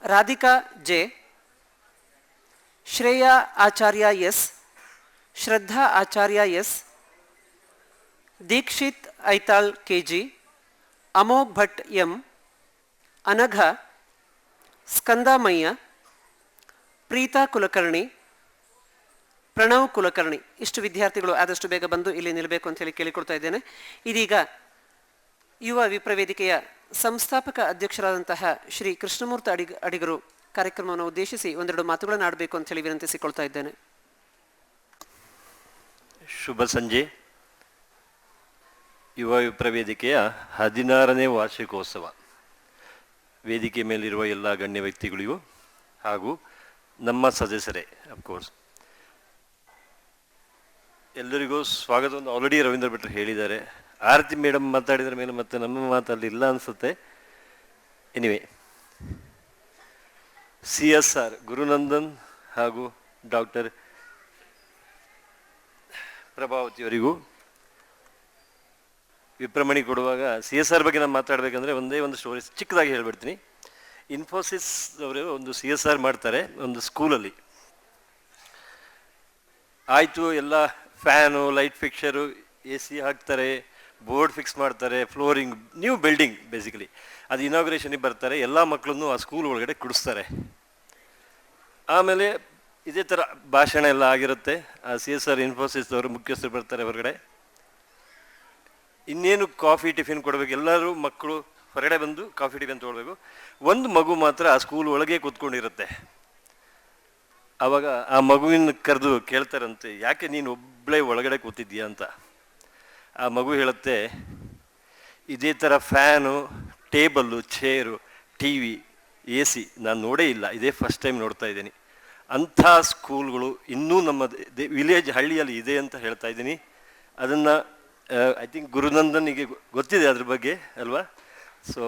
Radhika J, Shreya ಆಚಾರ್ಯ S, ಶ್ರದ್ಧಾ ಆಚಾರ್ಯ S, Dixit Aithal KG, Amogh Bhat M, Anagha, ಸ್ಕಂದಮಯ್ಯ, Preetha Kulkarni, Pranav Kulkarni. ಇಷ್ಟು ವಿದ್ಯಾರ್ಥಿಗಳು ಆದಷ್ಟು ಬೇಗ ಬಂದು ಇಲ್ಲಿ ನಿಲ್ಲಬೇಕು ಅಂತ ಹೇಳಿ ಕೇಳಿಕೊಳ್ತಾ ಇದ್ದೇನೆ. ಇದೀಗ ಯುವ ವಿಪ್ರವೇದಿಕೆಯ ಸಂಸ್ಥಾಪಕ ಅಧ್ಯಕ್ಷರಾದಂತಹ ಶ್ರೀ ಕೃಷ್ಣಮೂರ್ತಿ ಅಡಿಗರು ಕಾರ್ಯಕ್ರಮವನ್ನು ಉದ್ದೇಶಿಸಿ ಒಂದೆರಡು ಮಾತುಗಳನ್ನು ಆಡಬೇಕು ಅಂತ ಹೇಳಿ ವಿನಂತಿಸಿಕೊಳ್ತಾ ಇದ್ದೇನೆ. ಶುಭ ಸಂಜೆ. ಯುವ ವಿಪ್ರವೇದಿಕೆಯ 16ನೇ ವಾರ್ಷಿಕೋತ್ಸವ. ವೇದಿಕೆ ಮೇಲಿರುವ ಎಲ್ಲ ಗಣ್ಯ ವ್ಯಕ್ತಿಗಳಿಗೂ ಹಾಗೂ ನಮ್ಮ ಸದಸ್ಯರೇ ಅಫ್ಕೋರ್ಸ್ ಎಲ್ಲರಿಗೂ ಸ್ವಾಗತವನ್ನು ಆಲ್ರೆಡಿ ರವೀಂದ್ರ ಭಟ್ರು ಹೇಳಿದ್ದಾರೆ. ಆರತಿ ಮೇಡಮ್ ಮಾತಾಡಿದ್ರ ಮೇಲೆ ಮತ್ತೆ ನಮ್ಮ ಮಾತಲ್ಲಿ ಇಲ್ಲ ಅನಿಸುತ್ತೆ. ಎನಿವೆ, CSR ಗುರುನಂದನ್ ಹಾಗೂ ಡಾಕ್ಟರ್ ಪ್ರಭಾವತಿಯವರಿಗೂ ವಿಪ್ರಮಣಿ ಕೊಡುವಾಗ CSR ಬಗ್ಗೆ ನಾನು ಮಾತಾಡಬೇಕಂದ್ರೆ ಒಂದೇ ಒಂದು ಸ್ಟೋರಿ ಚಿಕ್ಕದಾಗಿ ಹೇಳ್ಬಿಡ್ತೀನಿ. ಇನ್ಫೋಸಿಸ್ ಅವರು ಒಂದು CSR ಮಾಡ್ತಾರೆ ಒಂದು ಸ್ಕೂಲಲ್ಲಿ. ಆಯಿತು, ಎಲ್ಲ ಫ್ಯಾನು, ಲೈಟ್ ಫಿಕ್ಚರು, AC ಹಾಕ್ತಾರೆ, ಬೋರ್ಡ್ ಫಿಕ್ಸ್ ಮಾಡ್ತಾರೆ, ಫ್ಲೋರಿಂಗ್, ನ್ಯೂ ಬಿಲ್ಡಿಂಗ್ ಬೇಸಿಕಲಿ. ಅದು ಇನಾಗ್ರೇಷನಿಗೆ ಬರ್ತಾರೆ, ಎಲ್ಲ ಮಕ್ಕಳನ್ನು ಆ ಸ್ಕೂಲ್ ಒಳಗಡೆ ಕುಡಿಸ್ತಾರೆ. ಆಮೇಲೆ ಇದೇ ಥರ ಭಾಷಣ ಎಲ್ಲ ಆಗಿರುತ್ತೆ. ಆ CSR ಇನ್ಫೋಸಿಸ್ ಅವರು ಮುಖ್ಯಸ್ಥರು ಬರ್ತಾರೆ ಹೊರಗಡೆ. ಇನ್ನೇನು ಕಾಫಿ ಟಿಫಿನ್ ಕೊಡಬೇಕು, ಎಲ್ಲರೂ ಮಕ್ಕಳು ಹೊರಗಡೆ ಬಂದು ಕಾಫಿ ಟಿಫಿನ್ ತೊಗೊಳ್ಬೇಕು. ಒಂದು ಮಗು ಮಾತ್ರ ಆ ಸ್ಕೂಲ್ ಒಳಗೆ ಕೂತ್ಕೊಂಡಿರುತ್ತೆ. ಆವಾಗ ಆ ಮಗುವಿನ ಕರೆದು ಕೇಳ್ತಾರಂತೆ, ಯಾಕೆ ನೀನು ಒಬ್ಬಳೇ ಒಳಗಡೆ ಕೂತಿದ್ದೀಯಾ ಅಂತ. ಆ ಮಗು ಹೇಳುತ್ತೆ, ಇದೇ ಥರ fan, table, chair, TV, AC ನಾನು ನೋಡೇ ಇಲ್ಲ, ಇದೇ ಫಸ್ಟ್ ಟೈಮ್ ನೋಡ್ತಾ ಇದ್ದೀನಿ. ಅಂಥ ಸ್ಕೂಲ್ಗಳು ಇನ್ನೂ ನಮ್ಮ ವಿಲೇಜ್ ಹಳ್ಳಿಯಲ್ಲಿ ಇದೆ ಅಂತ ಹೇಳ್ತಾ ಇದ್ದೀನಿ. ಅದನ್ನು ಐ ಥಿಂಕ್ ಗುರುನಂದನಿಗೆ ಗೊತ್ತಿದೆ ಅದ್ರ ಬಗ್ಗೆ ಅಲ್ವಾ? So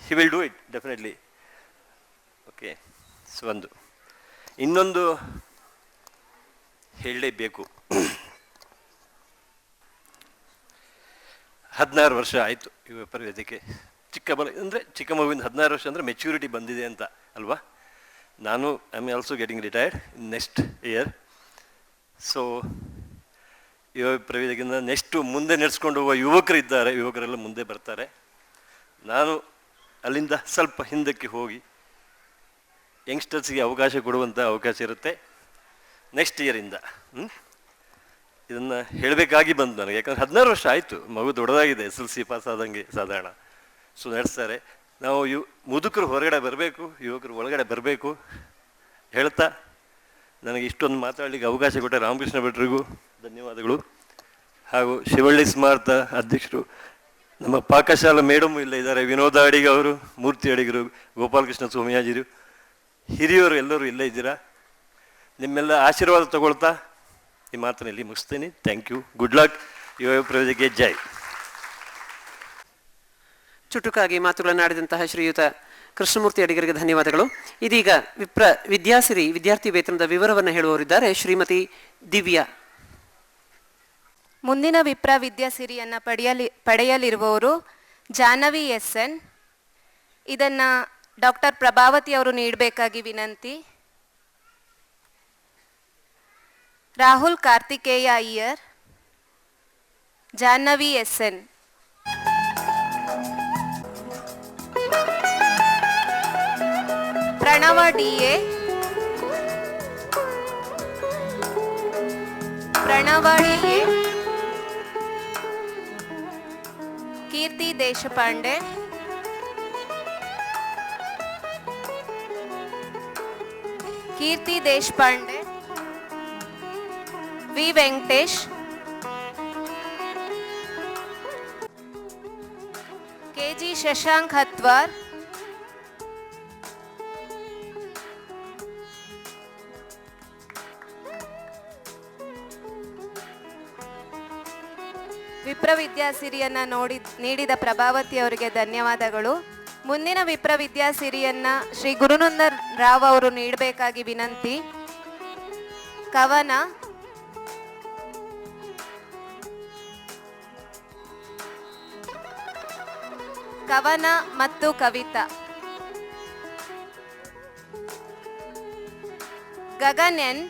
he will do it definitely. Okay, so ಇನ್ನೊಂದು ಹೇಳಲೇಬೇಕು. 16 ವರ್ಷ ಆಯಿತು ಯುವ ವಿಪ್ರವೇದಿಕೆ. ಚಿಕ್ಕ ಮಗುವಿಂದ 16 ವರ್ಷ ಅಂದರೆ ಮೆಚ್ಯೂರಿಟಿ ಬಂದಿದೆ ಅಂತ ಅಲ್ವಾ? ನಾನು I am also getting retired in next year. So ಯುವ ವಿಪ್ರವೇದಿಕೆಯಿಂದ ನೆಕ್ಸ್ಟು ಮುಂದೆ ನಡೆಸ್ಕೊಂಡು ಹೋಗುವ ಯುವಕರು ಇದ್ದಾರೆ, ಯುವಕರೆಲ್ಲ ಮುಂದೆ ಬರ್ತಾರೆ. ನಾನು ಅಲ್ಲಿಂದ ಸ್ವಲ್ಪ ಹಿಂದಕ್ಕೆ ಹೋಗಿ ಯಂಗ್ಸ್ಟರ್ಸ್ಗೆ ಅವಕಾಶ ಕೊಡುವಂಥ ಅವಕಾಶ ಇರುತ್ತೆ ನೆಕ್ಸ್ಟ್ ಇಯರಿಂದ. ಇದನ್ನು ಹೇಳಬೇಕಾಗಿ ಬಂತು ನನಗೆ, ಯಾಕಂದರೆ 16 ವರ್ಷ ಆಯಿತು, ಮಗು ದೊಡ್ಡದಾಗಿದೆ, SLC ಪಾಸ್ ಆದಂಗೆ ಸಾಧಾರಣ. ಸೊ ನಡೆಸ್ತಾರೆ. ನಾವು ಮುದುಕರು ಹೊರಗಡೆ ಬರಬೇಕು, ಯುವಕರು ಒಳಗಡೆ ಬರಬೇಕು ಹೇಳ್ತಾ ನನಗೆ ಇಷ್ಟೊಂದು ಮಾತಾಡಲಿಕ್ಕೆ ಅವಕಾಶ ಕೊಟ್ಟ ರಾಮಕೃಷ್ಣ ಭಟ್ರಿಗೂ ಧನ್ಯವಾದಗಳು. ಹಾಗೂ ಶಿವಳ್ಳಿ ಸ್ಮಾರತ ಅಧ್ಯಕ್ಷರು, ನಮ್ಮ ಪಾಕಶಾಲಾ ಮೇಡಮು ಇಲ್ಲ ಇದ್ದಾರೆ, ವಿನೋದ ಅಡಿಗ ಅವರು, ಮೂರ್ತಿ ಅಡಿಗರು, ಗೋಪಾಲಕೃಷ್ಣ ಸೋಮಯಾಜಿರು, ಹಿರಿಯವರು ಎಲ್ಲರೂ ಇಲ್ಲೇ ಇದ್ದೀರಾ. ನಿಮ್ಮೆಲ್ಲ ಆಶೀರ್ವಾದ ತಗೊಳ್ತಾ ಈ ಮಾತಿನಲ್ಲಿ ಮುಗಿಸ್ತೀನಿ. Thank you, good luck. ಯುವ ವಿಪ್ರವೇದಿಕೆ ಜೈ. ಚುಟುಕಾಗಿ ಮಾತುಗಳನ್ನು ಆಡಿದಂತಹ ಶ್ರೀಯುತ ಕೃಷ್ಣಮೂರ್ತಿ ಅಡಿಗರಿಗೆ ಧನ್ಯವಾದಗಳು. ಇದೀಗ ವಿದ್ಯಾಸಿರಿ ವಿದ್ಯಾರ್ಥಿ ವೇತನದ ವಿವರವನ್ನು ಹೇಳುವವರಿದ್ದಾರೆ ಶ್ರೀಮತಿ ದಿವ್ಯಾ. ಮುಂದಿನ ವಿಪ್ರ ವಿದ್ಯಾಸಿರಿಯನ್ನು ಪಡೆಯಲಿರುವವರು ಜಾಹ್ನವಿ SN. ಇದನ್ನು ಡಾಕ್ಟರ್ ಪ್ರಭಾವತಿ ಅವರು ನೀಡಬೇಕಾಗಿ ವಿನಂತಿ. ರಾಹುಲ್ ಕಾರ್ತಿಕೇಯ ಅಯ್ಯರ್, ಜಾಹ್ನವಿ SN. ಪ್ರಣವ ಡಿಎ, ಕೀರ್ತಿ ದೇಶಪಾಂಡೆ, ವಿ ವೆಂಕಟೇಶ್, ಕೆಜಿ ಶಶಾಂಕ್ ಹತ್ವಾರ್, ವಿಪ್ರ ವಿದ್ಯಾಸಿರಿಯನ್ನ ನೀಡಿದ ಪ್ರಭಾವತಿ ಅವರಿಗೆ ಧನ್ಯವಾದಗಳು. ಮುಂದಿನ ವಿಪ್ರ ವಿದ್ಯಾಸಿರಿಯನ್ನ ಶ್ರೀ ಗುರುನಂದನ್ ರಾವ್ ಅವರು ನೀಡಬೇಕಾಗಿ ವಿನಂತಿ. ಕವನ ಮತ್ತು ಕವಿತಾ. ಗಗನ್ ಎನ್,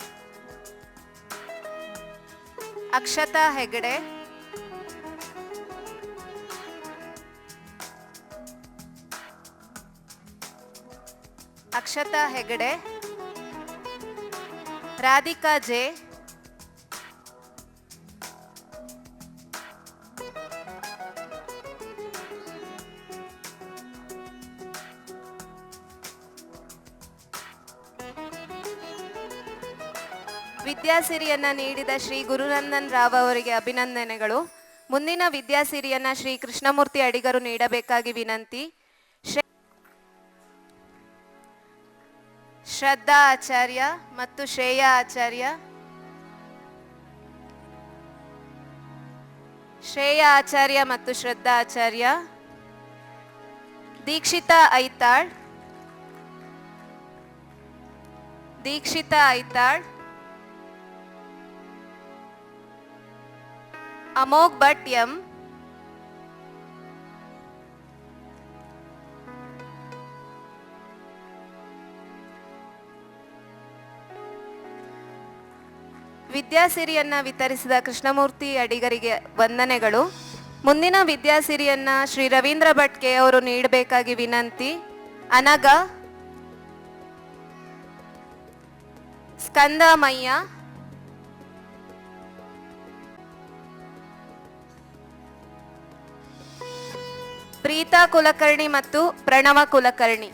ಅಕ್ಷತಾ ಹೆಗಡೆ, ರಾಧಿಕಾ ಜೆ, ವಿದ್ಯಾಸಿರಿಯನ್ನ ನೀಡಿದ ಶ್ರೀ ಗುರುನಂದನ್ ರಾವ್ ಅವರಿಗೆ ಅಭಿನಂದನೆಗಳು. ಮುಂದಿನ ವಿದ್ಯಾಸಿರಿಯನ್ನ ಶ್ರೀ ಕೃಷ್ಣಮೂರ್ತಿ ಅಡಿಗರು ನೀಡಬೇಕಾಗಿ ವಿನಂತಿ. ಶ್ರದ್ಧಾ ಆಚಾರ್ಯ ಮತ್ತು ಶ್ರೇಯಾ ಆಚಾರ್ಯ ಮತ್ತು ಶ್ರದ್ಧಾ ಆಚಾರ್ಯ. ದೀಕ್ಷಿತಾ ಐತಾಳ್, ಅಮೋಘ್ ಭಟ್ ಎಂ, ವಿದ್ಯಾಸಿರಿಯನ್ನ ವಿತರಿಸಿದ ಕೃಷ್ಣಮೂರ್ತಿ ಅಡಿಗರಿಗೆ ವಂದನೆಗಳು. ಮುಂದಿನ ವಿದ್ಯಾಸಿರಿಯನ್ನ ಶ್ರೀ ರವೀಂದ್ರ ಭಟ್ ಕೆ ಅವರು ನೀಡಬೇಕಾಗಿ ವಿನಂತಿ. ಅನಗ, ಸ್ಕಂದಮಯ್ಯ, ಪ್ರೀತಾ ಕುಲಕರ್ಣಿ ಮತ್ತು ಪ್ರಣವ ಕುಲಕರ್ಣಿ.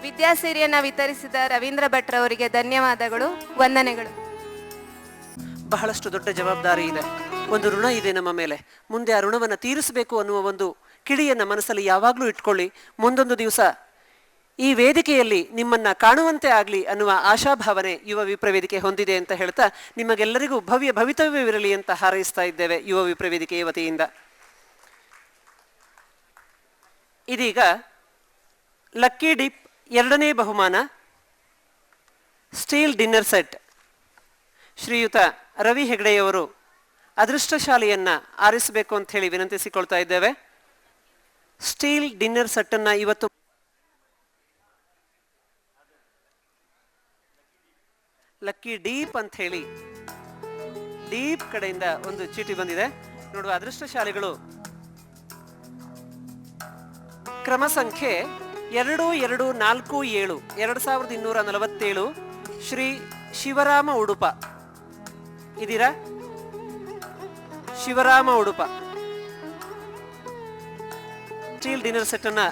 ವಿದ್ಯಾಸಿರಿಯನ್ನ ವಿತರಿಸಿದ ರವೀಂದ್ರ ಭಟ್ರವರಿಗೆ ಧನ್ಯವಾದಗಳು, ವಂದನೆಗಳು. ಬಹಳಷ್ಟು ದೊಡ್ಡ ಜವಾಬ್ದಾರಿ ಇದೆ, ಒಂದು ಋಣ ಇದೆ ನಮ್ಮ ಮೇಲೆ. ಮುಂದೆ ಆ ಋಣವನ್ನು ತೀರಿಸಬೇಕು ಅನ್ನುವ ಒಂದು ಕಿಡಿಯನ್ನು ಮನಸ್ಸಲ್ಲಿ ಯಾವಾಗಲೂ ಇಟ್ಕೊಳ್ಳಿ. ಮುಂದೊಂದು ದಿವಸ ಈ ವೇದಿಕೆಯಲ್ಲಿ ನಿಮ್ಮನ್ನ ಕಾಣುವಂತೆ ಆಗಲಿ ಅನ್ನುವ ಆಶಾಭಾವನೆ ಯುವ ವಿಪ್ರವೇದಿಕೆ ಹೊಂದಿದೆ ಅಂತ ಹೇಳ್ತಾ ನಿಮಗೆಲ್ಲರಿಗೂ ಭವ್ಯ ಭವಿತವ್ಯವಿರಲಿ ಅಂತ ಹಾರೈಸ್ತಾ ಇದ್ದೇವೆ ಯುವ ವಿಪ್ರವೇದಿಕೆಯ ವತಿಯಿಂದ. ಇದೀಗ ಲಕ್ಕಿ ಡಿಪ್ 2ನೇ ಬಹುಮಾನ ಸ್ಟೀಲ್ ಡಿನ್ನರ್ ಸೆಟ್. ಶ್ರೀಯುತ ರವಿ ಹೆಗಡೆಯವರು ಅದೃಷ್ಟಶಾಲಿಯನ್ನ ಆರಿಸಬೇಕು ಅಂತ ಹೇಳಿ ವಿನಂತಿಸಿಕೊಳ್ತಾ ಇದ್ದೇವೆ. ಸ್ಟೀಲ್ ಡಿನ್ನರ್ ಸೆಟ್ ಅನ್ನ ಇವತ್ತು ಲಕ್ಕಿ ಡೀಪ್ ಅಂತ ಹೇಳಿ ಡೀಪ್ ಕಡೆಯಿಂದ ಒಂದು ಚೀಟಿ ಬಂದಿದೆ. ನೋಡುವ ಅದೃಷ್ಟಶಾಲಿಗಳು ಕ್ರಮ ಸಂಖ್ಯೆ 2247 2247 ಶ್ರೀ ಶಿವರಾಮ ಉಡುಪ. ಇದೀರಾ? Shivarama Udupa steel dinner set ಅನ್ನ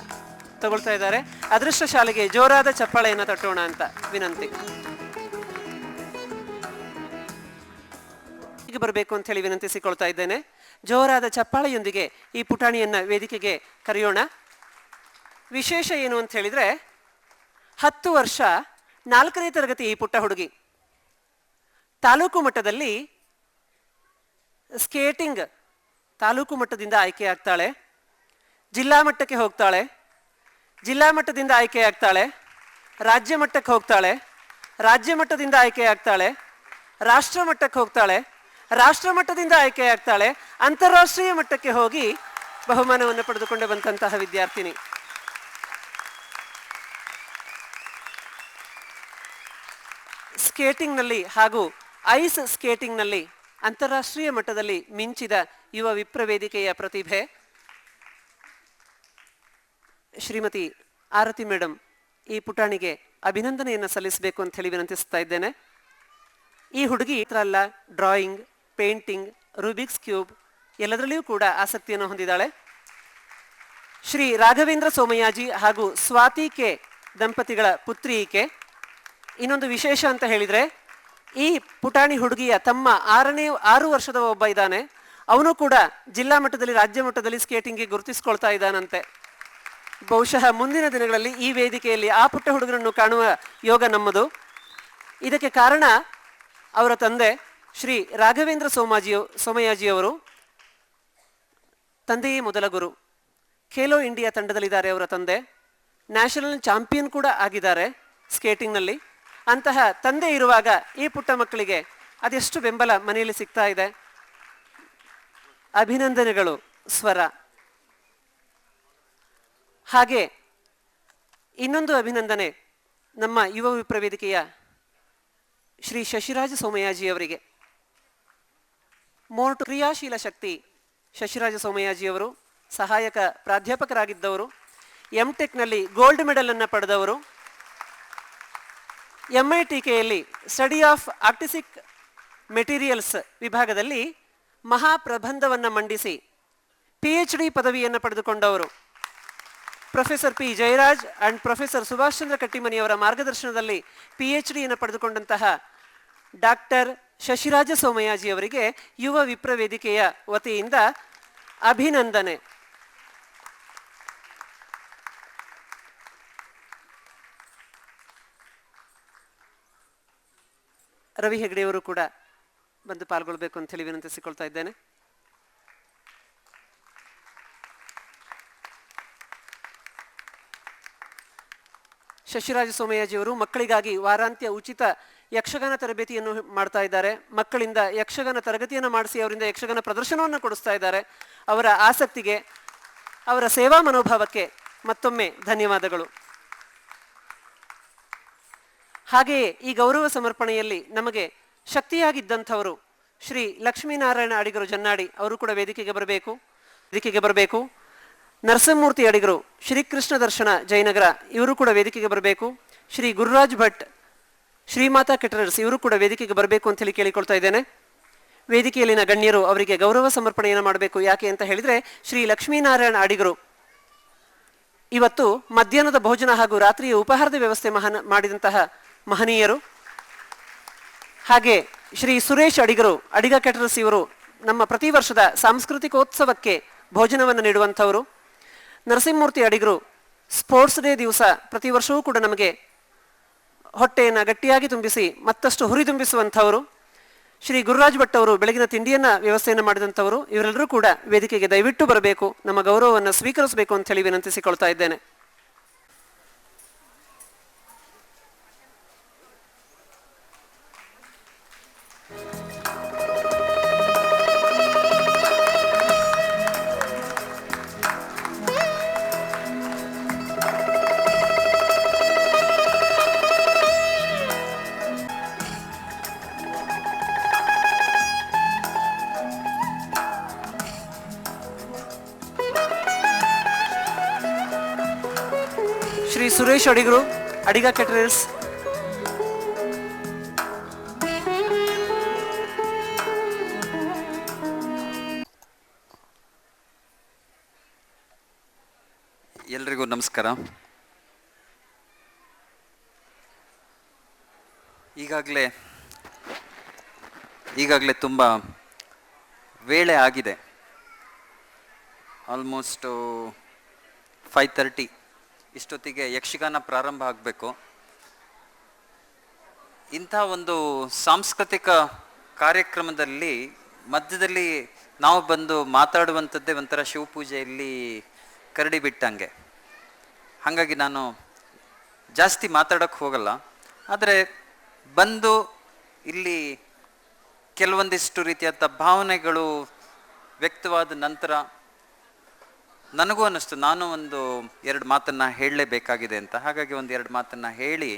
ತಗೊಳ್ತಾ ಇದ್ದಾರೆ. ಅದೃಷ್ಟಶಾಲಿಗೆ ಜೋರಾದ ಚಪ್ಪಾಳೆಯನ್ನು ತಟ್ಟೋಣ ಅಂತ ವಿನಂತಿ. ಈಗ ಬರಬೇಕು ಅಂತ ಹೇಳಿ ವಿನಂತಿಸಿಕೊಳ್ತಾ ಇದ್ದೇನೆ. ಜೋರಾದ ಚಪ್ಪಾಳೆಯೊಂದಿಗೆ ಈ ಪುಟಾಣಿಯನ್ನ ವೇದಿಕೆಗೆ ಕರೆಯೋಣ. ವಿಶೇಷ ಏನು ಅಂತ ಹೇಳಿದ್ರೆ 10 ವರ್ಷ 4ನೇ ತರಗತಿ ಈ ಪುಟ್ಟ ಹುಡುಗಿ ತಾಲೂಕು ಮಟ್ಟದಲ್ಲಿ ಸ್ಕೇಟಿಂಗ್ ತಾಲೂಕು ಮಟ್ಟದಿಂದ ಆಯ್ಕೆ ಆಗ್ತಾಳೆ, ಜಿಲ್ಲಾ ಮಟ್ಟಕ್ಕೆ ಹೋಗ್ತಾಳೆ, ಜಿಲ್ಲಾ ಮಟ್ಟದಿಂದ ಆಯ್ಕೆ ಆಗ್ತಾಳೆ, ರಾಜ್ಯ ಮಟ್ಟಕ್ಕೆ ಹೋಗ್ತಾಳೆ, ರಾಜ್ಯ ಮಟ್ಟದಿಂದ ಆಯ್ಕೆ ಆಗ್ತಾಳೆ, ರಾಷ್ಟ್ರ ಮಟ್ಟಕ್ಕೆ ಹೋಗ್ತಾಳೆ, ರಾಷ್ಟ್ರ ಮಟ್ಟದಿಂದ ಆಯ್ಕೆ ಆಗ್ತಾಳೆ, ಅಂತಾರಾಷ್ಟ್ರೀಯ ಮಟ್ಟಕ್ಕೆ ಹೋಗಿ ಬಹುಮಾನವನ್ನು ಪಡೆದುಕೊಂಡು ಬಂದಂತಹ ವಿದ್ಯಾರ್ಥಿನಿ. ಸ್ಕೇಟಿಂಗ್ನಲ್ಲಿ ಹಾಗೂ ಐಸ್ ಸ್ಕೇಟಿಂಗ್ನಲ್ಲಿ ಅಂತಾರಾಷ್ಟ್ರೀಯ ಮಟ್ಟದಲ್ಲಿ ಮಿಂಚಿದ ಯುವ ವಿಪ್ರ ವೇದಿಕೆಯ ಪ್ರತಿಭೆ ಶ್ರೀಮತಿ ಆರತಿ ಮೇಡಮ್ ಈ ಪುಟಾಣಿಗೆ ಅಭಿನಂದನೆಯನ್ನು ಸಲ್ಲಿಸಬೇಕು ಅಂತ ಹೇಳಿ ವಿನಂತಿಸ್ತಾ ಇದ್ದೇನೆ. ಈ ಹುಡುಗಿ ಅಲ್ಲ, ಡ್ರಾಯಿಂಗ್, ಪೇಂಟಿಂಗ್, ರೂಬಿಕ್ಸ್ ಕ್ಯೂಬ್ ಎಲ್ಲದರಲ್ಲಿಯೂ ಕೂಡ ಆಸಕ್ತಿಯನ್ನು ಹೊಂದಿದ್ದಾಳೆ. ಶ್ರೀ ರಾಘವೇಂದ್ರ ಸೋಮಯಾಜಿ ಹಾಗೂ ಸ್ವಾತಿ ಕೆ ದಂಪತಿಗಳ ಪುತ್ರಿ ಈಕೆ. ಇನ್ನೊಂದು ವಿಶೇಷ ಅಂತ ಹೇಳಿದರೆ, ಈ ಪುಟಾಣಿ ಹುಡುಗಿಯ ತಮ್ಮ 6 ವರ್ಷದ ಒಬ್ಬ ಇದ್ದಾನೆ. ಅವನು ಕೂಡ ಜಿಲ್ಲಾ ಮಟ್ಟದಲ್ಲಿ, ರಾಜ್ಯ ಮಟ್ಟದಲ್ಲಿ ಸ್ಕೇಟಿಂಗ್ಗೆ ಗುರುತಿಸ್ಕೊಳ್ತಾ ಇದ್ದಾನಂತೆ. ಬಹುಶಃ ಮುಂದಿನ ದಿನಗಳಲ್ಲಿ ಈ ವೇದಿಕೆಯಲ್ಲಿ ಆ ಪುಟ್ಟ ಹುಡುಗರನ್ನು ಕಾಣುವ ಯೋಗ ನಮ್ಮದು. ಇದಕ್ಕೆ ಕಾರಣ ಅವರ ತಂದೆ ಶ್ರೀ ರಾಘವೇಂದ್ರ ಸೋಮಯಾಜಿಯವರು. ತಂದೆಯೇ ಮೊದಲ ಗುರು. ಖೇಲೋ ಇಂಡಿಯಾ ತಂಡದಲ್ಲಿದ್ದಾರೆ ಅವರ ತಂದೆ. ನ್ಯಾಷನಲ್ ಚಾಂಪಿಯನ್ ಕೂಡ ಆಗಿದ್ದಾರೆ ಸ್ಕೇಟಿಂಗ್ನಲ್ಲಿ. ಅಂತಹ ತಂದೆ ಇರುವಾಗ ಈ ಪುಟ್ಟ ಮಕ್ಕಳಿಗೆ ಅದೆಷ್ಟು ಬೆಂಬಲ ಮನೆಯಲ್ಲಿ ಸಿಗ್ತಾ ಇದೆ. ಅಭಿನಂದನೆಗಳು ಸ್ವರ. ಹಾಗೆ ಇನ್ನೊಂದು ಅಭಿನಂದನೆ ನಮ್ಮ ಯುವ ವಿಪ್ರ ವೇದಿಕೆಯ ಶ್ರೀ ಶಶಿರಾಜ ಸೋಮಯಾಜಿಯವರಿಗೆ. ಮೋರ್ಟು ಕ್ರಿಯಾಶೀಲ ಶಕ್ತಿ ಶಶಿರಾಜ ಸೋಮಯಾಜಿಯವರು ಸಹಾಯಕ ಪ್ರಾಧ್ಯಾಪಕರಾಗಿದ್ದವರು. ಎಂಟೆಕ್ನಲ್ಲಿ ಗೋಲ್ಡ್ ಮೆಡಲ್ ಅನ್ನು ಪಡೆದವರು. MITKಯಲ್ಲಿ ಸ್ಟಡಿ ಆಫ್ ಆರ್ಟಿಸ್ಟಿಕ್ ಮೆಟೀರಿಯಲ್ಸ್ ವಿಭಾಗದಲ್ಲಿ ಮಹಾಪ್ರಬಂಧವನ್ನು ಮಂಡಿಸಿ PhD ಪದವಿಯನ್ನು ಪಡೆದುಕೊಂಡವರು. Professor P. Jayaraj and professor Subhash Chandra ಕಟ್ಟಿಮನಿಯವರ ಮಾರ್ಗದರ್ಶನದಲ್ಲಿ PhDಯನ್ನು ಪಡೆದುಕೊಂಡಂತಹ ಡಾಕ್ಟರ್ ಶಶಿರಾಜ ಸೋಮಯಾಜಿ ಅವರಿಗೆ ಯುವ ವಿಪ್ರ ವೇದಿಕೆಯ ವತಿಯಿಂದ ಅಭಿನಂದನೆ. ರವಿ ಹೆಗ್ಡೆಯವರು ಕೂಡ ಬಂದು ಪಾಲ್ಗೊಳ್ಬೇಕು ಅಂತ ಹೇಳಿ ವಿನಂತಿಸಿಕೊಳ್ತಾ ಇದ್ದೇನೆ. ಶಶಿರಾಜ ಸೋಮಯಾಜಿಯವರು ಮಕ್ಕಳಿಗಾಗಿ ವಾರಾಂತ್ಯ ಉಚಿತ ಯಕ್ಷಗಾನ ತರಬೇತಿಯನ್ನು ಮಾಡ್ತಾ ಇದ್ದಾರೆ. ಮಕ್ಕಳಿಂದ ಯಕ್ಷಗಾನ ತರಗತಿಯನ್ನು ಮಾಡಿಸಿ ಅವರಿಂದ ಯಕ್ಷಗಾನ ಪ್ರದರ್ಶನವನ್ನು ಕೊಡಿಸ್ತಾ ಇದ್ದಾರೆ. ಅವರ ಆಸಕ್ತಿಗೆ, ಅವರ ಸೇವಾ ಮನೋಭಾವಕ್ಕೆ ಮತ್ತೊಮ್ಮೆ ಧನ್ಯವಾದಗಳು. ಹಾಗೆಯೇ ಈ ಗೌರವ ಸಮರ್ಪಣೆಯಲ್ಲಿ ನಮಗೆ ಶಕ್ತಿಯಾಗಿದ್ದಂಥವರು ಶ್ರೀ ಲಕ್ಷ್ಮೀನಾರಾಯಣ ಅಡಿಗರು ಜನ್ನಾಡಿ ಅವರು ಕೂಡ ವೇದಿಕೆಗೆ ಬರಬೇಕು. ನರಸಿಂಹಮೂರ್ತಿ ಅಡಿಗರು ಶ್ರೀಕೃಷ್ಣ ದರ್ಶನ ಜಯನಗರ ಇವರು ಕೂಡ ವೇದಿಕೆಗೆ ಬರಬೇಕು. ಶ್ರೀ ಗುರುರಾಜ್ ಭಟ್ ಶ್ರೀಮಾತಾ ಕೆಟರರ್ಸ್ ಇವರು ಕೂಡ ವೇದಿಕೆಗೆ ಬರಬೇಕು ಅಂತ ಹೇಳಿ ಕೇಳಿಕೊಳ್ತಾ ಇದ್ದೇನೆ. ವೇದಿಕೆಯಲ್ಲಿನ ಗಣ್ಯರು ಅವರಿಗೆ ಗೌರವ ಸಮರ್ಪಣೆಯನ್ನು ಮಾಡಬೇಕು. ಯಾಕೆ ಅಂತ ಹೇಳಿದರೆ, ಶ್ರೀ ಲಕ್ಷ್ಮೀನಾರಾಯಣ ಅಡಿಗರು ಇವತ್ತು ಮಧ್ಯಾಹ್ನದ ಭೋಜನ ಹಾಗೂ ರಾತ್ರಿಯ ಉಪಹಾರದ ವ್ಯವಸ್ಥೆ ಮಾಡಿದಂತಹ ಮಹನೀಯರು. ಹಾಗೆ ಶ್ರೀ ಸುರೇಶ್ ಅಡಿಗರು ಅಡಿಗ ಕೆಟರರ್ಸ್ ಇವರು ನಮ್ಮ ಪ್ರತಿ ವರ್ಷದ ಸಾಂಸ್ಕೃತಿಕೋತ್ಸವಕ್ಕೆ ಭೋಜನವನ್ನು ನೀಡುವಂಥವರು. ನರಸಿಂಹಮೂರ್ತಿ ಅಡಿಗರು ಸ್ಪೋರ್ಟ್ಸ್ ಡೇ ದಿವಸ ಪ್ರತಿ ವರ್ಷವೂ ಕೂಡ ನಮಗೆ ಹೊಟ್ಟೆಯನ್ನು ಗಟ್ಟಿಯಾಗಿ ತುಂಬಿಸಿ ಮತ್ತಷ್ಟು ಹುರಿದುಂಬಿಸುವಂಥವರು. ಶ್ರೀ ಗುರುರಾಜ್ ಭಟ್ ಅವರು ಬೆಳಗಿನ ತಿಂಡಿಯನ್ನು ವ್ಯವಸ್ಥೆಯನ್ನು ಮಾಡಿದಂಥವರು. ಇವರೆಲ್ಲರೂ ಕೂಡ ವೇದಿಕೆಗೆ ದಯವಿಟ್ಟು ಬರಬೇಕು, ನಮ್ಮ ಗೌರವವನ್ನು ಸ್ವೀಕರಿಸಬೇಕು ಅಂತ ಹೇಳಿ ವಿನಂತಿಸಿಕೊಳ್ತಾ ಇದ್ದೇನೆ. ಶ್ರೀ ಸುರೇಶ್ ಅಡಿಗರು ಅಡಿಗ ಕೆಟರರ್ಸ್. ಎಲ್ರಿಗೂ ನಮಸ್ಕಾರ. ಈಗಾಗಲೇ ತುಂಬ ವೇಳೆ ಆಗಿದೆ. ಆಲ್ಮೋಸ್ಟ್ 5:30. ಇಷ್ಟೊತ್ತಿಗೆ ಯಕ್ಷಗಾನ ಪ್ರಾರಂಭ ಆಗಬೇಕು. ಇಂಥ ಒಂದು ಸಾಂಸ್ಕೃತಿಕ ಕಾರ್ಯಕ್ರಮದಲ್ಲಿ ಮಧ್ಯದಲ್ಲಿ ನಾವು ಬಂದು ಮಾತಾಡುವಂಥದ್ದೇ ಒಂಥರ ಶಿವಪೂಜೆಯಲ್ಲಿ ಕರಡಿ ಬಿಟ್ಟಂಗೆ. ಹಾಗಾಗಿ ನಾನು ಜಾಸ್ತಿ ಮಾತಾಡೋಕ್ಕೆ ಹೋಗಲ್ಲ. ಆದರೆ ಬಂದು ಇಲ್ಲಿ ಕೆಲವೊಂದಿಷ್ಟು ರೀತಿಯಾದ ಭಾವನೆಗಳು ವ್ಯಕ್ತವಾದ ನಂತರ ನನಗೂ ಅನ್ನಿಸ್ತು ನಾನು ಒಂದು 2 ಮಾತನ್ನು ಹೇಳಲೇಬೇಕಾಗಿದೆ ಅಂತ. ಹಾಗಾಗಿ 1-2 ಮಾತನ್ನು ಹೇಳಿ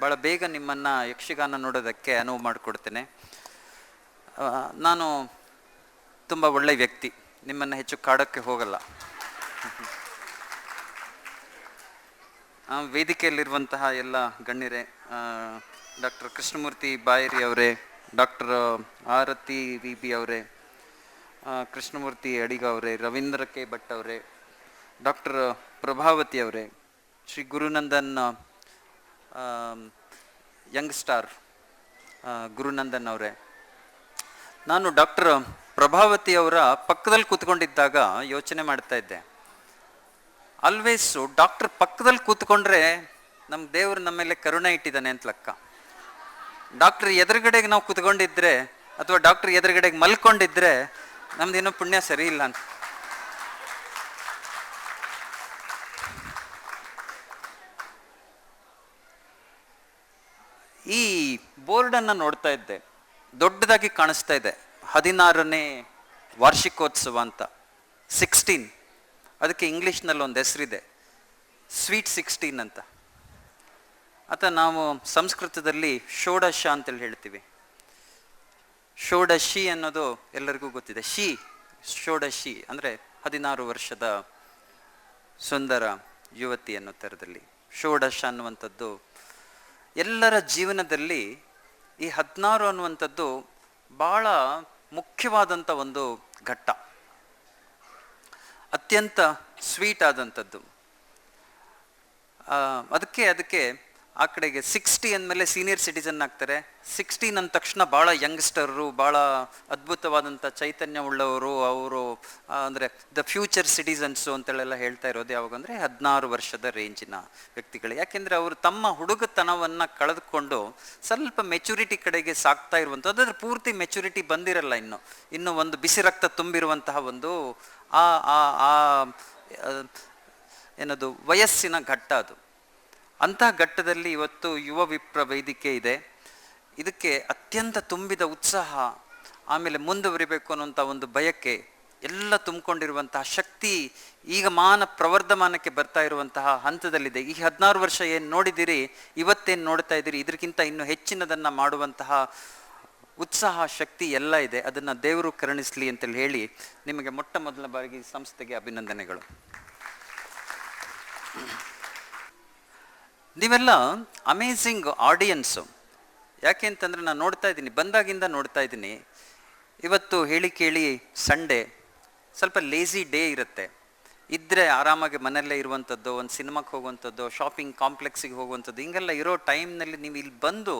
ಭಾಳ ಬೇಗ ನಿಮ್ಮನ್ನು ಯಕ್ಷಗಾನ ನೋಡೋದಕ್ಕೆ ಅನುವು ಮಾಡಿಕೊಡ್ತೇನೆ. ನಾನು ತುಂಬ ಒಳ್ಳೆ ವ್ಯಕ್ತಿ, ನಿಮ್ಮನ್ನು ಹೆಚ್ಚು ಕಾಡೋಕ್ಕೆ ಹೋಗಲ್ಲ. ವೇದಿಕೆಯಲ್ಲಿರುವಂತಹ ಎಲ್ಲ ಗಣ್ಯರೇ, ಡಾಕ್ಟರ್ ಕೃಷ್ಣಮೂರ್ತಿ ಬಾಯರಿ ಅವರೇ, ಡಾಕ್ಟರ್ ಆರತಿ ವಿ ಬಿ ಅವರೇ, ಕೃಷ್ಣಮೂರ್ತಿ ಅಡಿಗ ಅವರೇ, ರವೀಂದ್ರ ಕೆ ಭಟ್ ಅವರೇ, ಡಾಕ್ಟರ್ ಪ್ರಭಾವತಿ ಅವರೇ, ಶ್ರೀ ಗುರುನಂದನ್ ಯಂಗ್ ಸ್ಟಾರ್ ಗುರುನಂದನ್ ಅವರೇ. ನಾನು ಡಾಕ್ಟರ್ ಪ್ರಭಾವತಿ ಅವರ ಪಕ್ಕದಲ್ಲಿ ಕೂತ್ಕೊಂಡಿದ್ದಾಗ ಯೋಚನೆ ಮಾಡ್ತಾ ಇದ್ದೆ, ಆಲ್ವೇಸು ಡಾಕ್ಟರ್ ಪಕ್ಕದಲ್ಲಿ ಕೂತ್ಕೊಂಡ್ರೆ ನಮ್ಮ ದೇವರು ನಮ್ಮ ಮೇಲೆ ಕರುಣೆ ಇಟ್ಟಿದ್ದಾನೆ ಅಂತ ಲೆಕ್ಕ. ಡಾಕ್ಟರ್ ಎದುರುಗಡೆಗೆ ನಾವು ಕೂತ್ಕೊಂಡಿದ್ರೆ ಅಥವಾ ಡಾಕ್ಟರ್ ಎದುರುಗಡೆಗೆ ಮಲ್ಕೊಂಡಿದ್ರೆ ನಮ್ದೇನೋ ಪುಣ್ಯ ಸರಿ ಇಲ್ಲ ಅಂತ. ಈ ಬೋರ್ಡನ್ನು ನೋಡ್ತಾ ಇದ್ದೆ, ದೊಡ್ಡದಾಗಿ ಕಾಣಿಸ್ತಾ ಇದೆ, 16ನೇ ವಾರ್ಷಿಕೋತ್ಸವ ಅಂತ, 16. ಅದಕ್ಕೆ ಇಂಗ್ಲೀಷ್ನಲ್ಲಿ ಒಂದು ಹೆಸರಿದೆ, ಸ್ವೀಟ್ 16 ಅಂತ. ಅಥವಾ ನಾವು ಸಂಸ್ಕೃತದಲ್ಲಿ ಷೋಡಶ ಅಂತೇಳಿ ಹೇಳ್ತೀವಿ. ಷೋಡಶಿ ಅನ್ನೋದು ಎಲ್ಲರಿಗೂ ಗೊತ್ತಿದೆ. ಷೋಡಶಿ ಅಂದರೆ 16 ವರ್ಷದ ಸುಂದರ ಯುವತಿ ಅನ್ನೋ ಥರದಲ್ಲಿ. ಷೋಡಶ ಅನ್ನುವಂಥದ್ದು ಎಲ್ಲರ ಜೀವನದಲ್ಲಿ ಈ 16 ಅನ್ನುವಂಥದ್ದು ಭಾಳ ಮುಖ್ಯವಾದಂಥ ಒಂದು ಘಟ್ಟ, ಅತ್ಯಂತ ಸ್ವೀಟ್ ಆದಂಥದ್ದು. ಅದಕ್ಕೆ ಆ ಕಡೆಗೆ 60 ಅಂದಮೇಲೆ ಸೀನಿಯರ್ ಸಿಟಿಸನ್ ಆಗ್ತಾರೆ. 16 ಅಂದ ತಕ್ಷಣ ಭಾಳ ಯಂಗ್ಸ್ಟರು, ಭಾಳ ಅದ್ಭುತವಾದಂಥ ಚೈತನ್ಯ ಉಳ್ಳವರು, ಅವರು ಅಂದರೆ ದ ಫ್ಯೂಚರ್ ಸಿಟಿಸನ್ಸು ಅಂತೇಳೆಲ್ಲ ಹೇಳ್ತಾ ಇರೋದು ಯಾವಾಗ ಅಂದರೆ 16 ವರ್ಷದ ರೇಂಜಿನ ವ್ಯಕ್ತಿಗಳು. ಯಾಕೆಂದರೆ ಅವರು ತಮ್ಮ ಹುಡುಗತನವನ್ನು ಕಳೆದುಕೊಂಡು ಸ್ವಲ್ಪ ಮೆಚುರಿಟಿ ಕಡೆಗೆ ಸಾಕ್ತಾ ಇರುವಂಥದ್ದು. ಅದರ ಪೂರ್ತಿ ಮೆಚುರಿಟಿ ಬಂದಿರಲ್ಲ, ಇನ್ನು ಒಂದು ಬಿಸಿ ರಕ್ತ ತುಂಬಿರುವಂತಹ ಒಂದು ಏನದು ವಯಸ್ಸಿನ ಘಟ್ಟ ಅದು. ಅಂತಹ ಘಟ್ಟದಲ್ಲಿ ಇವತ್ತು ಯುವ ವಿಪ್ರ ವೇದಿಕೆ ಇದೆ. ಇದಕ್ಕೆ ಅತ್ಯಂತ ತುಂಬಿದ ಉತ್ಸಾಹ, ಆಮೇಲೆ ಮುಂದುವರಿಬೇಕು ಅನ್ನುವಂಥ ಒಂದು ಬಯಕೆ ಎಲ್ಲ ತುಂಬಿಕೊಂಡಿರುವಂತಹ ಶಕ್ತಿ ಈಗ ಪ್ರವರ್ಧಮಾನಕ್ಕೆ ಬರ್ತಾ ಇರುವಂತಹ ಹಂತದಲ್ಲಿದೆ. ಈ 16 ವರ್ಷ ಏನು ನೋಡಿದ್ದೀರಿ, ಇವತ್ತೇನು ನೋಡ್ತಾ ಇದ್ದೀರಿ, ಇದಕ್ಕಿಂತ ಇನ್ನೂ ಹೆಚ್ಚಿನದನ್ನು ಮಾಡುವಂತಹ ಉತ್ಸಾಹ, ಶಕ್ತಿ ಎಲ್ಲ ಇದೆ. ಅದನ್ನು ದೇವರು ಕರುಣಿಸಲಿ ಅಂತೇಳಿ ಹೇಳಿ ನಿಮಗೆ ಮೊಟ್ಟ ಮೊದಲ ಬಾರಿಗೆ ಸಂಸ್ಥೆಗೆ ಅಭಿನಂದನೆಗಳು. ನೀವೆಲ್ಲ ಅಮೇಝಿಂಗ್ ಆಡಿಯನ್ಸು. ಯಾಕೆ ಅಂತಂದರೆ ನಾನು ನೋಡ್ತಾ ಇದ್ದೀನಿ, ಬಂದಾಗಿಂದ ನೋಡ್ತಾ ಇದ್ದೀನಿ. ಇವತ್ತು ಹೇಳಿ ಕೇಳಿ ಸಂಡೇ ಸ್ವಲ್ಪ ಲೇಝಿ ಡೇ ಇರುತ್ತೆ. ಇದ್ದರೆ ಆರಾಮಾಗಿ ಮನೆಯಲ್ಲೇ ಇರುವಂಥದ್ದು, ಒಂದು ಸಿನಿಮಾಕ್ಕೆ ಹೋಗುವಂಥದ್ದು, ಶಾಪಿಂಗ್ ಕಾಂಪ್ಲೆಕ್ಸಿಗೆ ಹೋಗುವಂಥದ್ದು, ಹಿಂಗೆಲ್ಲ ಇರೋ ಟೈಮ್ನಲ್ಲಿ ನೀವು ಇಲ್ಲಿ ಬಂದು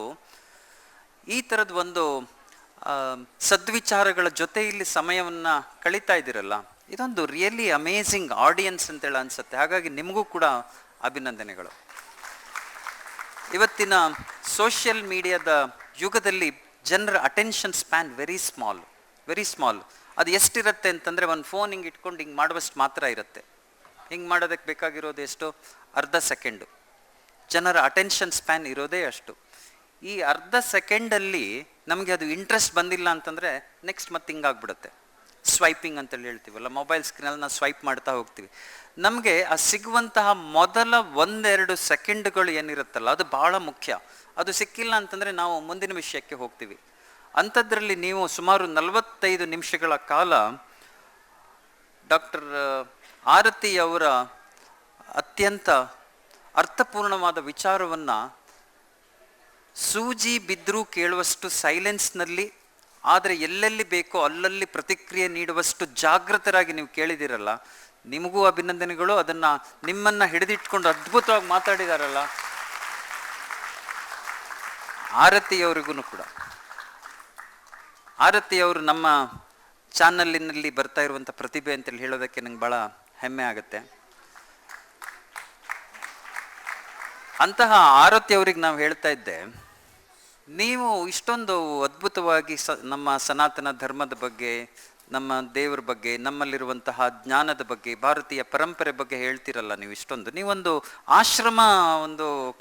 ಈ ಥರದ ಒಂದು ಸದ್ವಿಚಾರಗಳ ಜೊತೆ ಇಲ್ಲಿ ಸಮಯವನ್ನು ಕಳೀತಾ ಇದ್ದೀರಲ್ಲ, ಇದೊಂದು ರಿಯಲಿ ಅಮೇಝಿಂಗ್ ಆಡಿಯನ್ಸ್ ಅಂತೇಳಿ ಅನಿಸುತ್ತೆ. ಹಾಗಾಗಿ ನಿಮಗೂ ಕೂಡ ಅಭಿನಂದನೆಗಳು. ಇವತ್ತಿನ ಸೋಷಿಯಲ್ ಮೀಡಿಯಾದ ಯುಗದಲ್ಲಿ ಜನರ ಅಟೆನ್ಷನ್ ಸ್ಪ್ಯಾನ್ ವೆರಿ ಸ್ಮಾಲ್. ಅದು ಎಷ್ಟಿರುತ್ತೆ ಅಂತಂದರೆ ಒಂದು ಫೋನ್ ಹಿಂಗೆ ಇಟ್ಕೊಂಡು ಹಿಂಗೆ ಮಾಡುವಷ್ಟು ಮಾತ್ರ ಇರುತ್ತೆ. ಹಿಂಗೆ ಮಾಡೋದಕ್ಕೆ ಬೇಕಾಗಿರೋದು ಎಷ್ಟು? ಅರ್ಧ ಸೆಕೆಂಡು. ಜನರ ಅಟೆನ್ಷನ್ ಸ್ಪ್ಯಾನ್ ಇರೋದೇ ಅಷ್ಟು. ಈ ಅರ್ಧ ಸೆಕೆಂಡಲ್ಲಿ ನಮಗೆ ಅದು ಇಂಟ್ರೆಸ್ಟ್ ಬಂದಿಲ್ಲ ಅಂತಂದರೆ ನೆಕ್ಸ್ಟ್ ಮತ್ತೆ ಹಿಂಗಾಗ್ಬಿಡುತ್ತೆ. ಸ್ವೈಪಿಂಗ್ ಅಂತೇಳಿ ಹೇಳ್ತೀವಲ್ಲ, ಮೊಬೈಲ್ ಸ್ಕ್ರೀನಲ್ಲಿ ನಾವು ಸ್ವೈಪ್ ಮಾಡ್ತಾ ಹೋಗ್ತೀವಿ. ನಮಗೆ ಆ ಸಿಗುವಂತಹ ಮೊದಲ 1-2 ಸೆಕೆಂಡ್ಗಳು ಏನಿರುತ್ತಲ್ಲ, ಅದು ಭಾಳ ಮುಖ್ಯ. ಅದು ಸಿಕ್ಕಿಲ್ಲ ಅಂತಂದರೆ ನಾವು ಮುಂದಿನ ವಿಷಯಕ್ಕೆ ಹೋಗ್ತೀವಿ. ಅಂಥದ್ರಲ್ಲಿ ನೀವು ಸುಮಾರು 45 ನಿಮಿಷಗಳ ಕಾಲ ಡಾಕ್ಟರ್ ಆರತಿ ಅವರ ಅತ್ಯಂತ ಅರ್ಥಪೂರ್ಣವಾದ ವಿಚಾರವನ್ನು ಸೂಜಿ ಬಿದ್ದರೂ ಕೇಳುವಷ್ಟು ಸೈಲೆನ್ಸ್ನಲ್ಲಿ, ಆದರೆ ಎಲ್ಲೆಲ್ಲಿ ಬೇಕೋ ಅಲ್ಲಲ್ಲಿ ಪ್ರತಿಕ್ರಿಯೆ ನೀಡುವಷ್ಟು ಜಾಗೃತರಾಗಿ ನೀವು ಕೇಳಿದಿರಲ್ಲ, ನಿಮಗೂ ಅಭಿನಂದನೆಗಳು. ಅದನ್ನು ನಿಮ್ಮನ್ನು ಹಿಡಿದಿಟ್ಕೊಂಡು ಅದ್ಭುತವಾಗಿ ಮಾತಾಡಿದಾರಲ್ಲ ಆರತಿಯವರಿಗೂ ಕೂಡ. ಆರತಿಯವರು ನಮ್ಮ ಚಾನಲ್ಲಿನಲ್ಲಿ ಬರ್ತಾ ಇರುವಂಥ ಪ್ರತಿಭೆ ಅಂತೇಳಿ ಹೇಳೋದಕ್ಕೆ ನಂಗೆ ಭಾಳ ಹೆಮ್ಮೆ ಆಗುತ್ತೆ. ಅಂತಹ ಆರತಿಯವ್ರಿಗೆ ನಾವು ಹೇಳ್ತಾ ಇದ್ದೆ, ನೀವು ಇಷ್ಟೊಂದು ಅದ್ಭುತವಾಗಿ ನಮ್ಮ ಸನಾತನ ಧರ್ಮದ ಬಗ್ಗೆ, ನಮ್ಮ ದೇವರ ಬಗ್ಗೆ, ನಮ್ಮಲ್ಲಿರುವಂತಹ ಜ್ಞಾನದ ಬಗ್ಗೆ, ಭಾರತೀಯ ಪರಂಪರೆ ಬಗ್ಗೆ ಹೇಳ್ತಿರಲ್ಲ ನೀವು ಇಷ್ಟೊಂದು. ನೀವೊಂದು ಆಶ್ರಮ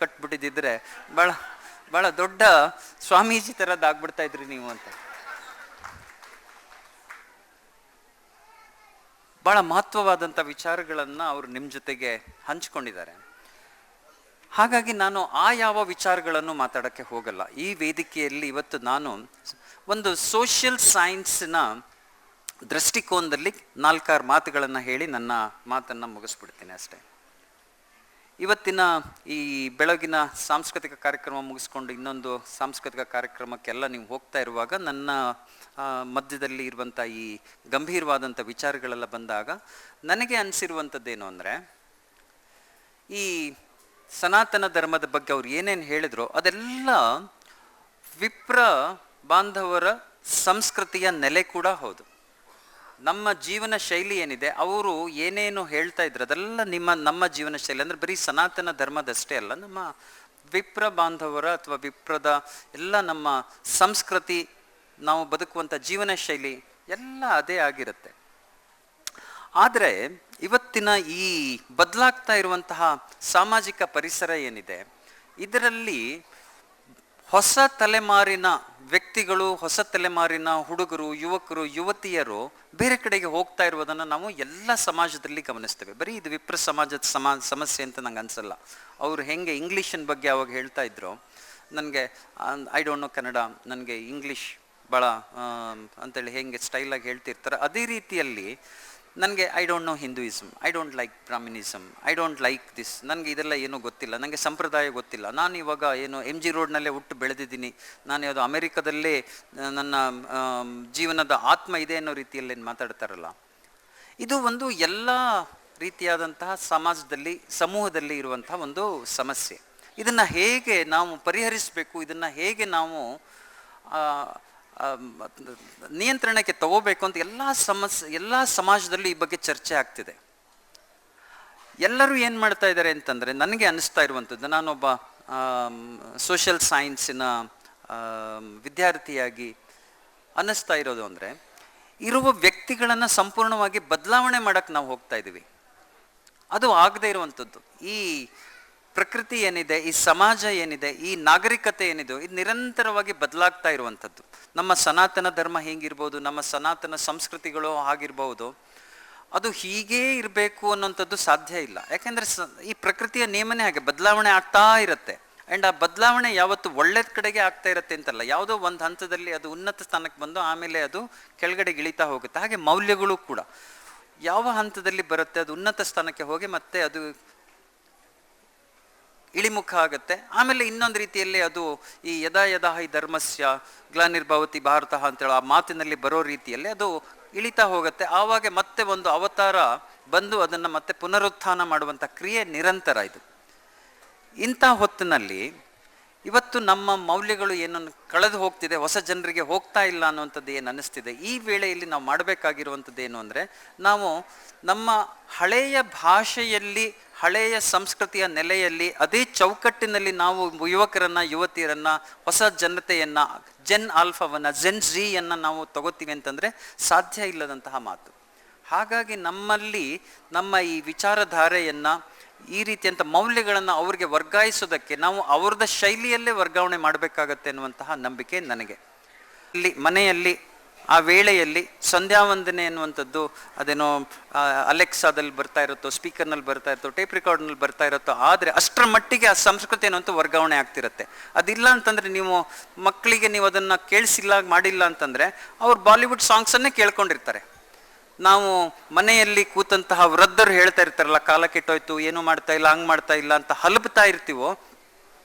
ಕಟ್ಬಿಟ್ಟಿದ್ದಿದ್ರೆ ಭಾಳ ದೊಡ್ಡ ಸ್ವಾಮೀಜಿ ಥರದ್ದು ಆಗ್ಬಿಡ್ತಾ ಇದ್ರಿ ನೀವು ಅಂತ. ಭಾಳ ಮಹತ್ವವಾದಂಥ ವಿಚಾರಗಳನ್ನು ಅವರು ನಿಮ್ಮ ಜೊತೆಗೆ ಹಂಚ್ಕೊಂಡಿದ್ದಾರೆ. ಹಾಗಾಗಿ ನಾನು ಯಾವ ವಿಚಾರಗಳನ್ನು ಮಾತಾಡೋಕ್ಕೆ ಹೋಗಲ್ಲ. ಈ ವೇದಿಕೆಯಲ್ಲಿ ಇವತ್ತು ನಾನು ಒಂದು ಸೋಷಿಯಲ್ ಸೈನ್ಸ್ನ ದೃಷ್ಟಿಕೋನದಲ್ಲಿ 4-6 ಮಾತುಗಳನ್ನು ಹೇಳಿ ನನ್ನ ಮಾತನ್ನು ಮುಗಿಸ್ಬಿಡ್ತೀನಿ ಅಷ್ಟೇ. ಇವತ್ತಿನ ಈ ಬೆಳಗಿನ ಸಾಂಸ್ಕೃತಿಕ ಕಾರ್ಯಕ್ರಮ ಮುಗಿಸ್ಕೊಂಡು ಇನ್ನೊಂದು ಸಾಂಸ್ಕೃತಿಕ ಕಾರ್ಯಕ್ರಮಕ್ಕೆಲ್ಲ ನೀವು ಹೋಗ್ತಾ ಇರುವಾಗ ನನ್ನ ಮಧ್ಯದಲ್ಲಿ ಇರುವಂಥ ಈ ಗಂಭೀರವಾದಂಥ ವಿಚಾರಗಳೆಲ್ಲ ಬಂದಾಗ ನನಗೆ ಅನಿಸಿರುವಂಥದ್ದೇನು ಅಂದರೆ, ಈ ಸನಾತನ ಧರ್ಮದ ಬಗ್ಗೆ ಅವ್ರು ಏನೇನು ಹೇಳಿದ್ರು ಅದೆಲ್ಲ ವಿಪ್ರ ಬಾಂಧವರ ಸಂಸ್ಕೃತಿಯ ನೆಲೆ ಕೂಡ ಹೌದು. ನಮ್ಮ ಜೀವನ ಶೈಲಿ ಏನಿದೆ, ಅವರು ಏನೇನು ಹೇಳ್ತಾ ಇದ್ರು ಅದೆಲ್ಲ ನಮ್ಮ ಜೀವನ ಶೈಲಿ ಅಂದರೆ ಬರೀ ಸನಾತನ ಧರ್ಮದಷ್ಟೇ ಅಲ್ಲ, ನಮ್ಮ ವಿಪ್ರ ಬಾಂಧವರ ಅಥವಾ ವಿಪ್ರದ ಎಲ್ಲ ನಮ್ಮ ಸಂಸ್ಕೃತಿ, ನಾವು ಬದುಕುವಂಥ ಜೀವನ ಶೈಲಿ ಎಲ್ಲ ಅದೇ ಆಗಿರುತ್ತೆ. ಆದರೆ ಇವತ್ತಿನ ಈ ಬದಲಾಗ್ತಾ ಇರುವಂತಹ ಸಾಮಾಜಿಕ ಪರಿಸರ ಏನಿದೆ, ಇದರಲ್ಲಿ ಹೊಸ ತಲೆಮಾರಿನ ವ್ಯಕ್ತಿಗಳು, ಹೊಸ ತಲೆಮಾರಿನ ಹುಡುಗರು, ಯುವಕರು, ಯುವತಿಯರು ಬೇರೆ ಕಡೆಗೆ ಹೋಗ್ತಾ ಇರುವುದನ್ನು ನಾವು ಎಲ್ಲ ಸಮಾಜದಲ್ಲಿ ಗಮನಿಸ್ತೇವೆ. ಬರೀ ಇದು ವಿಪ್ರ ಸಮಾಜದ ಸಮಸ್ಯೆ ಅಂತ ನಂಗೆ ಅನಿಸಲ್ಲ. ಅವರು ಹೆಂಗೆ ಇಂಗ್ಲೀಷಿನ ಬಗ್ಗೆ ಅವಾಗ ಹೇಳ್ತಾ ಇದ್ರು, ನನಗೆ ಐ ಡೋಂಟ್ ನೋ ಕನ್ನಡ, ನನಗೆ ಇಂಗ್ಲೀಷ್ ಭಾಳ ಅಂತೇಳಿ ಹೆಂಗೆ ಸ್ಟೈಲಾಗಿ ಹೇಳ್ತಿರ್ತಾರೆ, ಅದೇ ರೀತಿಯಲ್ಲಿ ನನಗೆ I don't know Hinduism, I don't like Brahminism, I don't like this, ನನಗೆ ಇದೆಲ್ಲ ಏನೂ ಗೊತ್ತಿಲ್ಲ, ನನಗೆ ಸಂಪ್ರದಾಯ ಗೊತ್ತಿಲ್ಲ, ನಾನು ಇವಾಗ ಏನು MG ರೋಡ್ನಲ್ಲೇ ಹುಟ್ಟು ಬೆಳೆದಿದ್ದೀನಿ, ನಾನು ಯಾವುದು ಅಮೆರಿಕದಲ್ಲೇ ನನ್ನ ಜೀವನದ ಆತ್ಮ ಇದೆ ಅನ್ನೋ ರೀತಿಯಲ್ಲಿ ಮಾತಾಡ್ತಾರಲ್ಲ, ಇದು ಒಂದು ಎಲ್ಲ ರೀತಿಯಾದಂತಹ ಸಮಾಜದಲ್ಲಿ, ಸಮೂಹದಲ್ಲಿ ಇರುವಂತಹ ಒಂದು ಸಮಸ್ಯೆ. ಇದನ್ನು ಹೇಗೆ ನಾವು ಪರಿಹರಿಸಬೇಕು, ಇದನ್ನು ಹೇಗೆ ನಾವು ನಿಯಂತ್ರಣಕ್ಕೆ ತಗೋಬೇಕು ಅಂತ ಎಲ್ಲ ಸಮಾಜದಲ್ಲಿ ಈ ಬಗ್ಗೆ ಚರ್ಚೆ ಆಗ್ತಿದೆ. ಎಲ್ಲರೂ ಏನು ಮಾಡ್ತಾ ಇದ್ದಾರೆ ಅಂತಂದರೆ, ನನಗೆ ಅನ್ನಿಸ್ತಾ ಇರುವಂಥದ್ದು, ನಾನೊಬ್ಬ ಸೋಷಿಯಲ್ ಸೈನ್ಸಿನ ವಿದ್ಯಾರ್ಥಿಯಾಗಿ ಅನ್ನಿಸ್ತಾ ಇರೋದು ಅಂದರೆ, ಇರುವ ವ್ಯಕ್ತಿಗಳನ್ನು ಸಂಪೂರ್ಣವಾಗಿ ಬದಲಾವಣೆ ಮಾಡೋಕ್ಕೆ ನಾವು ಹೋಗ್ತಾ ಇದ್ದೀವಿ. ಅದು ಆಗದೇ ಇರುವಂಥದ್ದು. ಈ ಪ್ರಕೃತಿ ಏನಿದೆ, ಈ ಸಮಾಜ ಏನಿದೆ, ಈ ನಾಗರಿಕತೆ ಏನಿದೆ, ಇದು ನಿರಂತರವಾಗಿ ಬದಲಾಗ್ತಾ ಇರುವಂಥದ್ದು. ನಮ್ಮ ಸನಾತನ ಧರ್ಮ ಹೇಗಿರ್ಬೋದು, ನಮ್ಮ ಸನಾತನ ಸಂಸ್ಕೃತಿಗಳು ಆಗಿರ್ಬೋದು, ಅದು ಹೀಗೇ ಇರಬೇಕು ಅನ್ನೋಂಥದ್ದು ಸಾಧ್ಯ ಇಲ್ಲ. ಯಾಕೆಂದರೆ ಈ ಪ್ರಕೃತಿಯ ನಿಯಮನೇ ಹಾಗೆ ಬದಲಾವಣೆ ಆಗ್ತಾ ಇರುತ್ತೆ. ಆ್ಯಂಡ್ ಆ ಬದಲಾವಣೆ ಯಾವತ್ತು ಒಳ್ಳೆದ ಕಡೆಗೆ ಆಗ್ತಾ ಇರುತ್ತೆ ಅಂತಲ್ಲ, ಯಾವುದೋ ಒಂದು ಹಂತದಲ್ಲಿ ಅದು ಉನ್ನತ ಸ್ಥಾನಕ್ಕೆ ಬಂದು ಆಮೇಲೆ ಅದು ಕೆಳಗಡೆಗೆ ಇಳಿತಾ ಹೋಗುತ್ತೆ. ಹಾಗೆ ಮೌಲ್ಯಗಳು ಕೂಡ ಯಾವ ಹಂತದಲ್ಲಿ ಬರುತ್ತೆ, ಅದು ಉನ್ನತ ಸ್ಥಾನಕ್ಕೆ ಹೋಗಿ ಮತ್ತೆ ಅದು ಇಳಿಮುಖ ಆಗುತ್ತೆ. ಆಮೇಲೆ ಇನ್ನೊಂದು ರೀತಿಯಲ್ಲಿ ಅದು ಈ ಯದಾ ಯದಾ ಹಿ ಧರ್ಮಸ್ಯ ಗ್ಲಾನಿರ್ಭವತಿ ಭಾರತ ಅಂತೇಳೋ ಆ ಮಾತಿನಲ್ಲಿ ಬರೋ ರೀತಿಯಲ್ಲಿ ಅದು ಇಳಿತಾ ಹೋಗುತ್ತೆ. ಆವಾಗ ಮತ್ತೆ ಒಂದು ಅವತಾರ ಬಂದು ಅದನ್ನು ಮತ್ತೆ ಪುನರುತ್ಥಾನ ಮಾಡುವಂಥ ಕ್ರಿಯೆ ನಿರಂತರ ಇದು. ಇಂಥ ಹೊತ್ತಿನಲ್ಲಿ ಇವತ್ತು ನಮ್ಮ ಮೌಲ್ಯಗಳು ಏನನ್ನು ಕಳೆದು ಹೋಗ್ತಿದೆ, ಹೊಸ ಜನರಿಗೆ ಹೋಗ್ತಾ ಇಲ್ಲ ಅನ್ನುವಂಥದ್ದು ಏನು ಅನ್ನಿಸ್ತಿದೆ. ಈ ವೇಳೆಯಲ್ಲಿ ನಾವು ಮಾಡಬೇಕಾಗಿರುವಂಥದ್ದು ಏನು ಅಂದರೆ, ನಾವು ನಮ್ಮ ಹಳೆಯ ಭಾಷೆಯಲ್ಲಿ, ಹಳೆಯ ಸಂಸ್ಕೃತಿಯ ನೆಲೆಯಲ್ಲಿ, ಅದೇ ಚೌಕಟ್ಟಿನಲ್ಲಿ ನಾವು ಯುವಕರನ್ನು, ಯುವತಿಯರನ್ನು, ಹೊಸ ಜನತೆಯನ್ನು, ಜೆನ್ ಆಲ್ಫಾವನ್ನು, ಜೆನ್ ಝೀಯನ್ನು ನಾವು ತಗೋತೀವಿ ಅಂತಂದರೆ ಸಾಧ್ಯ ಇಲ್ಲದಂತಹ ಮಾತು. ಹಾಗಾಗಿ ನಮ್ಮಲ್ಲಿ ನಮ್ಮ ಈ ವಿಚಾರಧಾರೆಯನ್ನು, ಈ ರೀತಿಯಂಥ ಮೌಲ್ಯಗಳನ್ನು ಅವ್ರಿಗೆ ವರ್ಗಾಯಿಸೋದಕ್ಕೆ ನಾವು ಅವ್ರದ್ದು ಶೈಲಿಯಲ್ಲೇ ವರ್ಗಾವಣೆ ಮಾಡಬೇಕಾಗತ್ತೆ ಅನ್ನುವಂತಹ ನಂಬಿಕೆ ನನಗೆ. ಇಲ್ಲಿ ಮನೆಯಲ್ಲಿ ಆ ವೇಳೆಯಲ್ಲಿ ಸಂಧ್ಯಾ ವಂದನೆ ಅನ್ನುವಂಥದ್ದು ಅದೇನೋ ಅಲೆಕ್ಸಾದಲ್ಲಿ ಬರ್ತಾ ಇರುತ್ತೋ, ಸ್ಪೀಕರ್ನಲ್ಲಿ ಬರ್ತಾ ಇರುತ್ತೋ, ಟೇಪ್ ರೆಕಾರ್ಡ್ನಲ್ಲಿ ಬರ್ತಾ ಇರುತ್ತೋ, ಆದರೆ ಅಷ್ಟರ ಮಟ್ಟಿಗೆ ಆ ಸಂಸ್ಕೃತಿ ಅನ್ನುವಂಥ ವರ್ಗಾವಣೆ ಆಗ್ತಿರುತ್ತೆ. ಅದಿಲ್ಲ ಅಂತಂದರೆ, ನೀವು ಮಕ್ಕಳಿಗೆ ನೀವು ಅದನ್ನು ಕೇಳಿಸಿಲ್ಲ, ಮಾಡಿಲ್ಲ ಅಂತಂದರೆ ಅವ್ರು ಬಾಲಿವುಡ್ ಸಾಂಗ್ಸನ್ನೇ ಕೇಳ್ಕೊಂಡಿರ್ತಾರೆ. ನಾವು ಮನೆಯಲ್ಲಿ ಕೂತಂತಹ ವೃದ್ಧರು ಹೇಳ್ತಾ ಇರ್ತಾರಲ್ಲ, ಕಾಲ ಕೆಟ್ಟೋಯ್ತು, ಏನೂ ಮಾಡ್ತಾ ಇಲ್ಲ, ಹಂಗೆ ಮಾಡ್ತಾ ಇಲ್ಲ ಅಂತ ಹಲಬ್ತಾ ಇರ್ತೀವೋ,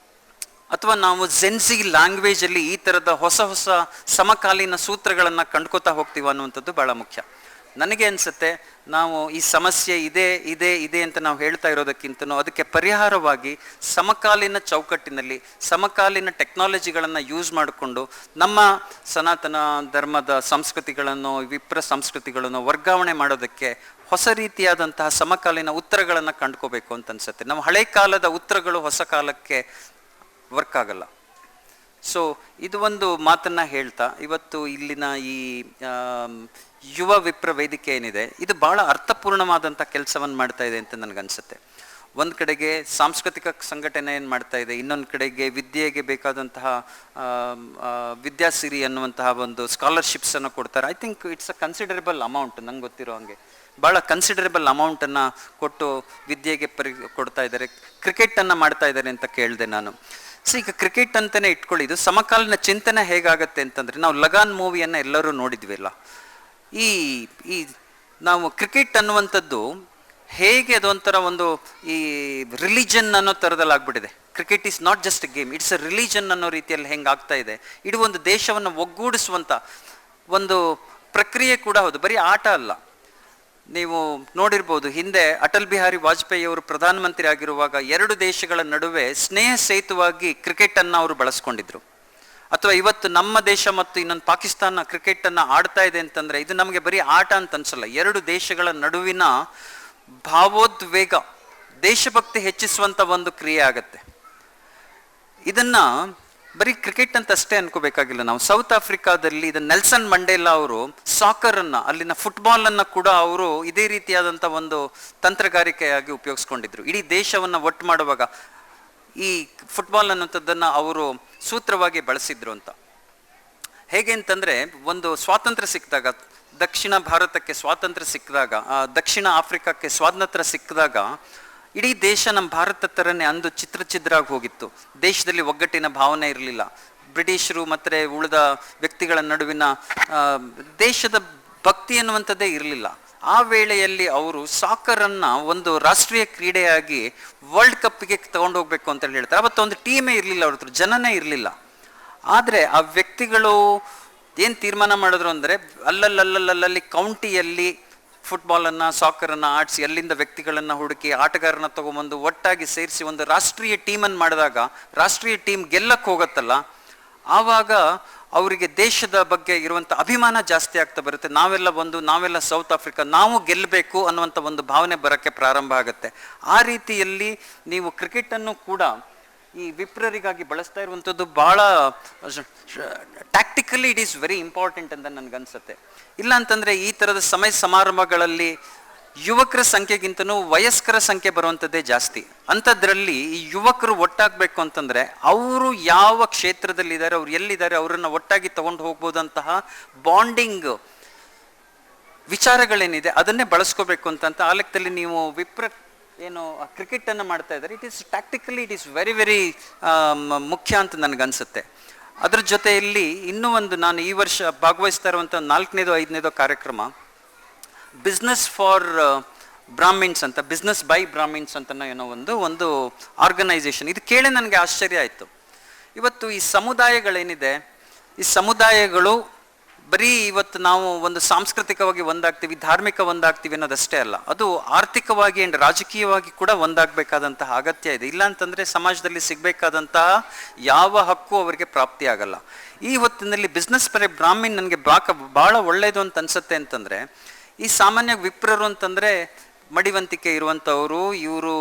ಅಥವಾ ನಾವು ಜೆನ್ಸಿ ಲ್ಯಾಂಗ್ವೇಜಲ್ಲಿ ಈ ಥರದ ಹೊಸ ಹೊಸ ಸಮಕಾಲೀನ ಸೂತ್ರಗಳನ್ನು ಕಂಡ್ಕೋತಾ ಹೋಗ್ತೀವಿ ಅನ್ನುವಂಥದ್ದು ಭಾಳ ಮುಖ್ಯ. ನನಗೆ ಅನಿಸುತ್ತೆ, ನಾವು ಈ ಸಮಸ್ಯೆ ಇದೆ ಅಂತ ನಾವು ಹೇಳ್ತಾ ಇರೋದಕ್ಕಿಂತನೂ ಅದಕ್ಕೆ ಪರಿಹಾರವಾಗಿ ಸಮಕಾಲೀನ ಚೌಕಟ್ಟಿನಲ್ಲಿ ಸಮಕಾಲೀನ ಟೆಕ್ನಾಲಜಿಗಳನ್ನು ಯೂಸ್ ಮಾಡಿಕೊಂಡು ನಮ್ಮ ಸನಾತನ ಧರ್ಮದ ಸಂಸ್ಕೃತಿಗಳನ್ನು, ವಿಪ್ರ ಸಂಸ್ಕೃತಿಗಳನ್ನು ವರ್ಗಾವಣೆ ಮಾಡೋದಕ್ಕೆ ಹೊಸ ರೀತಿಯಾದಂತಹ ಸಮಕಾಲೀನ ಉತ್ತರಗಳನ್ನು ಕಂಡ್ಕೋಬೇಕು ಅಂತ ಅನಿಸುತ್ತೆ. ನಮ್ಮ ಹಳೆ ಕಾಲದ ಉತ್ತರಗಳು ಹೊಸ ಕಾಲಕ್ಕೆ ವರ್ಕ್ ಆಗಲ್ಲ. ಸೊ ಇದು ಒಂದು ಮಾತನ್ನು ಹೇಳ್ತಾ, ಇವತ್ತು ಇಲ್ಲಿನ ಈ ಯುವ ವಿಪ್ರ ವೇದಿಕೆ ಏನಿದೆ, ಇದು ಭಾಳ ಅರ್ಥಪೂರ್ಣವಾದಂಥ ಕೆಲಸವನ್ನು ಮಾಡ್ತಾ ಇದೆ ಅಂತ ನನಗನ್ಸುತ್ತೆ. ಒಂದು ಕಡೆಗೆ ಸಾಂಸ್ಕೃತಿಕ ಸಂಘಟನೆ ಏನು ಮಾಡ್ತಾ ಇದೆ, ಇನ್ನೊಂದು ಕಡೆಗೆ ವಿದ್ಯೆಗೆ ಬೇಕಾದಂತಹ ವಿದ್ಯಾಸಿರಿ ಅನ್ನುವಂತಹ ಒಂದು ಸ್ಕಾಲರ್ಶಿಪ್ಸನ್ನು ಕೊಡ್ತಾರೆ. I think it's a considerable amount, ನಂಗೆ ಗೊತ್ತಿರೋ ಹಾಗೆ ಭಾಳ ಕನ್ಸಿಡರಬಲ್ ಅಮೌಂಟನ್ನು ಕೊಟ್ಟು ವಿದ್ಯೆಗೆ ಕೊಡ್ತಾ ಇದ್ದಾರೆ. ಕ್ರಿಕೆಟನ್ನು ಮಾಡ್ತಾ ಇದ್ದಾರೆ ಅಂತ ಕೇಳಿದೆ ನಾನು. ಸೊ ಈಗ ಕ್ರಿಕೆಟ್ ಅಂತಲೇ ಇಟ್ಕೊಳ್ಳಿ, ಇದು ಸಮಕಾಲೀನ ಚಿಂತನೆ ಹೇಗಾಗತ್ತೆ ಅಂತಂದರೆ, ನಾವು ಲಗಾನ್ ಮೂವಿಯನ್ನು ಎಲ್ಲರೂ ನೋಡಿದ್ವಿ ಅಲ್ಲ. ಈ ಈ ನಾವು ಕ್ರಿಕೆಟ್ ಅನ್ನುವಂಥದ್ದು ಹೇಗೆ ಅದೊಂಥರ ಒಂದು ಈ ರಿಲಿಜನ್ ಅನ್ನೋ ಥರದಲ್ಲಿ ಆಗ್ಬಿಟ್ಟಿದೆ. Cricket is not just A game, it's A religion ಅನ್ನೋ ರೀತಿಯಲ್ಲಿ ಹೆಂಗೆ ಆಗ್ತಾ ಇದೆ. ಇಡೀ ಒಂದು ದೇಶವನ್ನು ಒಗ್ಗೂಡಿಸುವಂಥ ಒಂದು ಪ್ರಕ್ರಿಯೆ ಕೂಡ ಹೌದು, ಬರೀ ಆಟ ಅಲ್ಲ. ನೀವು ನೋಡಿರ್ಬೋದು, ಹಿಂದೆ ಅಟಲ್ ಬಿಹಾರಿ ವಾಜಪೇಯಿ ಅವರು ಪ್ರಧಾನಮಂತ್ರಿ ಆಗಿರುವಾಗ 2 ದೇಶಗಳ ನಡುವೆ ಸ್ನೇಹ ಸೇತುವಾಗಿ ಕ್ರಿಕೆಟನ್ನು ಅವರು ಬಳಸ್ಕೊಂಡಿದ್ರು. ಅಥವಾ ಇವತ್ತು ನಮ್ಮ ದೇಶ ಮತ್ತು ಇನ್ನೊಂದು ಪಾಕಿಸ್ತಾನ ಕ್ರಿಕೆಟನ್ನು ಆಡ್ತಾ ಇದೆ ಅಂತಂದರೆ ಇದು ನಮಗೆ ಬರೀ ಆಟ ಅಂತ ಅನ್ಸಲ್ಲ, 2 ದೇಶಗಳ ನಡುವಿನ ಭಾವೋದ್ವೇಗ, ದೇಶಭಕ್ತಿ ಹೆಚ್ಚಿಸುವಂಥ ಒಂದು ಕ್ರಿಯೆ ಆಗತ್ತೆ. ಇದನ್ನ ಬರೀ ಕ್ರಿಕೆಟ್ ಅಂತ ಅಷ್ಟೇ ಅನ್ಕೋಬೇಕಾಗಿಲ್ಲ ನಾವು. ಸೌತ್ ಆಫ್ರಿಕಾದಲ್ಲಿ ಇದು ನೆಲ್ಸನ್ ಮಂಡೇಲಾ ಅವರು ಸಾಕರನ್ನು, ಅಲ್ಲಿನ ಫುಟ್ಬಾಲನ್ನು ಕೂಡ ಅವರು ಇದೇ ರೀತಿಯಾದಂಥ ಒಂದು ತಂತ್ರಗಾರಿಕೆಯಾಗಿ ಉಪಯೋಗಿಸ್ಕೊಂಡಿದ್ರು. ಇಡೀ ದೇಶವನ್ನು ಒಟ್ಟು ಮಾಡುವಾಗ ಈ ಫುಟ್ಬಾಲ್ ಅನ್ನೋಂಥದ್ದನ್ನು ಅವರು ಸೂತ್ರವಾಗಿ ಬಳಸಿದ್ರು ಅಂತ. ಹೇಗೆ ಅಂತಂದರೆ, ಒಂದು ಸ್ವಾತಂತ್ರ್ಯ ಸಿಕ್ಕಿದಾಗ, ದಕ್ಷಿಣ ಭಾರತಕ್ಕೆ ಸ್ವಾತಂತ್ರ್ಯ ಸಿಕ್ಕಿದಾಗ, ದಕ್ಷಿಣ ಆಫ್ರಿಕಾಕ್ಕೆ ಸ್ವಾತಂತ್ರ್ಯ ಸಿಕ್ಕಿದಾಗ ಇಡೀ ದೇಶ ನಮ್ಮ ಭಾರತ ಥರನೇ ಅಂದು ಚಿದ್ರಾಗಿ ಹೋಗಿತ್ತು. ದೇಶದಲ್ಲಿ ಒಗ್ಗಟ್ಟಿನ ಭಾವನೆ ಇರಲಿಲ್ಲ. ಬ್ರಿಟಿಷರು ಮತ್ತು ಉಳಿದ ವ್ಯಕ್ತಿಗಳ ನಡುವಿನ ದೇಶದ ಭಕ್ತಿ ಅನ್ನುವಂಥದ್ದೇ ಇರಲಿಲ್ಲ. ಆ ವೇಳೆಯಲ್ಲಿ ಅವರು ಸಾಕರನ್ನು ಒಂದು ರಾಷ್ಟ್ರೀಯ ಕ್ರೀಡೆಯಾಗಿ ವರ್ಲ್ಡ್ ಕಪ್ಗೆ ತಗೊಂಡೋಗ್ಬೇಕು ಅಂತ ಹೇಳ್ತಾರೆ. ಅವತ್ತೊಂದು ಟೀಮೇ ಇರಲಿಲ್ಲ, ಅವ್ರ ಹತ್ರ ಜನನೇ ಇರಲಿಲ್ಲ. ಆದರೆ ಆ ವ್ಯಕ್ತಿಗಳು ಏನು ತೀರ್ಮಾನ ಮಾಡಿದ್ರು ಅಂದರೆ, ಅಲ್ಲಲ್ಲಿ ಕೌಂಟಿಯಲ್ಲಿ ಫುಟ್ಬಾಲನ್ನು, ಸಾಕರನ್ನು ಆಡಿಸಿ ಅಲ್ಲಿಂದ ವ್ಯಕ್ತಿಗಳನ್ನು ಹುಡುಕಿ ಆಟಗಾರನ ತೊಗೊಂಬಂದು ಒಟ್ಟಾಗಿ ಸೇರಿಸಿ ಒಂದು ರಾಷ್ಟ್ರೀಯ ಟೀಮನ್ನು ಮಾಡಿದಾಗ, ರಾಷ್ಟ್ರೀಯ ಟೀಮ್ ಗೆಲ್ಲಕ್ಕೆ ಹೋಗತ್ತಲ್ಲ, ಆವಾಗ ಅವರಿಗೆ ದೇಶದ ಬಗ್ಗೆ ಇರುವಂಥ ಅಭಿಮಾನ ಜಾಸ್ತಿ ಆಗ್ತಾ ಬರುತ್ತೆ. ನಾವೆಲ್ಲ ಸೌತ್ ಆಫ್ರಿಕಾ, ನಾವು ಗೆಲ್ಲಬೇಕು ಅನ್ನುವಂಥ ಒಂದು ಭಾವನೆ ಬರೋಕ್ಕೆ ಪ್ರಾರಂಭ ಆಗುತ್ತೆ. ಆ ರೀತಿಯಲ್ಲಿ ನೀವು ಕ್ರಿಕೆಟನ್ನು ಕೂಡ ಈ ವಿಪ್ರರಿಗಾಗಿ ಬಳಸ್ತಾ ಇರುವಂಥದ್ದು ಭಾಳ ಟ್ಯಾಕ್ಟಿಕಲಿ ಇಟ್ ಈಸ್ ವೆರಿ ಇಂಪಾರ್ಟೆಂಟ್ ಅಂತ ನನಗನ್ಸುತ್ತೆ. ಇಲ್ಲ ಅಂತಂದರೆ ಈ ಥರದ ಸಮಯ ಸಮಾರಂಭಗಳಲ್ಲಿ ಯುವಕರ ಸಂಖ್ಯೆಗಿಂತನೂ ವಯಸ್ಕರ ಸಂಖ್ಯೆ ಬರುವಂಥದ್ದೇ ಜಾಸ್ತಿ. ಅಂಥದ್ರಲ್ಲಿ ಈ ಯುವಕರು ಒಟ್ಟಾಗಬೇಕು ಅಂತಂದರೆ ಅವರು ಯಾವ ಕ್ಷೇತ್ರದಲ್ಲಿದ್ದಾರೆ, ಅವ್ರು ಎಲ್ಲಿದ್ದಾರೆ, ಅವರನ್ನು ಒಟ್ಟಾಗಿ ತಗೊಂಡು ಹೋಗ್ಬೋದಂತಹ ಬಾಂಡಿಂಗ್ ವಿಚಾರಗಳೇನಿದೆ ಅದನ್ನೇ ಬಳಸ್ಕೋಬೇಕು ಅಂತ ಆ ಲೆಕ್ಕದಲ್ಲಿ ನೀವು ಏನು ಕ್ರಿಕೆಟನ್ನು ಮಾಡ್ತಾ ಇದ್ದಾರೆ, it is tactically it is very very ಮುಖ್ಯ ಅಂತ ನನಗನ್ಸುತ್ತೆ. ಅದ್ರ ಜೊತೆಯಲ್ಲಿ ಇನ್ನೂ ಒಂದು, ನಾನು ಈ ವರ್ಷ ಭಾಗವಹಿಸ್ತಾ ಇರುವಂಥ 4ನೇದೋ 5ನೇದೋ ಕಾರ್ಯಕ್ರಮ ಬಿಸ್ನೆಸ್ ಫಾರ್ ಬ್ರಾಹ್ಮಿನ್ಸ್ ಅಂತ, ಬಿಸ್ನೆಸ್ ಬೈ ಬ್ರಾಹ್ಮಿನ್ಸ್ ಅಂತ ಏನೋ ಒಂದು ಆರ್ಗನೈಸೇಷನ್. ಇದು ಕೇಳಿ ನನಗೆ ಆಶ್ಚರ್ಯ ಆಯಿತು. ಇವತ್ತು ಈ ಸಮುದಾಯಗಳೇನಿದೆ, ಈ ಸಮುದಾಯಗಳು ಬರೀ ಇವತ್ತು ನಾವು ಒಂದು ಸಾಂಸ್ಕೃತಿಕವಾಗಿ ಒಂದಾಗ್ತೀವಿ, ಧಾರ್ಮಿಕ ಒಂದಾಗ್ತೀವಿ ಅನ್ನೋದಷ್ಟೇ ಅಲ್ಲ, ಅದು ಆರ್ಥಿಕವಾಗಿ ಆ್ಯಂಡ್ ರಾಜಕೀಯವಾಗಿ ಕೂಡ ಒಂದಾಗಬೇಕಾದಂತಹ ಅಗತ್ಯ ಇದೆ. ಇಲ್ಲ ಅಂತಂದರೆ ಸಮಾಜದಲ್ಲಿ ಸಿಗಬೇಕಾದಂತಹ ಯಾವ ಹಕ್ಕು ಅವರಿಗೆ ಪ್ರಾಪ್ತಿ ಆಗಲ್ಲ. ಈ ಹೊತ್ತಿನಲ್ಲಿ ಬಿಸ್ನೆಸ್ ಬೈ ಬ್ರಾಹ್ಮಿನ್ ನನಗೆ ಭಾಳ ಒಳ್ಳೆಯದು ಅಂತ ಅನ್ಸುತ್ತೆ. ಅಂತಂದರೆ ಈ ಸಾಮಾನ್ಯ ವಿಪ್ರರು ಅಂತಂದರೆ ಮಡಿವಂತಿಕೆ ಇರುವಂಥವರು, ಇವರು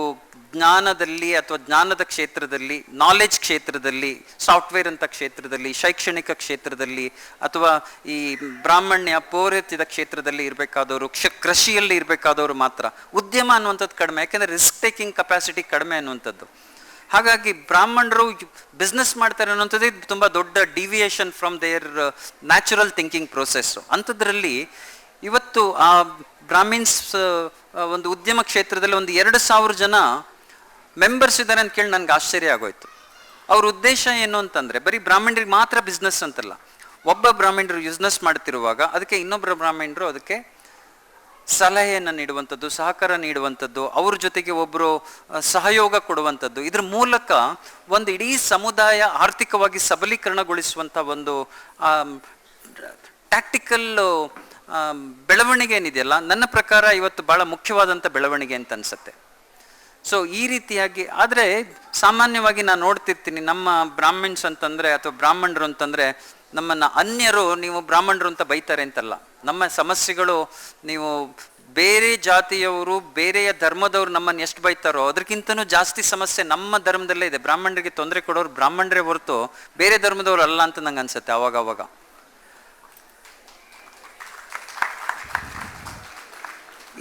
ಜ್ಞಾನದಲ್ಲಿ ಅಥವಾ ಜ್ಞಾನದ ಕ್ಷೇತ್ರದಲ್ಲಿ, ನಾಲೆಜ್ ಕ್ಷೇತ್ರದಲ್ಲಿ, ಸಾಫ್ಟ್ವೇರ್ ಅಂತ ಕ್ಷೇತ್ರದಲ್ಲಿ, ಶೈಕ್ಷಣಿಕ ಕ್ಷೇತ್ರದಲ್ಲಿ, ಅಥವಾ ಈ ಬ್ರಾಹ್ಮಣ್ಯ ಪೌರತ್ಯದ ಕ್ಷೇತ್ರದಲ್ಲಿ ಇರಬೇಕಾದವರು, ಕೃಷಿಯಲ್ಲಿ ಇರಬೇಕಾದವರು ಮಾತ್ರ. ಉದ್ಯಮ ಅನ್ನುವಂಥದ್ದು ಕಡಿಮೆ, ಯಾಕೆಂದರೆ ರಿಸ್ಕ್ ಟೇಕಿಂಗ್ ಕೆಪಾಸಿಟಿ ಕಡಿಮೆ ಅನ್ನುವಂಥದ್ದು. ಹಾಗಾಗಿ ಬ್ರಾಹ್ಮಣರು ಬಿಸ್ನೆಸ್ ಮಾಡ್ತಾರೆ ಅನ್ನೋಂಥದ್ದೇ ತುಂಬ ದೊಡ್ಡ deviation from their natural thinking process. ಅಂಥದ್ರಲ್ಲಿ ಇವತ್ತು ಆ ಬ್ರಾಹ್ಮಿನ್ಸ್ ಒಂದು ಉದ್ಯಮ ಕ್ಷೇತ್ರದಲ್ಲಿ ಒಂದು 2,000 ಜನ ಮೆಂಬರ್ಸ್ ಇದ್ದಾರೆ ಅಂತ ಕೇಳಿ ನನಗೆ ಆಶ್ಚರ್ಯ ಆಗೋಯ್ತು. ಅವ್ರ ಉದ್ದೇಶ ಏನು ಅಂತಂದರೆ ಬರೀ ಬ್ರಾಹ್ಮಣರಿಗೆ ಮಾತ್ರ ಬಿಸ್ನೆಸ್ ಅಂತಲ್ಲ, ಒಬ್ಬ ಬ್ರಾಹ್ಮಣರು ಬಿಸ್ನೆಸ್ ಮಾಡ್ತಿರುವಾಗ ಅದಕ್ಕೆ ಇನ್ನೊಬ್ಬರ ಬ್ರಾಹ್ಮಣರು ಅದಕ್ಕೆ ಸಲಹೆಯನ್ನು ನೀಡುವಂಥದ್ದು, ಸಹಕಾರ ನೀಡುವಂಥದ್ದು, ಅವ್ರ ಜೊತೆಗೆ ಒಬ್ಬರು ಸಹಯೋಗ ಕೊಡುವಂಥದ್ದು. ಇದ್ರ ಮೂಲಕ ಒಂದು ಇಡೀ ಸಮುದಾಯ ಆರ್ಥಿಕವಾಗಿ ಸಬಲೀಕರಣಗೊಳಿಸುವಂಥ ಒಂದು ಟ್ಯಾಕ್ಟಿಕಲ್ ಬೆಳವಣಿಗೆ ಏನಿದೆಯಲ್ಲ, ನನ್ನ ಪ್ರಕಾರ ಇವತ್ತು ಭಾಳ ಮುಖ್ಯವಾದಂಥ ಬೆಳವಣಿಗೆ ಅಂತ ಅನಿಸುತ್ತೆ. ಸೊ ಈ ರೀತಿಯಾಗಿ, ಆದರೆ ಸಾಮಾನ್ಯವಾಗಿ ನಾನು ನೋಡ್ತಿರ್ತೀನಿ, ನಮ್ಮ ಬ್ರಾಹ್ಮಿನ್ಸ್ ಅಂತಂದರೆ ಅಥವಾ ಬ್ರಾಹ್ಮಣರು ಅಂತಂದರೆ ನಮ್ಮನ್ನು ಅನ್ಯರು, ನೀವು ಬ್ರಾಹ್ಮಣರು ಅಂತ ಬೈತಾರೆ ಅಂತಲ್ಲ. ನಮ್ಮ ಸಮಸ್ಯೆಗಳು, ನೀವು ಬೇರೆ ಜಾತಿಯವರು, ಬೇರೆಯ ಧರ್ಮದವರು ನಮ್ಮನ್ನು ಎಷ್ಟು ಬೈತಾರೋ ಅದಕ್ಕಿಂತನೂ ಜಾಸ್ತಿ ಸಮಸ್ಯೆ ನಮ್ಮ ಧರ್ಮದಲ್ಲೇ ಇದೆ. ಬ್ರಾಹ್ಮಣರಿಗೆ ತೊಂದರೆ ಕೊಡೋರು ಬ್ರಾಹ್ಮಣರೇ ಹೊರತು ಬೇರೆ ಧರ್ಮದವರು ಅಲ್ಲ ಅಂತ ನಂಗೆ ಅನ್ಸುತ್ತೆ ಅವಾಗವಾಗ.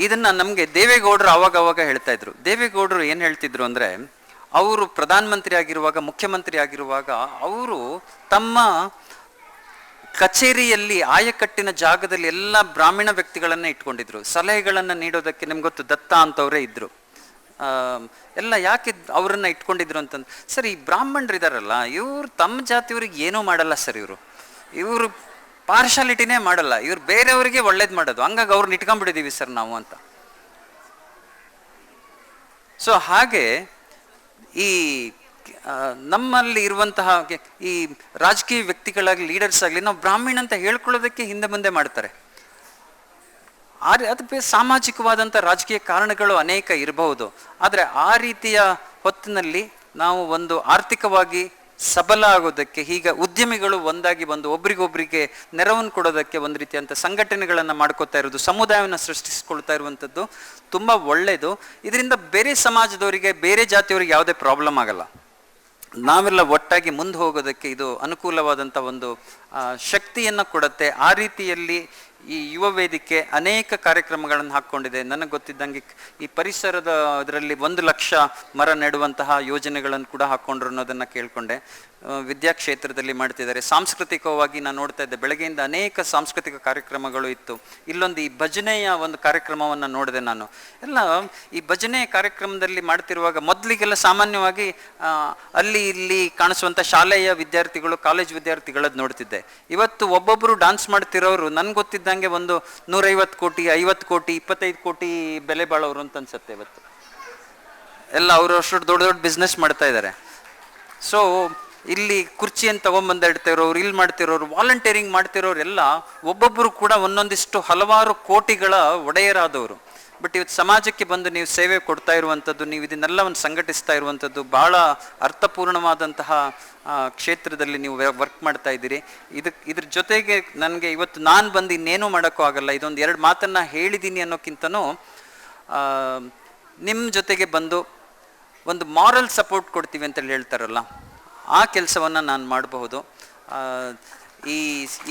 ಇದನ್ನು ನಮಗೆ ದೇವೇಗೌಡರು ಅವಾಗವಾಗ ಹೇಳ್ತಾ ಇದ್ರು. ದೇವೇಗೌಡರು ಏನು ಹೇಳ್ತಿದ್ರು ಅಂದರೆ, ಅವರು ಪ್ರಧಾನಮಂತ್ರಿ ಆಗಿರುವಾಗ, ಮುಖ್ಯಮಂತ್ರಿ ಆಗಿರುವಾಗ ಅವರು ತಮ್ಮ ಕಚೇರಿಯಲ್ಲಿ ಆಯಕಟ್ಟಿನ ಜಾಗದಲ್ಲಿ ಎಲ್ಲ ಬ್ರಾಹ್ಮಣ ವ್ಯಕ್ತಿಗಳನ್ನ ಇಟ್ಕೊಂಡಿದ್ರು. ಸಲಹೆಗಳನ್ನು ನೀಡೋದಕ್ಕೆ ನಿಮ್ಗೆ ಗೊತ್ತು, ದತ್ತ ಅಂತವರೇ ಇದ್ರು. ಎಲ್ಲ ಯಾಕೆ ಅವರನ್ನ ಇಟ್ಕೊಂಡಿದ್ರು ಅಂತಂದ್ರೆ, ಸರ್ ಈ ಬ್ರಾಹ್ಮಣರು ಇದಾರಲ್ಲ, ಇವ್ರು ತಮ್ಮ ಜಾತಿಯವ್ರಿಗೆ ಏನೂ ಮಾಡಲ್ಲ ಸರ್, ಇವರು ಪಾರ್ಶಾಲಿಟಿನೇ ಮಾಡಲ್ಲ, ಇವ್ರು ಬೇರೆಯವರಿಗೆ ಒಳ್ಳೇದು ಮಾಡೋದು, ಹಂಗಾಗಿ ಅವ್ರನ್ನ ಇಟ್ಕೊಂಡ್ಬಿಟ್ಟಿದ್ದೀವಿ ಸರ್ ನಾವು ಅಂತ. ಸೊ ಹಾಗೆ ಈ ನಮ್ಮಲ್ಲಿ ಇರುವಂತಹ ಈ ರಾಜಕೀಯ ವ್ಯಕ್ತಿಗಳಾಗಲಿ ಲೀಡರ್ಸ್ ಆಗಲಿ ನಾವು ಬ್ರಾಹ್ಮಣ ಅಂತ ಹೇಳ್ಕೊಳ್ಳೋದಕ್ಕೆ ಹಿಂದೆ ಮುಂದೆ ಮಾಡ್ತಾರೆ. ಅದು ಸಾಮಾಜಿಕವಾದಂಥ ರಾಜಕೀಯ ಕಾರಣಗಳು ಅನೇಕ ಇರಬಹುದು. ಆದರೆ ಆ ರೀತಿಯ ಹೊತ್ತಿನಲ್ಲಿ ನಾವು ಒಂದು ಆರ್ಥಿಕವಾಗಿ ಸಬಲ ಆಗೋದಕ್ಕೆ ಈಗ ಉದ್ಯಮಿಗಳು ಒಂದಾಗಿ ಬಂದು ಒಬ್ರಿಗೊಬ್ರಿಗೆ ನೆರವನ್ನು ಕೊಡೋದಕ್ಕೆ ಒಂದು ರೀತಿಯಂಥ ಸಂಘಟನೆಗಳನ್ನು ಮಾಡ್ಕೋತಾ ಇರೋದು, ಸಮುದಾಯವನ್ನು ಸೃಷ್ಟಿಸ್ಕೊಳ್ತಾ ಇರುವಂಥದ್ದು ತುಂಬ ಒಳ್ಳೆಯದು. ಇದರಿಂದ ಬೇರೆ ಸಮಾಜದವರಿಗೆ ಬೇರೆ ಜಾತಿಯವರಿಗೆ ಯಾವುದೇ ಪ್ರಾಬ್ಲಮ್ ಆಗಲ್ಲ. ನಾವೆಲ್ಲ ಒಟ್ಟಾಗಿ ಮುಂದೆ ಹೋಗೋದಕ್ಕೆ ಇದು ಅನುಕೂಲವಾದಂಥ ಒಂದು ಶಕ್ತಿಯನ್ನು ಕೊಡುತ್ತೆ. ಆ ರೀತಿಯಲ್ಲಿ ಈ ಯುವ ವೇದಿಕೆ ಅನೇಕ ಕಾರ್ಯಕ್ರಮಗಳನ್ನು ಹಾಕ್ಕೊಂಡಿದೆ. ನನಗೆ ಗೊತ್ತಿದ್ದಂಗೆ ಈ ಪರಿಸರದ ಅದರಲ್ಲಿ 1 ಲಕ್ಷ ಮರ ನೆಡುವಂತಹ ಯೋಜನೆಗಳನ್ನು ಕೂಡ ಹಾಕ್ಕೊಂಡ್ರು ಅನ್ನೋದನ್ನು ಕೇಳಿಕೊಂಡೆ. ವಿದ್ಯಾಕ್ಷೇತ್ರದಲ್ಲಿ ಮಾಡ್ತಿದ್ದಾರೆ. ಸಾಂಸ್ಕೃತಿಕವಾಗಿ ನಾನು ನೋಡ್ತಾ ಇದ್ದೆ, ಬೆಳಗ್ಗೆಯಿಂದ ಅನೇಕ ಸಾಂಸ್ಕೃತಿಕ ಕಾರ್ಯಕ್ರಮಗಳು ಇತ್ತು. ಇಲ್ಲೊಂದು ಈ ಭಜನೆಯ ಒಂದು ಕಾರ್ಯಕ್ರಮವನ್ನು ನೋಡಿದೆ ನಾನು. ಎಲ್ಲ ಈ ಭಜನೆ ಕಾರ್ಯಕ್ರಮದಲ್ಲಿ ಮಾಡ್ತಿರುವಾಗ ಮೊದಲಿಗೆಲ್ಲ ಸಾಮಾನ್ಯವಾಗಿ ಅಲ್ಲಿ ಇಲ್ಲಿ ಕಾಣಿಸುವಂಥ ಶಾಲೆಯ ವಿದ್ಯಾರ್ಥಿಗಳು, ಕಾಲೇಜ್ ವಿದ್ಯಾರ್ಥಿಗಳದ್ದು ನೋಡ್ತಿದ್ದೆ. ಇವತ್ತು ಒಬ್ಬೊಬ್ಬರು ಡಾನ್ಸ್ ಮಾಡ್ತಿರೋರು ನನ್ಗೆ ಗೊತ್ತಿದ್ದಂಗೆ ಒಂದು 150 ಕೋಟಿ, 50 ಕೋಟಿ, 25 ಕೋಟಿ ಬೆಲೆ ಬಾಳೋರು ಅಂತ ಅನ್ಸುತ್ತೆ. ಇವತ್ತು ಎಲ್ಲ ಅವರು ಅಷ್ಟು ದೊಡ್ಡ ದೊಡ್ಡ ಬಿಸ್ನೆಸ್ ಮಾಡ್ತಾ ಇದ್ದಾರೆ. ಸೊ ಇಲ್ಲಿ ಕುರ್ಚಿಯನ್ನು ತಗೊಂಡ್ಬಂದು ಇಡ್ತಿರೋರು, ಇಲ್ಲಿ ಮಾಡ್ತಿರೋರು, ವಾಲಂಟಿಯರಿಂಗ್ ಮಾಡ್ತಿರೋರೆಲ್ಲ ಒಬ್ಬೊಬ್ಬರು ಕೂಡ ಒಂದೊಂದಿಷ್ಟು ಹಲವಾರು ಕೋಟಿಗಳ ಒಡೆಯರಾದವರು. ಬಟ್ ಇವತ್ತು ಸಮಾಜಕ್ಕೆ ಬಂದು ನೀವು ಸೇವೆ ಕೊಡ್ತಾ ಇರುವಂಥದ್ದು, ನೀವು ಇದನ್ನೆಲ್ಲವನ್ನು ಸಂಘಟಿಸ್ತಾ ಇರುವಂಥದ್ದು ಭಾಳ ಅರ್ಥಪೂರ್ಣವಾದಂತಹ ಕ್ಷೇತ್ರದಲ್ಲಿ ನೀವು ವರ್ಕ್ ಮಾಡ್ತಾ ಇದ್ದೀರಿ. ಇದ್ರ ಜೊತೆಗೆ ನನಗೆ ಇವತ್ತು ನಾನು ಬಂದು ಇನ್ನೇನೂ ಮಾಡೋಕ್ಕೂ ಆಗಲ್ಲ, ಇದೊಂದು 2 ಮಾತನ್ನು ಹೇಳಿದ್ದೀನಿ ಅನ್ನೋಕ್ಕಿಂತನೂ ನಿಮ್ಮ ಜೊತೆಗೆ ಬಂದು ಒಂದು ಮಾರಲ್ ಸಪೋರ್ಟ್ ಕೊಡ್ತೀವಿ ಅಂತೇಳಿ ಹೇಳ್ತಾರಲ್ಲ, ಆ ಕೆಲಸವನ್ನು ನಾನು ಮಾಡಬಹುದು.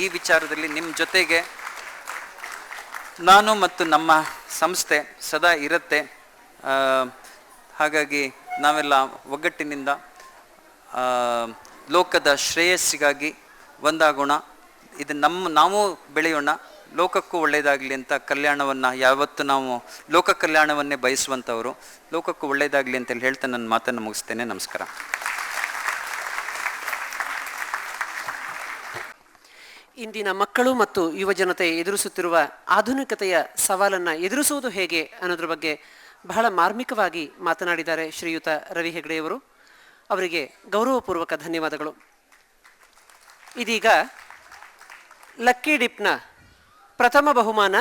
ಈ ವಿಚಾರದಲ್ಲಿ ನಿಮ್ಮ ಜೊತೆಗೆ ನಾನು ಮತ್ತು ನಮ್ಮ ಸಂಸ್ಥೆ ಸದಾ ಇರುತ್ತೆ. ಹಾಗಾಗಿ ನಾವೆಲ್ಲ ಒಗ್ಗಟ್ಟಿನಿಂದ ಲೋಕದ ಶ್ರೇಯಸ್ಸಿಗಾಗಿ ಒಂದಾಗೋಣ. ಇದು ನಾವು ಬೆಳೆಯೋಣ, ಲೋಕಕ್ಕೂ ಒಳ್ಳೆಯದಾಗಲಿ ಅಂತ ಕಲ್ಯಾಣವನ್ನು ಯಾವತ್ತು ನಾವು ಲೋಕ ಕಲ್ಯಾಣವನ್ನೇ ಬಯಸುವಂಥವರು. ಲೋಕಕ್ಕೂ ಒಳ್ಳೆಯದಾಗಲಿ ಅಂತೇಳಿ ಹೇಳ್ತಾ ನನ್ನ ಮಾತನ್ನು ಮುಗಿಸ್ತೇನೆ. ನಮಸ್ಕಾರ. ಇಂದಿನ ಮಕ್ಕಳು ಮತ್ತು ಯುವ ಜನತೆ ಎದುರಿಸುತ್ತಿರುವ ಆಧುನಿಕತೆಯ ಸವಾಲನ್ನು ಎದುರಿಸುವುದು ಹೇಗೆ ಅನ್ನೋದ್ರ ಬಗ್ಗೆ ಬಹಳ ಮಾರ್ಮಿಕವಾಗಿ ಮಾತನಾಡಿದ್ದಾರೆ ಶ್ರೀಯುತ ರವಿ ಹೆಗ್ಡೆಯವರು. ಅವರಿಗೆ ಗೌರವಪೂರ್ವಕ ಧನ್ಯವಾದಗಳು. ಇದೀಗ ಲಕ್ಕಿ ಡಿಪ್ನ ಪ್ರಥಮ ಬಹುಮಾನ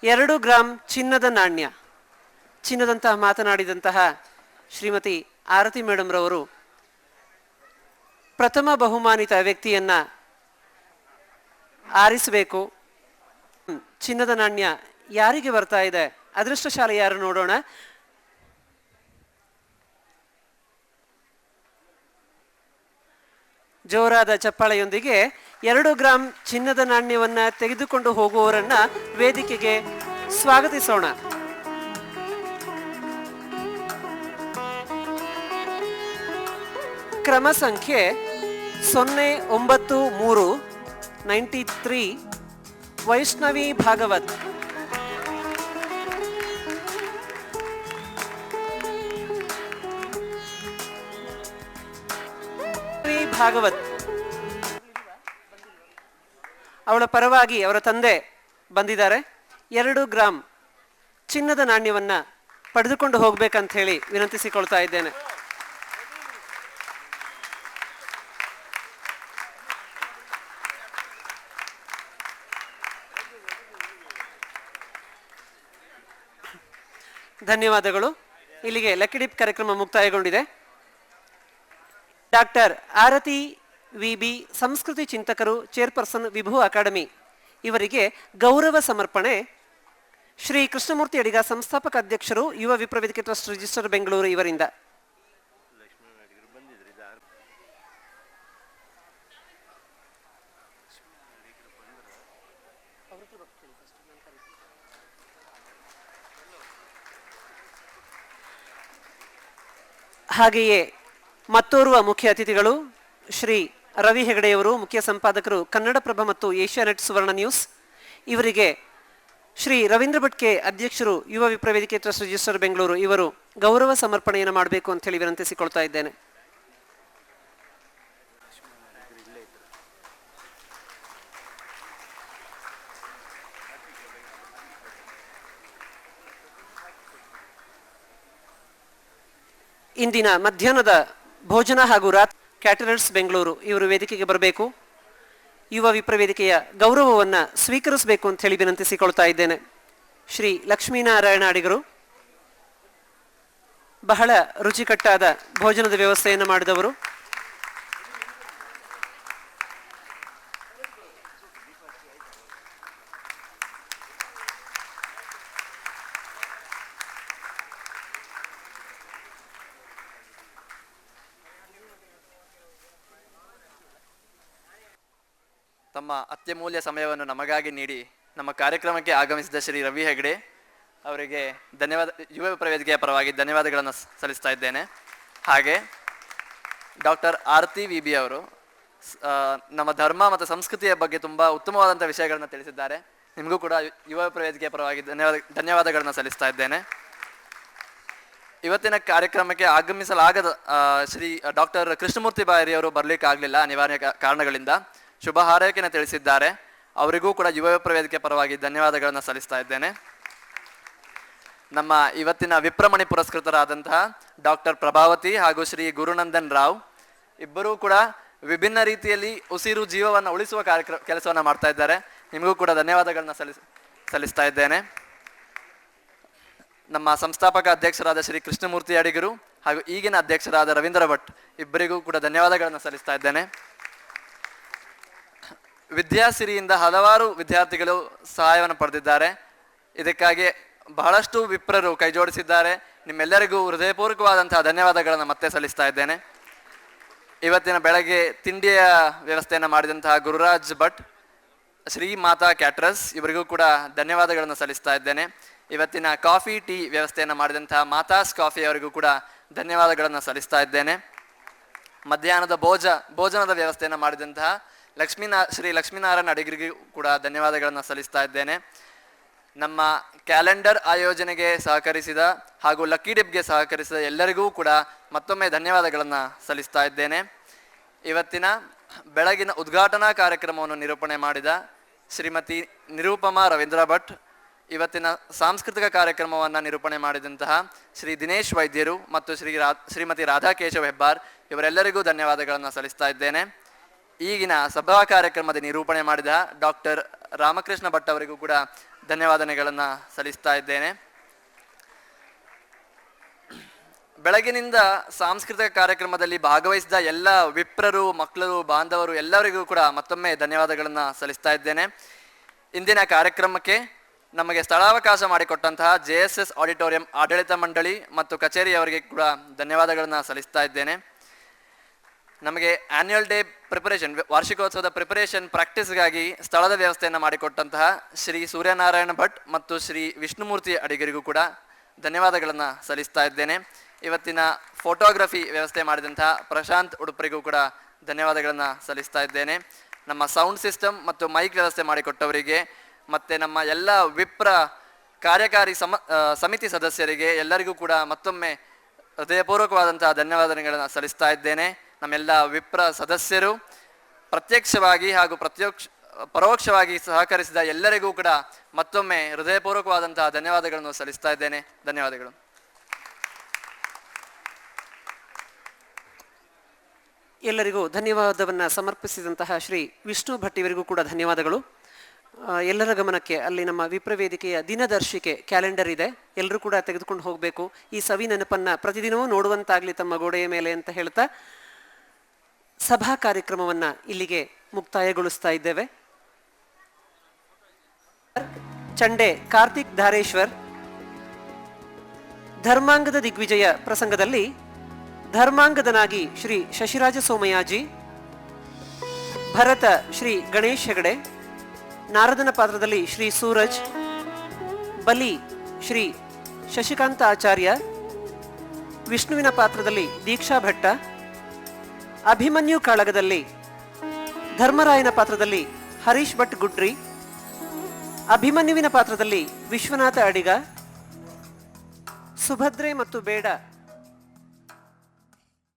2 ಗ್ರಾಂ ಚಿನ್ನದ ನಾಣ್ಯ. ಚಿನ್ನದಂತಹ ಮಾತನಾಡಿದಂತಹ ಶ್ರೀಮತಿ ಆರತಿ ಮೇಡಮ್ ರವರು ಪ್ರಥಮ ಬಹುಮಾನಿತ ವ್ಯಕ್ತಿಯನ್ನ ಆರಿಸಬೇಕು. ಚಿನ್ನದ ನಾಣ್ಯ ಯಾರಿಗೆ ಬರ್ತಾ ಇದೆ, ಅದೃಷ್ಟಶಾಲಿ ಯಾರು ನೋಡೋಣ. ಜೋರಾದ ಚಪ್ಪಾಳೆಯೊಂದಿಗೆ 2 ಗ್ರಾಂ ಚಿನ್ನದ ನಾಣ್ಯವನ್ನ ತೆಗೆದುಕೊಂಡು ಹೋಗುವವರನ್ನ ವೇದಿಕೆಗೆ ಸ್ವಾಗತಿಸೋಣ. ಕ್ರಮ ಸಂಖ್ಯೆ 09393 ವೈಷ್ಣವಿ ಭಾಗವತ್. ಭಾಗವತ್ ಅವಳ ಪರವಾಗಿ ಅವರ ತಂದೆ ಬಂದಿದ್ದಾರೆ. 2 ಗ್ರಾಂ ಚಿನ್ನದ ನಾಣ್ಯವನ್ನ ಪಡೆದುಕೊಂಡು ಹೋಗ್ಬೇಕಂತ ಹೇಳಿ ವಿನಂತಿಸಿಕೊಳ್ತಾ ಇದ್ದೇನೆ. ಧನ್ಯವಾದಗಳು. ಇಲ್ಲಿಗೆ ಲಕ್ಕಿ ಡಿಪ್ ಕಾರ್ಯಕ್ರಮ ಮುಕ್ತಾಯಗೊಂಡಿದೆ. ಡಾಕ್ಟರ್ ಆರತಿ ವಿಬಿ ಸಂಸ್ಕೃತಿ ಚಿಂತಕರು, ಚೇರ್ಪರ್ಸನ್ ವಿಭು ಅಕಾಡೆಮಿ ಇವರಿಗೆ ಗೌರವ ಸಮರ್ಪಣೆ ಶ್ರೀ ಕೃಷ್ಣಮೂರ್ತಿ ಅಡಿಗ ಸಂಸ್ಥಾಪಕ ಅಧ್ಯಕ್ಷರು, ಯುವ ವಿಪ್ರವೇದಿಕೆ ಟ್ರಸ್ಟ್ ರಿಜಿಸ್ಟರ್ ಬೆಂಗಳೂರು ಇವರಿಂದ. ಹಾಗೆಯೇ ಮತ್ತೋರ್ವ ಮುಖ್ಯ ಅತಿಥಿಗಳು ಶ್ರೀ ರವಿ ಹೆಗಡೆಯವರು, ಮುಖ್ಯ ಸಂಪಾದಕರು, ಕನ್ನಡಪ್ರಭ ಮತ್ತು ಏಷ್ಯಾನೆಟ್ ಸುವರ್ಣ ನ್ಯೂಸ್. ಇವರಿಗೆ ಶ್ರೀ ರವೀಂದ್ರ ಭಟ್ ಕೆ ಅಧ್ಯಕ್ಷರು, ಯುವ ವಿಪ್ರವೇದಿಕೆ ಟ್ರಸ್ಟ್ ರಿಜಿಸ್ಟರ್ ಬೆಂಗಳೂರು ಇವರು ಗೌರವ ಸಮರ್ಪಣೆಯನ್ನು ಮಾಡಬೇಕು ಅಂತ ಹೇಳಿ ವಿನಂತಿಸಿಕೊಳ್ತಾ ಇದ್ದೇನೆ. ಇಂದಿನ ಮಧ್ಯಾಹ್ನದ ಭೋಜನ ಹಾಗೂ ರಾತ್ರಿ ಕ್ಯಾಟರರ್ಸ್ ಬೆಂಗಳೂರು ಇವರು ವೇದಿಕೆಗೆ ಬರಬೇಕು. ಯುವ ವಿಪ್ರವೇದಿಕೆಯ ಗೌರವವನ್ನು ಸ್ವೀಕರಿಸಬೇಕು ಅಂತ ಹೇಳಿ ವಿನಂತಿಸಿಕೊಳ್ತಾ ಇದ್ದೇನೆ. ಶ್ರೀ ಲಕ್ಷ್ಮೀನಾರಾಯಣ ಅಡಿಗರು ಬಹಳ ರುಚಿಕಟ್ಟಾದ ಭೋಜನದ ವ್ಯವಸ್ಥೆಯನ್ನು ಮಾಡಿದವರು. ತಮ್ಮ ಅತ್ಯಮೂಲ್ಯ ಸಮಯವನ್ನು ನಮಗಾಗಿ ನೀಡಿ ನಮ್ಮ ಕಾರ್ಯಕ್ರಮಕ್ಕೆ ಆಗಮಿಸಿದ ಶ್ರೀ ರವಿ ಹೆಗ್ಡೆ ಅವರಿಗೆ ಯುವ ವಿಪ್ರವೇದಿಕೆಯ ಪರವಾಗಿ ಧನ್ಯವಾದಗಳನ್ನು ಸಲ್ಲಿಸ್ತಾ ಇದ್ದೇನೆ. ಹಾಗೆ ಡಾಕ್ಟರ್ ಆರತಿ ವಿ ಬಿ ಅವರು ನಮ್ಮ ಧರ್ಮ ಮತ್ತು ಸಂಸ್ಕೃತಿಯ ಬಗ್ಗೆ ತುಂಬ ಉತ್ತಮವಾದಂಥ ವಿಷಯಗಳನ್ನು ತಿಳಿಸಿದ್ದಾರೆ. ನಿಮಗೂ ಕೂಡ ಯುವ ವಿಪ್ರವೇದಿಕೆಯ ಪರವಾಗಿ ಧನ್ಯವಾದಗಳನ್ನು ಸಲ್ಲಿಸ್ತಾ ಇದ್ದೇನೆ. ಇವತ್ತಿನ ಕಾರ್ಯಕ್ರಮಕ್ಕೆ ಆಗಮಿಸಲಾಗದ ಶ್ರೀ ಡಾಕ್ಟರ್ ಕೃಷ್ಣಮೂರ್ತಿ ಬಾಯರಿ ಅವರು ಬರಲಿಕ್ಕೆ ಆಗಲಿಲ್ಲ, ಅನಿವಾರ್ಯ ಕಾರಣಗಳಿಂದ. ಶುಭ ಹಾರೈಕೆಯನ್ನು ತಿಳಿಸಿದ್ದಾರೆ. ಅವರಿಗೂ ಕೂಡ ಯುವ ವಿಪ್ರವೇದಿಕೆ ಪರವಾಗಿ ಧನ್ಯವಾದಗಳನ್ನು ಸಲ್ಲಿಸ್ತಾ ಇದ್ದೇನೆ. ನಮ್ಮ ಇವತ್ತಿನ ವಿಪ್ರಮಣಿ ಪುರಸ್ಕೃತರಾದಂತಹ ಡಾಕ್ಟರ್ ಪ್ರಭಾವತಿ ಹಾಗೂ ಶ್ರೀ ಗುರುನಂದನ್ ರಾವ್ ಇಬ್ಬರೂ ಕೂಡ ವಿಭಿನ್ನ ರೀತಿಯಲ್ಲಿ ಉಸಿರು ಜೀವವನ್ನು ಉಳಿಸುವ ಕೆಲಸವನ್ನು ಮಾಡ್ತಾ ಇದ್ದಾರೆ. ನಿಮಗೂ ಕೂಡ ಧನ್ಯವಾದಗಳನ್ನ ಸಲ್ಲಿಸ್ತಾ ಇದ್ದೇನೆ. ನಮ್ಮ ಸಂಸ್ಥಾಪಕ ಅಧ್ಯಕ್ಷರಾದ ಶ್ರೀ ಕೃಷ್ಣಮೂರ್ತಿ ಅಡಿಗರು ಹಾಗೂ ಈಗಿನ ಅಧ್ಯಕ್ಷರಾದ ರವೀಂದ್ರ ಭಟ್ ಇಬ್ಬರಿಗೂ ಕೂಡ ಧನ್ಯವಾದಗಳನ್ನು ಸಲ್ಲಿಸ್ತಾ ಇದ್ದೇನೆ. ವಿದ್ಯಾಸಿರಿಯಿಂದ ಹಲವಾರು ವಿದ್ಯಾರ್ಥಿಗಳು ಸಹಾಯವನ್ನು ಪಡೆದಿದ್ದಾರೆ. ಇದಕ್ಕಾಗಿ ಬಹಳಷ್ಟು ವಿಪ್ರರು ಕೈ ಜೋಡಿಸಿದ್ದಾರೆ. ನಿಮ್ಮೆಲ್ಲರಿಗೂ ಹೃದಯಪೂರ್ವಕವಾದಂತಹ ಧನ್ಯವಾದಗಳನ್ನು ಮತ್ತೆ ಸಲ್ಲಿಸ್ತಾ ಇದ್ದೇನೆ. ಇವತ್ತಿನ ಬೆಳಗ್ಗೆ ತಿಂಡಿಯ ವ್ಯವಸ್ಥೆಯನ್ನು ಮಾಡಿದಂತಹ ಗುರುರಾಜ್ ಭಟ್, ಶ್ರೀ ಮಾತಾ ಕ್ಯಾಟ್ರಸ್ ಇವರಿಗೂ ಕೂಡ ಧನ್ಯವಾದಗಳನ್ನು ಸಲ್ಲಿಸ್ತಾ ಇದ್ದೇನೆ. ಇವತ್ತಿನ ಕಾಫಿ ಟೀ ವ್ಯವಸ್ಥೆಯನ್ನು ಮಾಡಿದಂತಹ ಮಾತಾಸ್ ಕಾಫಿ ಅವರಿಗೂ ಕೂಡ ಧನ್ಯವಾದಗಳನ್ನು ಸಲ್ಲಿಸ್ತಾ ಇದ್ದೇನೆ. ಮಧ್ಯಾಹ್ನದ ಭೋಜನದ ವ್ಯವಸ್ಥೆಯನ್ನು ಮಾಡಿದಂತಹ ಶ್ರೀ ಲಕ್ಷ್ಮೀನಾರಾಯಣ ಅಡಿಗರಿಗೂ ಕೂಡ ಧನ್ಯವಾದಗಳನ್ನು ಸಲ್ಲಿಸ್ತಾ ಇದ್ದೇನೆ. ನಮ್ಮ ಕ್ಯಾಲೆಂಡರ್ ಆಯೋಜನೆಗೆ ಸಹಕರಿಸಿದ ಹಾಗೂ ಲಕ್ಕಿ ಡಿಬ್ಗೆ ಸಹಕರಿಸಿದ ಎಲ್ಲರಿಗೂ ಕೂಡ ಮತ್ತೊಮ್ಮೆ ಧನ್ಯವಾದಗಳನ್ನು ಸಲ್ಲಿಸ್ತಾ ಇದ್ದೇನೆ. ಇವತ್ತಿನ ಬೆಳಗಿನ ಉದ್ಘಾಟನಾ ಕಾರ್ಯಕ್ರಮವನ್ನು ನಿರೂಪಣೆ ಮಾಡಿದ ಶ್ರೀಮತಿ ನಿರೂಪಮಾ ರವೀಂದ್ರ ಭಟ್, ಇವತ್ತಿನ ಸಾಂಸ್ಕೃತಿಕ ಕಾರ್ಯಕ್ರಮವನ್ನು ನಿರೂಪಣೆ ಮಾಡಿದಂತಹ ಶ್ರೀ ದಿನೇಶ್ ವೈದ್ಯರು ಮತ್ತು ಶ್ರೀಮತಿ ರಾಧಾಕೇಶವ ಹೆಬ್ಬಾರ್ ಇವರೆಲ್ಲರಿಗೂ ಧನ್ಯವಾದಗಳನ್ನು ಸಲ್ಲಿಸ್ತಾ ಇದ್ದೇನೆ. ಈಗಿನ ಸಭಾ ಕಾರ್ಯಕ್ರಮದ ನಿರೂಪಣೆ ಮಾಡಿದ ಡಾಕ್ಟರ್ ರಾಮಕೃಷ್ಣ ಭಟ್ ಅವರಿಗೂ ಕೂಡ ಧನ್ಯವಾದಗಳನ್ನು ಸಲ್ಲಿಸ್ತಾ ಇದ್ದೇನೆ. ಬೆಳಗಿನಿಂದ ಸಾಂಸ್ಕೃತಿಕ ಕಾರ್ಯಕ್ರಮದಲ್ಲಿ ಭಾಗವಹಿಸಿದ ಎಲ್ಲ ವಿಪ್ರರು, ಮಕ್ಕಳು, ಬಾಂಧವರು ಎಲ್ಲರಿಗೂ ಕೂಡ ಮತ್ತೊಮ್ಮೆ ಧನ್ಯವಾದಗಳನ್ನು ಸಲ್ಲಿಸ್ತಾ ಇದ್ದೇನೆ. ಇಂದಿನ ಕಾರ್ಯಕ್ರಮಕ್ಕೆ ನಮಗೆ ಸ್ಥಳಾವಕಾಶ ಮಾಡಿಕೊಟ್ಟಂತಹ JSS ಆಡಿಟೋರಿಯಂ ಆಡಳಿತ ಮಂಡಳಿ ಮತ್ತು ಕಚೇರಿಯವರಿಗೆ ಕೂಡ ಧನ್ಯವಾದಗಳನ್ನು ಸಲ್ಲಿಸ್ತಾ ಇದ್ದೇನೆ. ನಮಗೆ ಆನ್ಯುವಲ್ ಡೇ ಪ್ರಿಪರೇಷನ್, ವಾರ್ಷಿಕೋತ್ಸವದ ಪ್ರಿಪರೇಷನ್ ಪ್ರಾಕ್ಟೀಸ್ಗಾಗಿ ಸ್ಥಳದ ವ್ಯವಸ್ಥೆಯನ್ನು ಮಾಡಿಕೊಟ್ಟಂತಹ ಶ್ರೀ ಸೂರ್ಯನಾರಾಯಣ ಭಟ್ ಮತ್ತು ಶ್ರೀ ವಿಷ್ಣುಮೂರ್ತಿ ಅಡಿಗರಿಗೂ ಕೂಡ ಧನ್ಯವಾದಗಳನ್ನು ಸಲ್ಲಿಸ್ತಾ ಇದ್ದೇನೆ. ಇವತ್ತಿನ ಫೋಟೋಗ್ರಫಿ ವ್ಯವಸ್ಥೆ ಮಾಡಿದಂತಹ ಪ್ರಶಾಂತ್ ಉಡುಪರಿಗೂ ಕೂಡ ಧನ್ಯವಾದಗಳನ್ನು ಸಲ್ಲಿಸ್ತಾ ಇದ್ದೇನೆ. ನಮ್ಮ ಸೌಂಡ್ ಸಿಸ್ಟಮ್ ಮತ್ತು ಮೈಕ್ ವ್ಯವಸ್ಥೆ ಮಾಡಿಕೊಟ್ಟವರಿಗೆ ಮತ್ತು ನಮ್ಮ ಎಲ್ಲ ವಿಪ್ರ ಕಾರ್ಯಕಾರಿ ಸಮಿತಿ ಸದಸ್ಯರಿಗೆ ಎಲ್ಲರಿಗೂ ಕೂಡ ಮತ್ತೊಮ್ಮೆ ಹೃದಯಪೂರ್ವಕವಾದಂತಹ ಧನ್ಯವಾದಗಳನ್ನು ಸಲ್ಲಿಸ್ತಾ ಇದ್ದೇನೆ. ನಮ್ಮೆಲ್ಲ ವಿಪ್ರ ಸದಸ್ಯರು ಪ್ರತ್ಯಕ್ಷವಾಗಿ ಹಾಗೂ ಪರೋಕ್ಷವಾಗಿ ಸಹಕರಿಸಿದ ಎಲ್ಲರಿಗೂ ಕೂಡ ಮತ್ತೊಮ್ಮೆ ಹೃದಯಪೂರ್ವಕವಾದಂತಹ ಧನ್ಯವಾದಗಳನ್ನು ಸಲ್ಲಿಸ್ತಾ ಇದ್ದೇನೆ. ಧನ್ಯವಾದಗಳು. ಎಲ್ಲರಿಗೂ ಧನ್ಯವಾದವನ್ನು ಸಮರ್ಪಿಸಿದಂತಹ ಶ್ರೀ ವಿಷ್ಣು ಭಟ್ ಇವರಿಗೂ ಕೂಡ ಧನ್ಯವಾದಗಳು. ಎಲ್ಲರ ಗಮನಕ್ಕೆ ಅಲ್ಲಿ ನಮ್ಮ ವಿಪ್ರವೇದಿಕೆಯ ದಿನದರ್ಶಿಕೆ ಕ್ಯಾಲೆಂಡರ್ ಇದೆ, ಎಲ್ಲರೂ ಕೂಡ ತೆಗೆದುಕೊಂಡು ಹೋಗಬೇಕು. ಈ ಸವಿ ನೆನಪನ್ನು ಪ್ರತಿದಿನವೂ ನೋಡುವಂತಾಗಲಿ ತಮ್ಮ ಗೋಡೆಯ ಮೇಲೆ ಅಂತ ಹೇಳ್ತಾ ಸಭಾ ಕಾರ್ಯಕ್ರಮವನ್ನು ಇಲ್ಲಿಗೆ ಮುಕ್ತಾಯಗೊಳಿಸ್ತಾ ಇದ್ದೇವೆ. ಚಂಡೆ ಕಾರ್ತಿಕ್ ಧಾರೇಶ್ವರ್ ಧರ್ಮಾಂಗದ ದಿಗ್ವಿಜಯ ಪ್ರಸಂಗದಲ್ಲಿ ಧರ್ಮಾಂಗದನಾಗಿ ಶ್ರೀ ಶಶಿರಾಜ ಸೋಮಯಾಜಿ, ಭರತ ಶ್ರೀ ಗಣೇಶ್ ಹೆಗಡೆ, ನಾರದನ ಪಾತ್ರದಲ್ಲಿ ಶ್ರೀ ಸೂರಜ್, ಬಲಿ ಶ್ರೀ ಶಶಿಕಾಂತ ಆಚಾರ್ಯ, ವಿಷ್ಣುವಿನ ಪಾತ್ರದಲ್ಲಿ ದೀಕ್ಷಾ ಭಟ್ಟ, ಅಭಿಮನ್ಯು ಕಾಳಗದಲ್ಲಿ ಧರ್ಮರಾಯನ ಪಾತ್ರದಲ್ಲಿ ಹರೀಶ್ ಭಟ್ ಗುಡ್ರಿ, ಅಭಿಮನ್ಯುವಿನ ಪಾತ್ರದಲ್ಲಿ ವಿಶ್ವನಾಥ ಅಡಿಗ, ಸುಭದ್ರೆ ಮತ್ತು ಬೇಡ